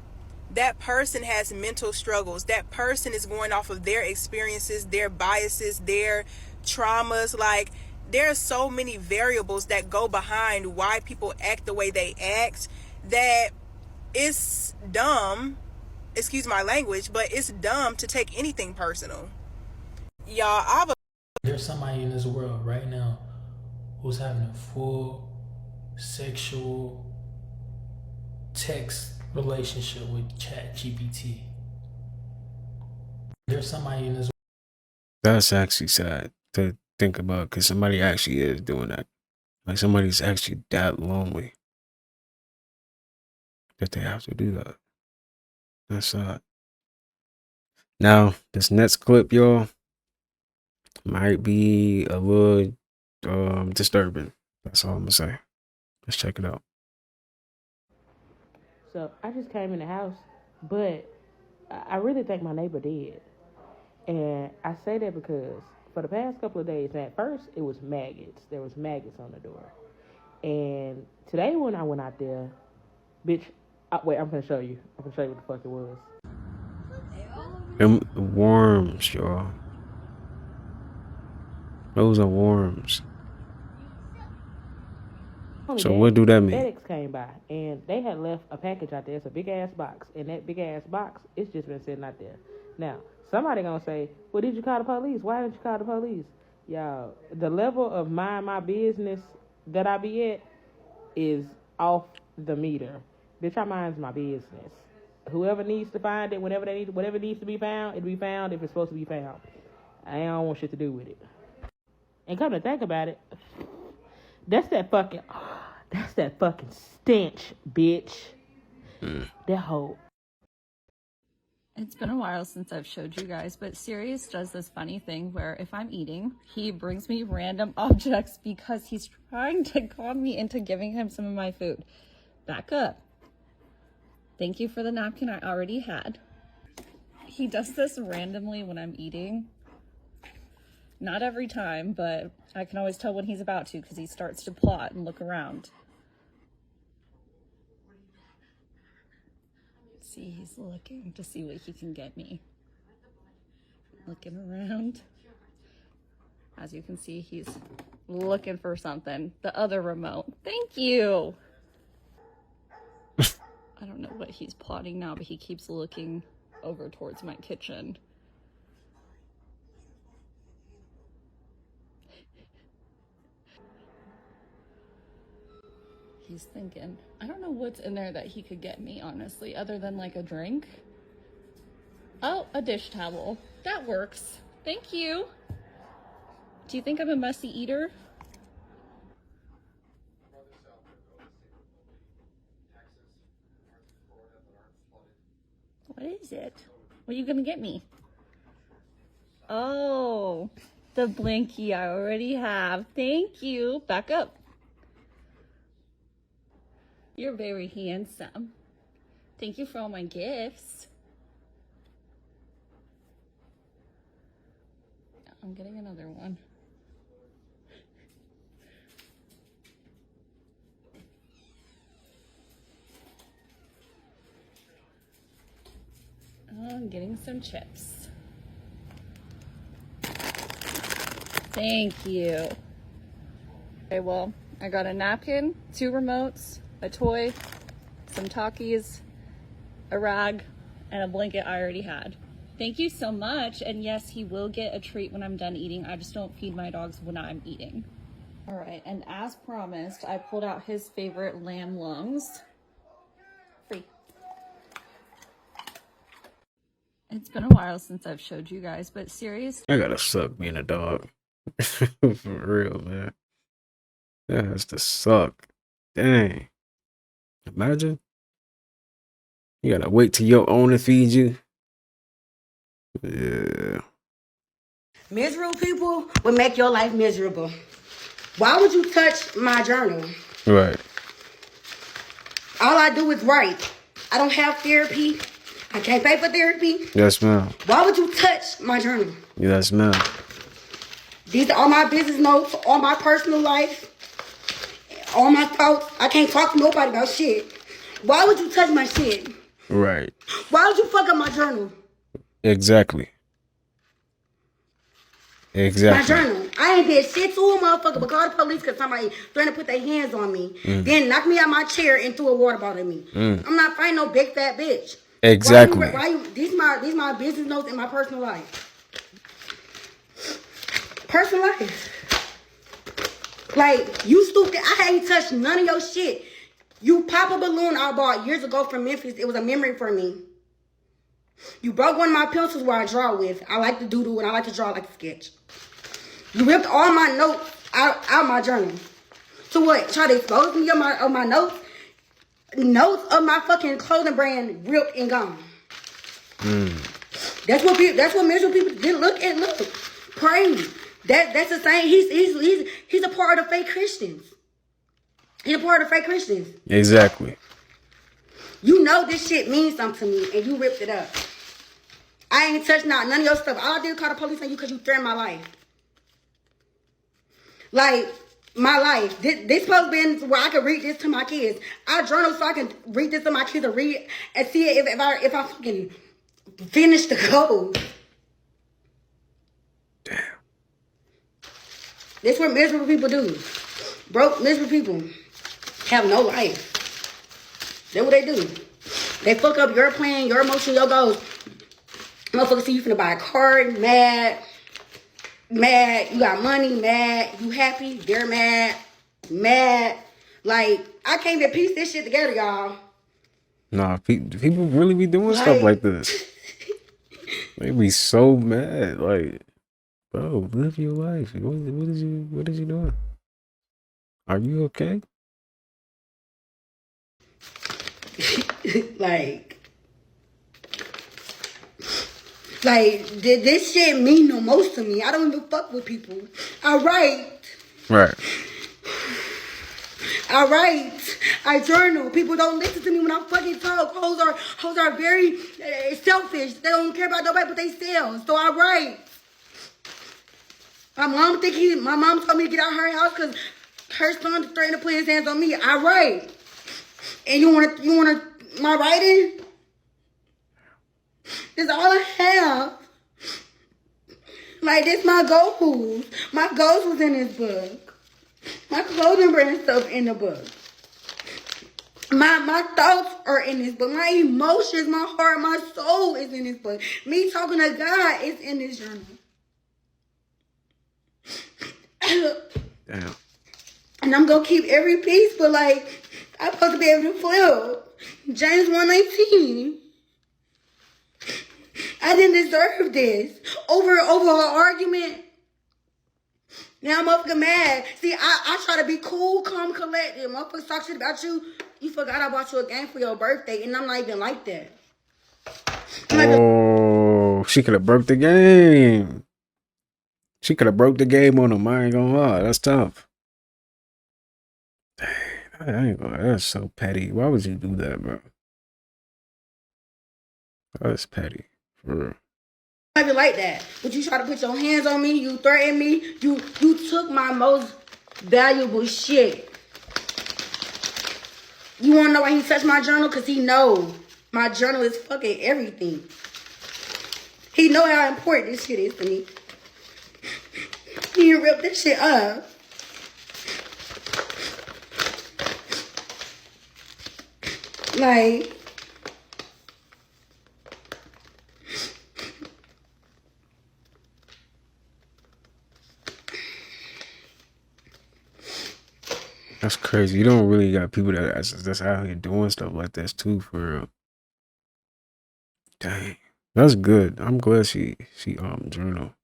That person has mental struggles. That person is going off of their experiences, their biases, their traumas. Like, there are so many variables that go behind why people act the way they act that it's dumb, excuse my language, but it's dumb to take anything personal. Y'all, there's somebody in this world right now who's having a full sexual text relationship with ChatGPT. There's somebody in this world. That's actually sad to think about, because somebody actually is doing that. Like, somebody's actually that lonely that they have to do that. That's sad. Now, this next clip, y'all, might be a little disturbing. That's all I'm gonna say. Let's check it out. So I just came in the house, but I really think my neighbor did. And I say that because for the past couple of days, at first it was maggots. There was maggots on the door. And today when I went out there, bitch, wait, I'm gonna show you. I'm gonna show you what the fuck it was. Them worms, y'all. Those are worms. So what do that mean? FedEx came by and they had left a package out there. It's a big ass box, and that big ass box, it's just been sitting out there. Now, somebody gonna say, "Well, did you call the police? Why didn't you call the police?" Y'all, the level of mind my business that I be at is off the meter. Bitch, I minds my business. Whoever needs to find it, whenever they need, whatever needs to be found, it'll be found if it's supposed to be found. I don't want shit to do with it. And come to think about it, that's that fucking stench, bitch. That whole. It's been a while since I've showed you guys, but Sirius does this funny thing where if I'm eating, he brings me random objects because he's trying to con me into giving him some of my food. Back up. Thank you for the napkin I already had. He does this randomly when I'm eating. Not every time, but I can always tell when he's about to because he starts to plot and look around. See, he's looking to see what he can get me. Looking around. As you can see, he's looking for something. The other remote. Thank you! I don't know what he's plotting now, but he keeps looking over towards my kitchen. He's thinking. I don't know what's in there that he could get me, honestly, other than like a drink. Oh, a dish towel. That works. Thank you. Do you think I'm a messy eater? What is it? What are you gonna get me? Oh, the blankie I already have. Thank you. Back up. You're very handsome. Thank you for all my gifts. I'm getting another one. Oh, I'm getting some chips. Thank you. Okay, well, I got a napkin, 2 remotes, a toy, some Takis, a rag, and a blanket I already had. Thank you so much. And yes, he will get a treat when I'm done eating. I just don't feed my dogs when I'm eating. All right, and as promised, I pulled out his favorite lamb lungs. Free. It's been a while since I've showed you guys, but Sirius. I gotta suck being a dog. For real, man. That has to suck. Dang. Imagine. You gotta wait till your owner feeds you. Yeah. Miserable people will make your life miserable. Why would you touch my journal? Right. All I do is write. I don't have therapy. I can't pay for therapy. Yes, ma'am. Why would you touch my journal? Yes, ma'am. These are all my business notes, all my personal life, All my thoughts. I can't talk to nobody about shit. Why would you touch my shit? Right. Why would you fuck up my journal? Exactly. My Exactly. journal. I ain't did shit to a motherfucker but call the police because somebody trying to put their hands on me. Then knock me out my chair and threw a water bottle at me. I'm not fighting no big fat bitch. Exactly. Why you these my business notes in my personal life. Personal life. Like, you stupid. I ain't touched none of your shit. You pop a balloon I bought years ago from Memphis. It was a memory for me. You broke one of my pencils where I draw with. I like to doodle and I like to draw like a sketch. You ripped all my notes out my journal. So what? Try to expose me of my notes? Notes of my fucking clothing brand ripped and gone. That's what miserable people did. Look. Pray. That's the same. He's a part of the fake Christians. He's a part of the fake Christians. Exactly. You know this shit means something to me, and you ripped it up. I ain't touched none of your stuff. All I did was call the police on you because you threatened my life. Like, my life. This supposed to be where I can read this to my kids. I journal so I can read this to my kids and read and see if I fucking finish the goal. Damn. This is what miserable people do. Broke, miserable people have no life. That's what they do. They fuck up your plan, your emotion, your goals. Motherfuckers see you finna buy a car, mad. You got money, mad. You happy, they're mad. Like, I can't even piece this shit together, y'all. Nah, people really be doing stuff like this. They be so mad. Like, bro, live your life. What is you doing? Are you okay? Like, this shit mean no most to me. I don't even fuck with people. I write. Right. I journal. People don't listen to me when I fucking talk. Hoes are very selfish. They don't care about nobody but themselves. So I write. My mom told me to get out of her house because her son threatened to put his hands on me. I write. And you wanna my writing? That's all I have. Like, this my goals. My goals was in this book. My clothing brand stuff in the book. My thoughts are in this book. My emotions, my heart, my soul is in this book. Me talking to God is in this journal. Damn. And I'm gonna keep every piece, but like, I'm supposed to be able to flip. James 1:19. I didn't deserve this. Over an argument. Now I'm motherfucking mad. See, I try to be cool, calm, collected. Motherfuckers talk shit about you. You forgot I bought you a game for your birthday, and I'm not even like that. Oh, she could have broke the game. She could have broke the game on him. I ain't gonna lie. That's tough. Dang, I ain't gonna. That's so petty. Why would you do that, bro? That's petty. For real. I even like that. But you try to put your hands on me. You threatened me. You took my most valuable shit. You want to know why he touched my journal? Because he know my journal is fucking everything. He know how important this shit is to me. He ripped this shit up. Like, that's crazy. You don't really got people that's out here doing stuff like this too, for real. Dang, that's good. I'm glad she journal.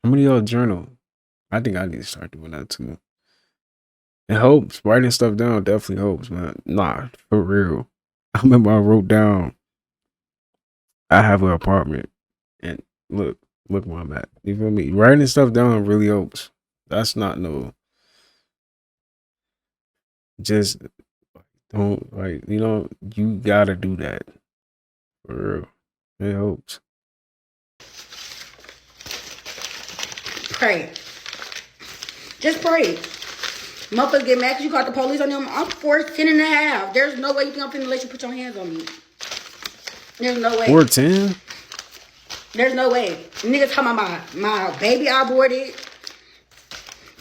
How many of y'all journal? I think I need to start doing that too. It helps. Writing stuff down definitely helps, man. Nah, for real. I remember I wrote down, I have an apartment, and look where I'm at. You feel me? Writing stuff down really helps. That's not no. Just don't, like, you gotta do that. For real. It helps. Pray. Just pray. Motherfuckers get mad because you caught the police on them. I'm forced 10 and a half. There's no way you think I'm finna let you put your hands on me. There's no way. 410? There's no way. Nigga talking about my baby I aborted.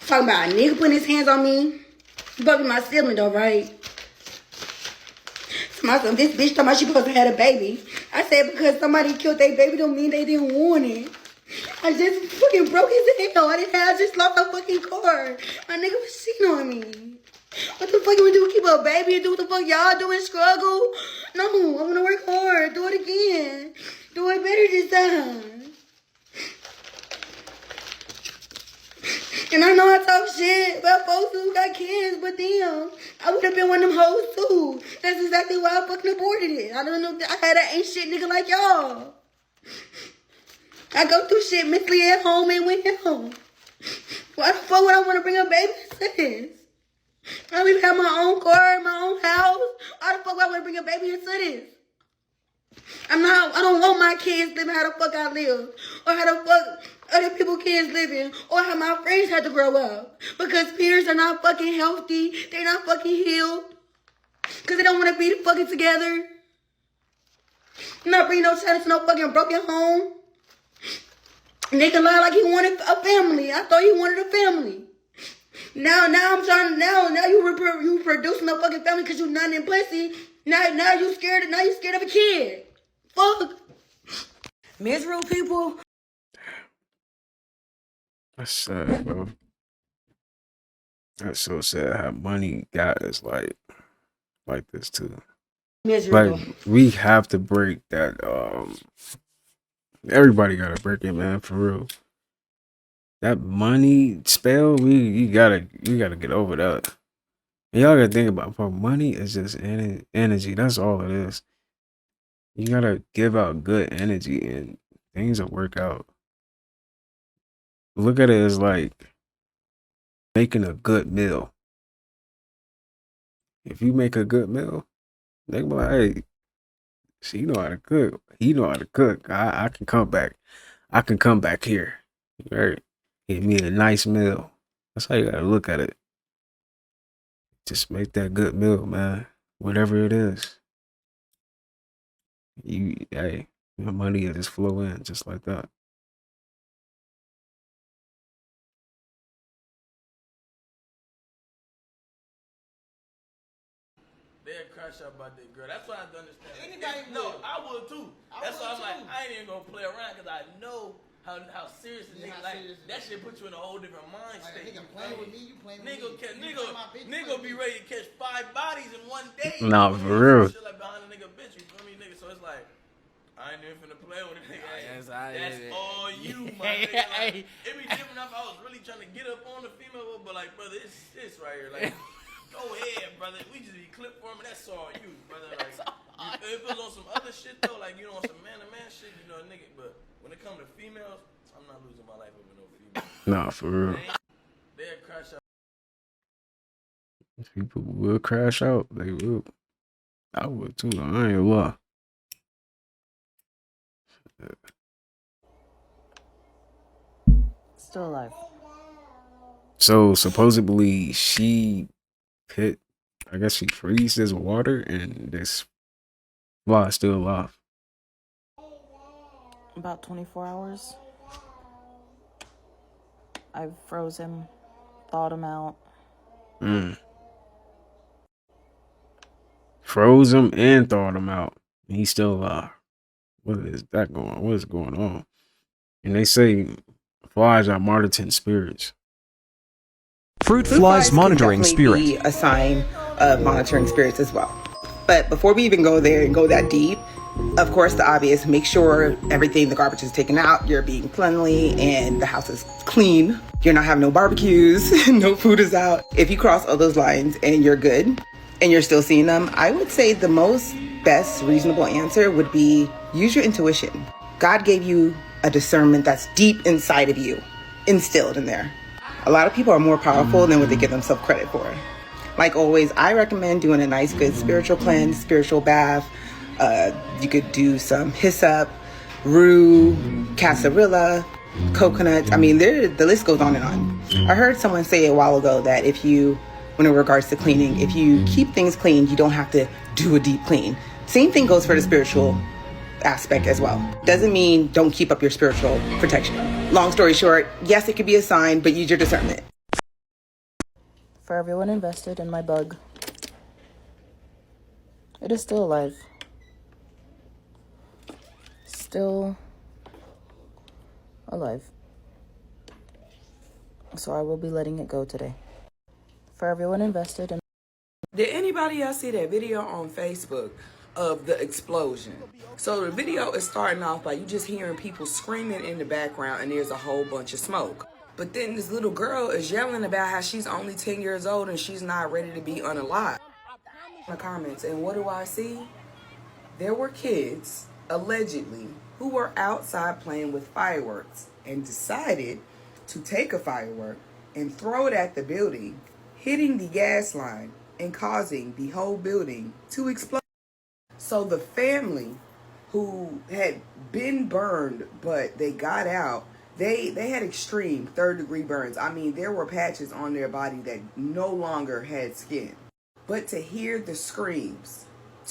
Talking about a nigga putting his hands on me. You supposed to be my sibling though, right? So this bitch talking about she supposed to have a baby. I said because somebody killed their baby don't mean they didn't want it. I just fucking broke his hell. I just lost a fucking car. My nigga was cheating on me. What the fuck you do? Keep a baby and do what the fuck y'all do and struggle? No, I want to work hard. Do it again. Do it better this time. And I know I talk shit about folks who got kids, but damn, I would have been one of them hoes too. That's exactly why I fucking aborted it. I don't know if I had an ain't shit nigga like y'all. I go through shit mentally at home and with him. Why the fuck would I want to bring a baby to this? I don't even have my own car, my own house. Why the fuck would I want to bring a baby into this? I don't want my kids living how the fuck I live. Or how the fuck other people's kids living. Or how my friends had to grow up. Because parents are not fucking healthy. They're not fucking healed. Because they don't want to be fucking together. I'm not bringing no child to no fucking broken home. Nigga lied like he wanted a family. I thought he wanted a family. Now I'm trying. Now you producing a fucking family because you nothing in pussy. Now you scared. Now you scared of a kid. Fuck. Miserable people. That's sad, bro. That's so sad how money got us like this too. Miserable. Like we have to break that. Everybody gotta break it, man, for real. That money spell, we gotta get over that. And y'all gotta think about, bro, money is just energy. That's all it is. You gotta give out good energy and things will work out. Look at it as like making a good meal. If you make a good meal, they be like, hey, she know how to cook. He know how to cook. I can come back. I can come back here. Right? Give me a nice meal. That's how you gotta look at it. Just make that good meal, man. Whatever it is. Hey, your money will just flow in just like that. They'll crush up about that girl. That's what I don't understand. Anybody no, I would too. That's why I'm like, I ain't even gonna play around because I know how serious the nigga like that shit put you in a whole different mind state. Nigga playing with me, you playing with me. Nigga be ready to catch 5 bodies in one day. Nah, for real. Shit like behind a nigga bitch, you feel me, nigga? So it's like, I ain't even finna play with a nigga. That's all you, my nigga. Like, it be different if I was really trying to get up on the female, but like, brother, it's this right here, like. Go ahead, brother. We just be clip forming. That's all you, brother. Like, if it was on some other shit though, like you know, on some man-to-man shit, you know, nigga. But when it comes to females, I'm not losing my life over no female. Nah, for real. They'll crash out. People will crash out. They will. I would too. I ain't gonna lie. Still alive. So supposedly she I guess she freezes this water and this fly is still alive. About 24 hours. I froze him, thawed him out. Froze him and thawed him out. And he's still alive. What is that going on? What is going on? And they say flies are monitoring spirits. Fruit flies monitoring spirits. Be a sign of monitoring spirits as well. But before we even go there and go that deep, of course, the obvious, make sure everything, the garbage is taken out, you're being cleanly, and the house is clean. You're not having no barbecues, no food is out. If you cross all those lines and you're good, and you're still seeing them, I would say the most best reasonable answer would be use your intuition. God gave you a discernment that's deep inside of you, instilled in there. A lot of people are more powerful than what they give themselves credit for. Like always, I recommend doing a nice, good spiritual cleanse, spiritual bath. You could do some hyssop, rue, cascarilla, coconut. I mean, the list goes on and on. I heard someone say a while ago that if you when in regards to cleaning. If you keep things clean, you don't have to do a deep clean. Same thing goes for the spiritual aspect as well. Doesn't mean don't keep up your spiritual protection. Long story short, yes, it could be a sign, but use your discernment. For everyone invested in my bug, it is still alive. Still alive. So I will be letting it go today. For everyone invested in... Did anybody else see that video on Facebook of the explosion? So the video is starting off by you just hearing people screaming in the background and there's a whole bunch of smoke. But then this little girl is yelling about how she's only 10 years old and she's not ready to be unalived. In the comments, and what do I see? There were kids, allegedly, who were outside playing with fireworks and decided to take a firework and throw it at the building, hitting the gas line and causing the whole building to explode. So the family who had been burned, but they got out, they had extreme third-degree burns. I mean, there were patches on their body that no longer had skin. But to hear the screams,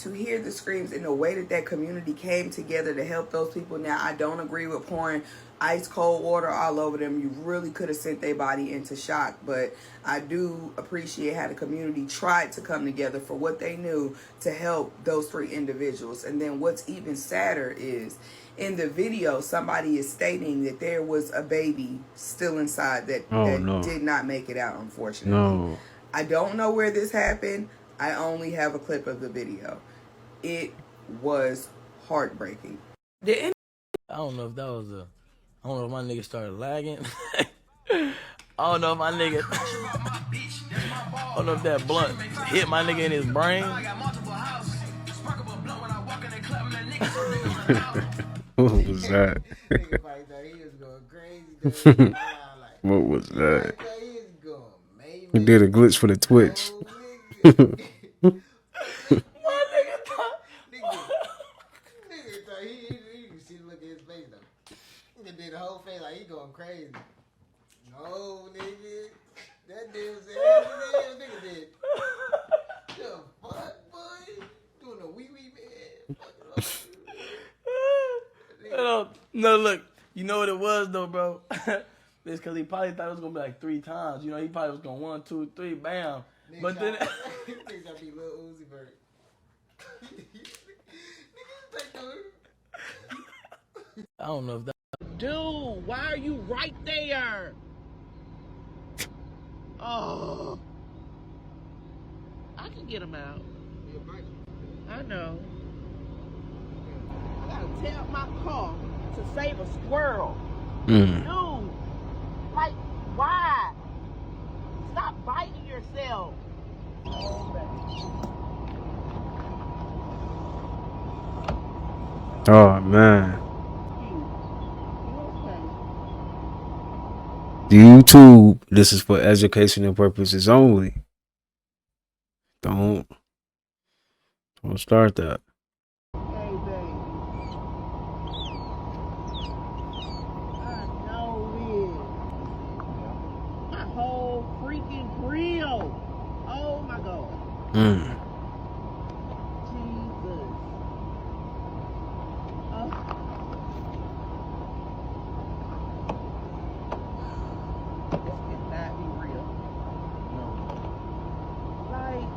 and the way that community came together to help those people. Now, I don't agree with pouring ice cold water all over them. You really could have sent their body into shock, but I do appreciate how the community tried to come together for what they knew to help those 3 individuals. And then what's even sadder is in the video, somebody is stating that there was a baby still inside that did not make it out, unfortunately. No. I don't know where this happened. I only have a clip of the video. It was heartbreaking. I don't know if that was I don't know if my nigga started lagging. I don't know if my nigga... I don't know if that blunt hit my nigga in his brain. What was that? What was that? We did a glitch for the Twitch. Did the whole face like he going crazy. No, nigga. That dude was ass nigga did. The fuck, boy? Doing a wee man. No, look. You know what it was, though, bro? It's because he probably thought it was going to be like 3 times. You know, he probably was going 1, 2, 3, bam. Nigga But then... Niggas gotta be Lil Uzi Vert. I don't know if that... Dude, why are you right there? Oh. I can get him out. I know. I gotta tell my car to save a squirrel. Dude, like, why? Stop biting yourself. Oh, man. YouTube, this is for educational purposes only. Don't start that. Hey, baby. I know it. My whole freaking grill. Oh my God. Jesus. This cannot be real. Like,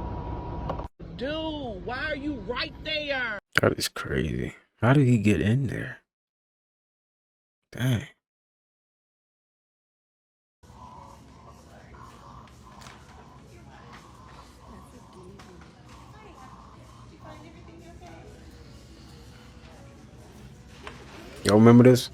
dude, why are you right there? That is crazy. How did he get in there? Dang. Y'all remember this?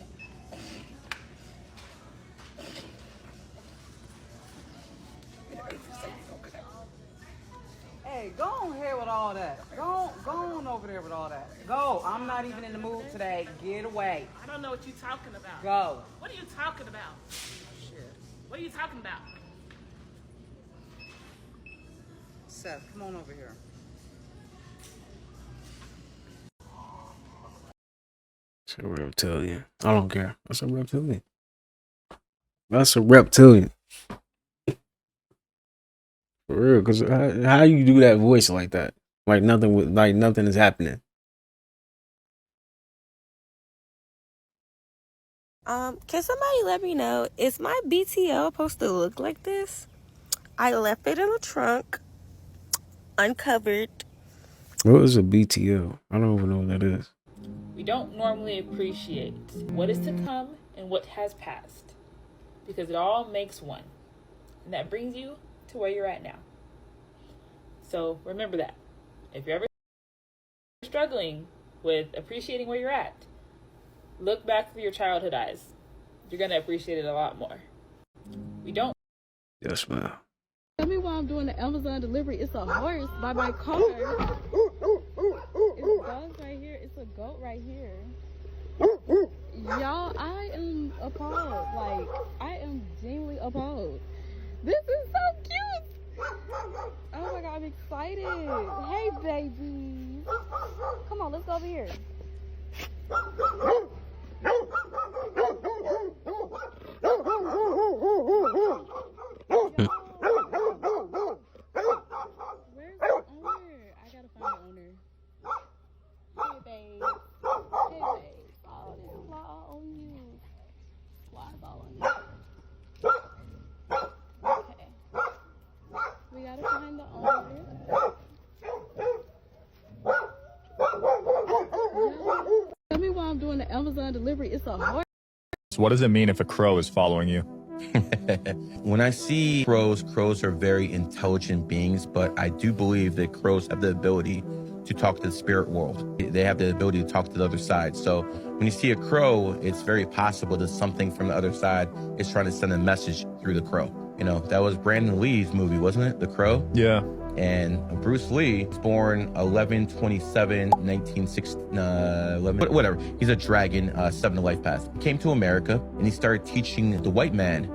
Hey, go on here with all that. Go on over there with all that. Go. I'm not even in the mood today. Get away. I don't know what you're talking about. Go. What are you talking about? Shit. What are you talking about? Seth, come on over here. It's a reptilian. I don't care. That's a reptilian. That's a reptilian. For real, because how you do that voice like that? Like nothing is happening. Can somebody let me know, is my BTL supposed to look like this? I left it in the trunk, uncovered. What is a BTO? I don't even know what that is. We don't normally appreciate what is to come and what has passed, because it all makes one. And that brings you to where you're at now. So remember that. If you're ever struggling with appreciating where you're at, look back through your childhood eyes. You're going to appreciate it a lot more. We don't. Yes, ma'am. Tell me why I'm doing the Amazon delivery. It's a horse by my car. It's dogs right here. It's a goat right here. Y'all, I am appalled. Like, I am genuinely appalled. This is so cute. Oh my God, I'm excited. Hey, baby. Come on, let's go over here. Where's the owner? I gotta find the owner. Hey, babe. Hey, babe. Oh, this is all on you. Why is all on you? Okay. We gotta find the owner. Tell me why I'm doing the Amazon delivery. It's a horse. So what does it mean if a crow is following you? When I see crows are very intelligent beings, but I do believe that crows have the ability to talk to the spirit world. They have the ability to talk to the other side. So when you see a crow, it's very possible that something from the other side is trying to send a message through the crow. You know, that was Brandon Lee's movie, wasn't it? The Crow? Yeah. And Bruce Lee was born 11/27/1960, whatever. He's a dragon, 7 to life path. He came to America and he started teaching the white man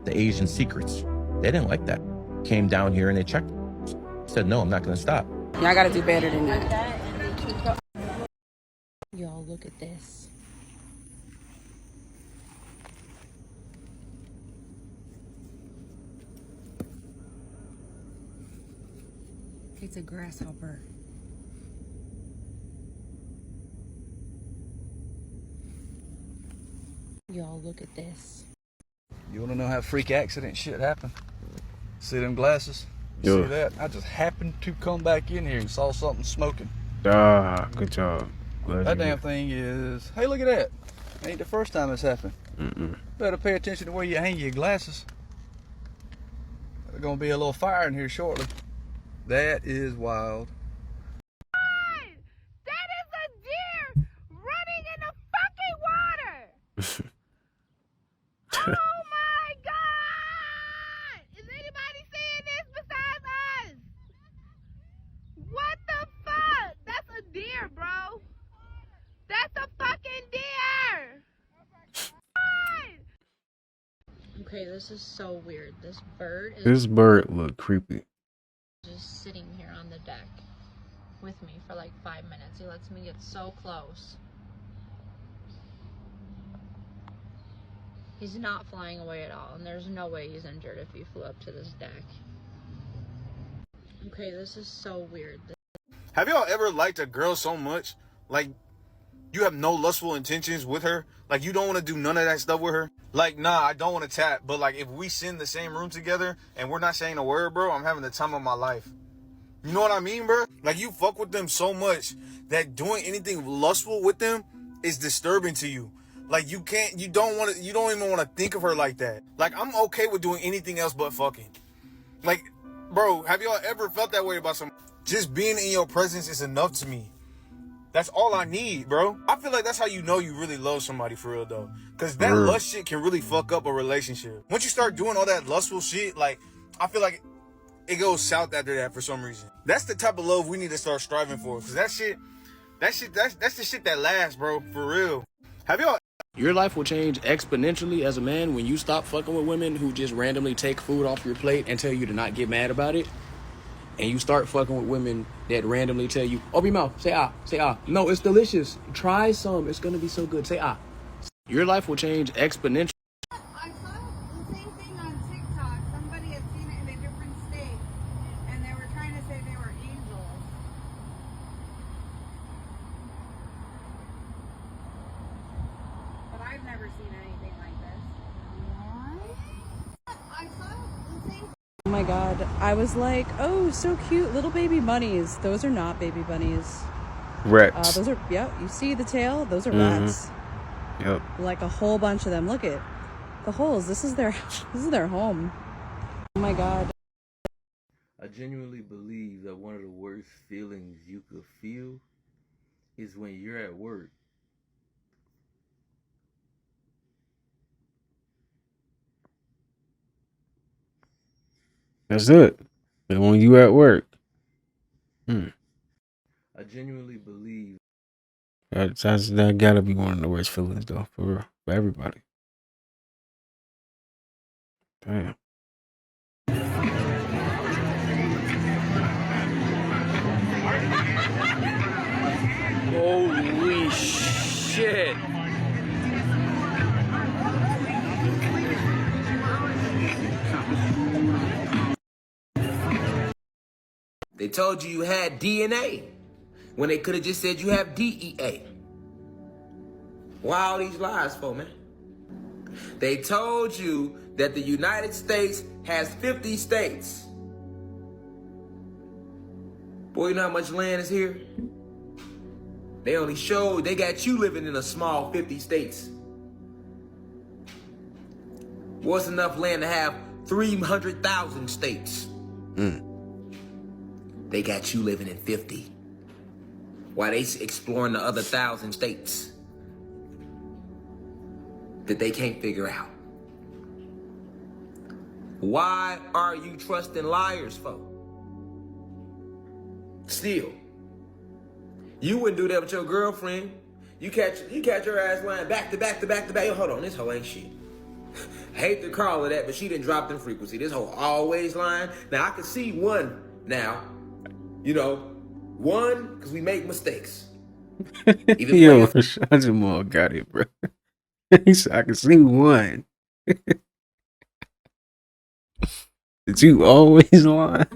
the Asian secrets. They didn't like that. Came down here and they checked. Said, no, I'm not going to stop. Y'all gotta do better than that. Y'all, look at this. It's a grasshopper. Y'all, look at this. You want to know how freak accident shit happened? See them glasses? Yeah. See that? I just happened to come back in here and saw something smoking. Ah, good job. Glad That you damn thing is... Hey, look at that. Ain't the first time it's happened. Mm-mm. Better pay attention to where you hang your glasses. There's gonna be a little fire in here shortly. That is wild. That is a deer running in the fucking water! Oh my God! Is anybody seeing this besides us? What the fuck? That's a deer, bro. That's a fucking deer! Okay, this is so weird. This bird is This bird look creepy. just sitting here on the deck with me for like 5 minutes. He lets me get so close. He's not flying away at all, and there's no way he's injured if he flew up to this deck. Okay, this is so weird. Have y'all ever liked a girl so much, like, you have no lustful intentions with her? Like, you don't want to do none of that stuff with her? Like, nah, I don't want to tap, but, like, if we sit in the same room together and we're not saying a word, bro, I'm having the time of my life. You know what I mean, bro? Like, you fuck with them so much that doing anything lustful with them is disturbing to you. Like, you don't even want to think of her like that. Like, I'm okay with doing anything else but fucking. Like, bro, have y'all ever felt that way about someone? Just being in your presence is enough to me. That's all I need, bro. I feel like that's how you know you really love somebody for real, though. Because that lust shit can really fuck up a relationship. Once you start doing all that lustful shit, like, I feel like it goes south after that for some reason. That's the type of love we need to start striving for. Because that's the shit that lasts, bro. For real. Have y'all... Your life will change exponentially as a man when you stop fucking with women who just randomly take food off your plate and tell you to not get mad about it. And you start fucking with women that randomly tell you, open your mouth, say ah, say ah. No, it's delicious. Try some. It's going to be so good. Say ah. Your life will change exponentially. I saw the same thing on TikTok. Somebody had seen it in a different state. I've never seen anything like this. Oh my god. I was like, oh, so cute. Little baby bunnies. Those are not baby bunnies. Rats. Those are, yeah, you see the tail? Those are Mhm. rats. Yep. Like a whole bunch of them. Look at the holes. This is their home. Oh my god. I genuinely believe that one of the worst feelings you could feel is when you're at work. That's it. And when you at work. I genuinely believe That gotta be one of the worst feelings though, for real. For everybody. Damn. Holy shit. They told you you had DNA when they could have just said you have DEA. Why all these lies for, man? They told you that the United States has 50 states. Boy, you know how much land is here? They only showed they got you living in a small 50 states. What's enough land to have 300,000 states? They got you living in 50. While they exploring the other 1,000 states that they can't figure out. Why are you trusting liars, folks? Still, you wouldn't do that with your girlfriend. You catch her ass lying back to back to back to back. Yo, hold on, this hoe ain't shit. Hate to call her that, but she done dropped in frequency. This hoe always lying. Now I can see one now. You know, one, because we make mistakes. Yo, Rashad Jamal got it, bro. He said, I can see one. Did you always lie?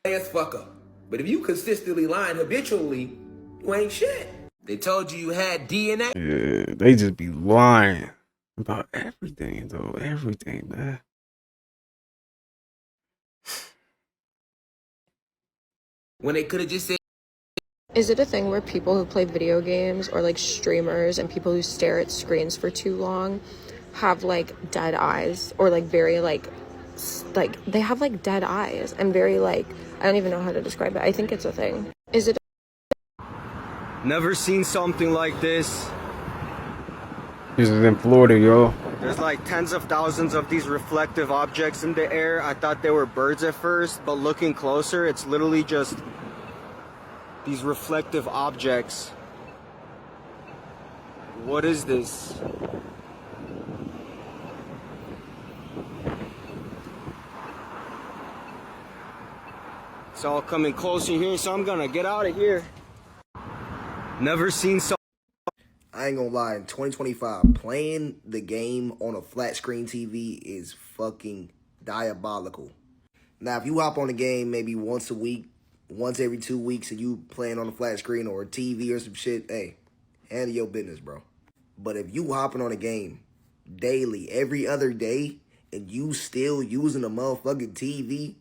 Ass fuck up. But if you consistently lying habitually, you ain't shit. They told you you had DNA. Yeah, they just be lying about everything, though. Everything, man. When they could have just said. Is it a thing where people who play video games or like streamers and people who stare at screens for too long have like dead eyes or like very like they have like dead eyes and very like, I don't even know how to describe it. I think it's a thing. Is it? Never seen something like this. This is in Florida, yo. There's like tens of thousands of these reflective objects in the air. I thought they were birds at first, but looking closer, it's literally just these reflective objects. What is this? It's all coming closer here, so I'm gonna get out of here. Never seen so. I ain't gonna lie, in 2025, playing the game on a flat screen TV is fucking diabolical. Now, if you hop on the game maybe once a week, once every 2 weeks, and you playing on a flat screen or a TV or some shit, hey, handle your business, bro. But if you hopping on a game daily, every other day, and you still using a motherfucking TV,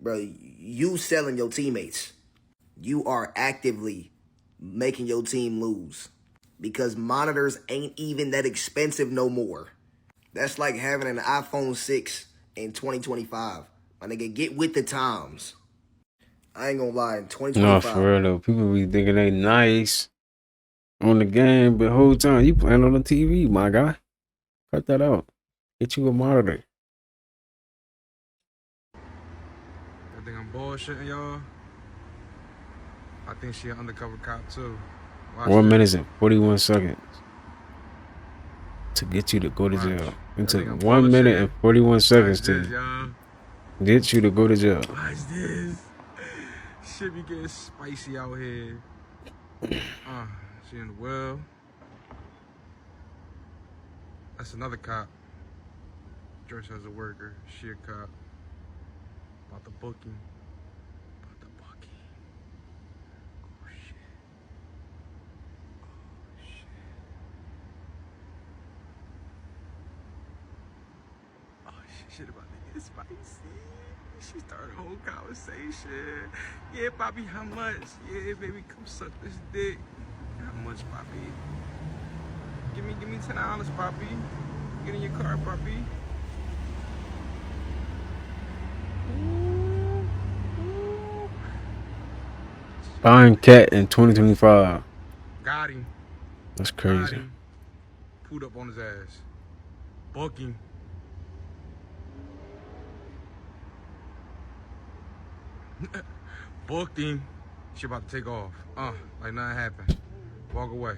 bro, you selling your teammates. You are actively making your team lose. Because monitors ain't even that expensive no more. That's like having an iPhone 6 in 2025. My nigga, get with the times. I ain't gonna lie, in 2025. No, for real though. People be thinking they nice on the game, but the whole time you playing on the TV, my guy. Cut that out. Get you a monitor. I think I'm bullshitting y'all. I think she an undercover cop too. Watch 1 that. minute and 41 seconds to get you to go to jail. It took 1 minute and 41 seconds to get you to go to jail. Watch this. Shit be getting spicy out here. She in the well. That's another cop. Dressed as a worker. She a cop. About the booking. Oh shit. Oh Shit about to get spicy. She started a whole conversation. Yeah, Poppy, how much? Yeah, baby, come suck this dick. How much, Poppy? Give me $10, Poppy. Get in your car, Poppy. Buying cat in 2025. Got him. That's crazy. Got him. Pulled up on his ass. Bucking. Booked him. She about to take off. Like nothing happened. Walk away.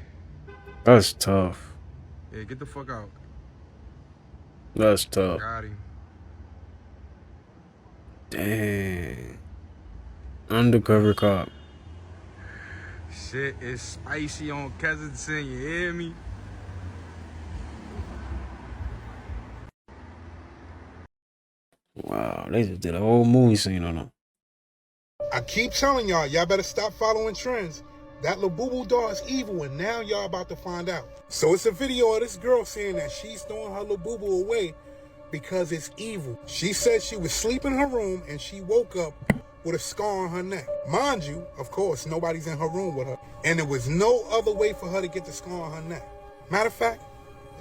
That's tough. Yeah, get the fuck out. That's tough. Got him. Dang. Undercover cop. Shit is spicy on Kensington, you hear me? Wow, they just did a whole movie scene on them. I keep telling y'all better stop following trends. That Labubu doll is evil, and now y'all about to find out. So it's a video of this girl saying that she's throwing her Labubu away because it's evil. She said she was sleeping in her room and she woke up with a scar on her neck. Mind you, of course, nobody's in her room with her, and there was no other way for her to get the scar on her neck. Matter of fact,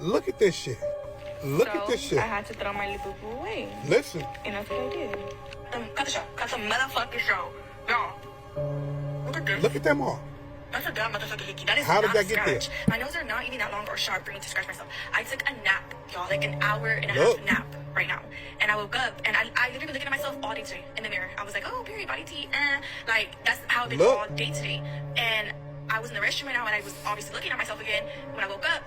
look at this shit. Look at this shit. I had to throw my Labubu away. Listen. And that's what I did. Cut the show. Cut the motherfucking show. Y'all. Look at this. Look at them all. That's a dumb motherfucking hickey. That is How did not that get scratch. there? My nose are not even that long or sharp for me to scratch myself. I took a nap, y'all, like an hour and a half nap right now. And I woke up and I literally been looking at myself all day today in the mirror. I was like, oh, period, body tea, like that's how I've been all day today. And I was in the restroom right now and I was obviously looking at myself again when I woke up.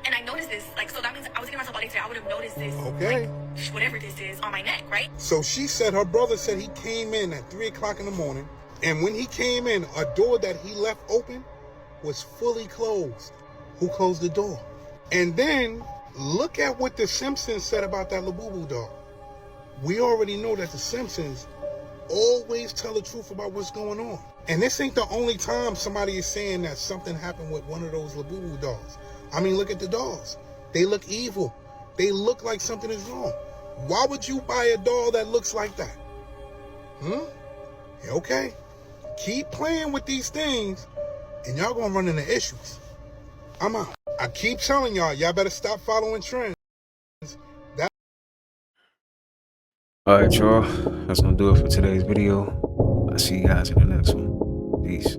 And I noticed this, like, so that means I was looking at myself all day today. I would have noticed this, Okay. like, whatever this is on my neck, right? So she said her brother said he came in at 3 o'clock in the morning, and when he came in, a door that he left open was fully closed. Who closed the door? And then look at what the Simpsons said about that Labubu doll. We already know that the Simpsons always tell the truth about what's going on. And this ain't the only time somebody is saying that something happened with one of those Labubu dolls. I mean, look at the dolls. They look evil. They look like something is wrong. Why would you buy a doll that looks like that? Okay. Keep playing with these things, and y'all gonna run into issues. I'm out. I keep telling y'all better stop following trends. Alright, y'all. That's gonna do it for today's video. I'll see you guys in the next one. Peace.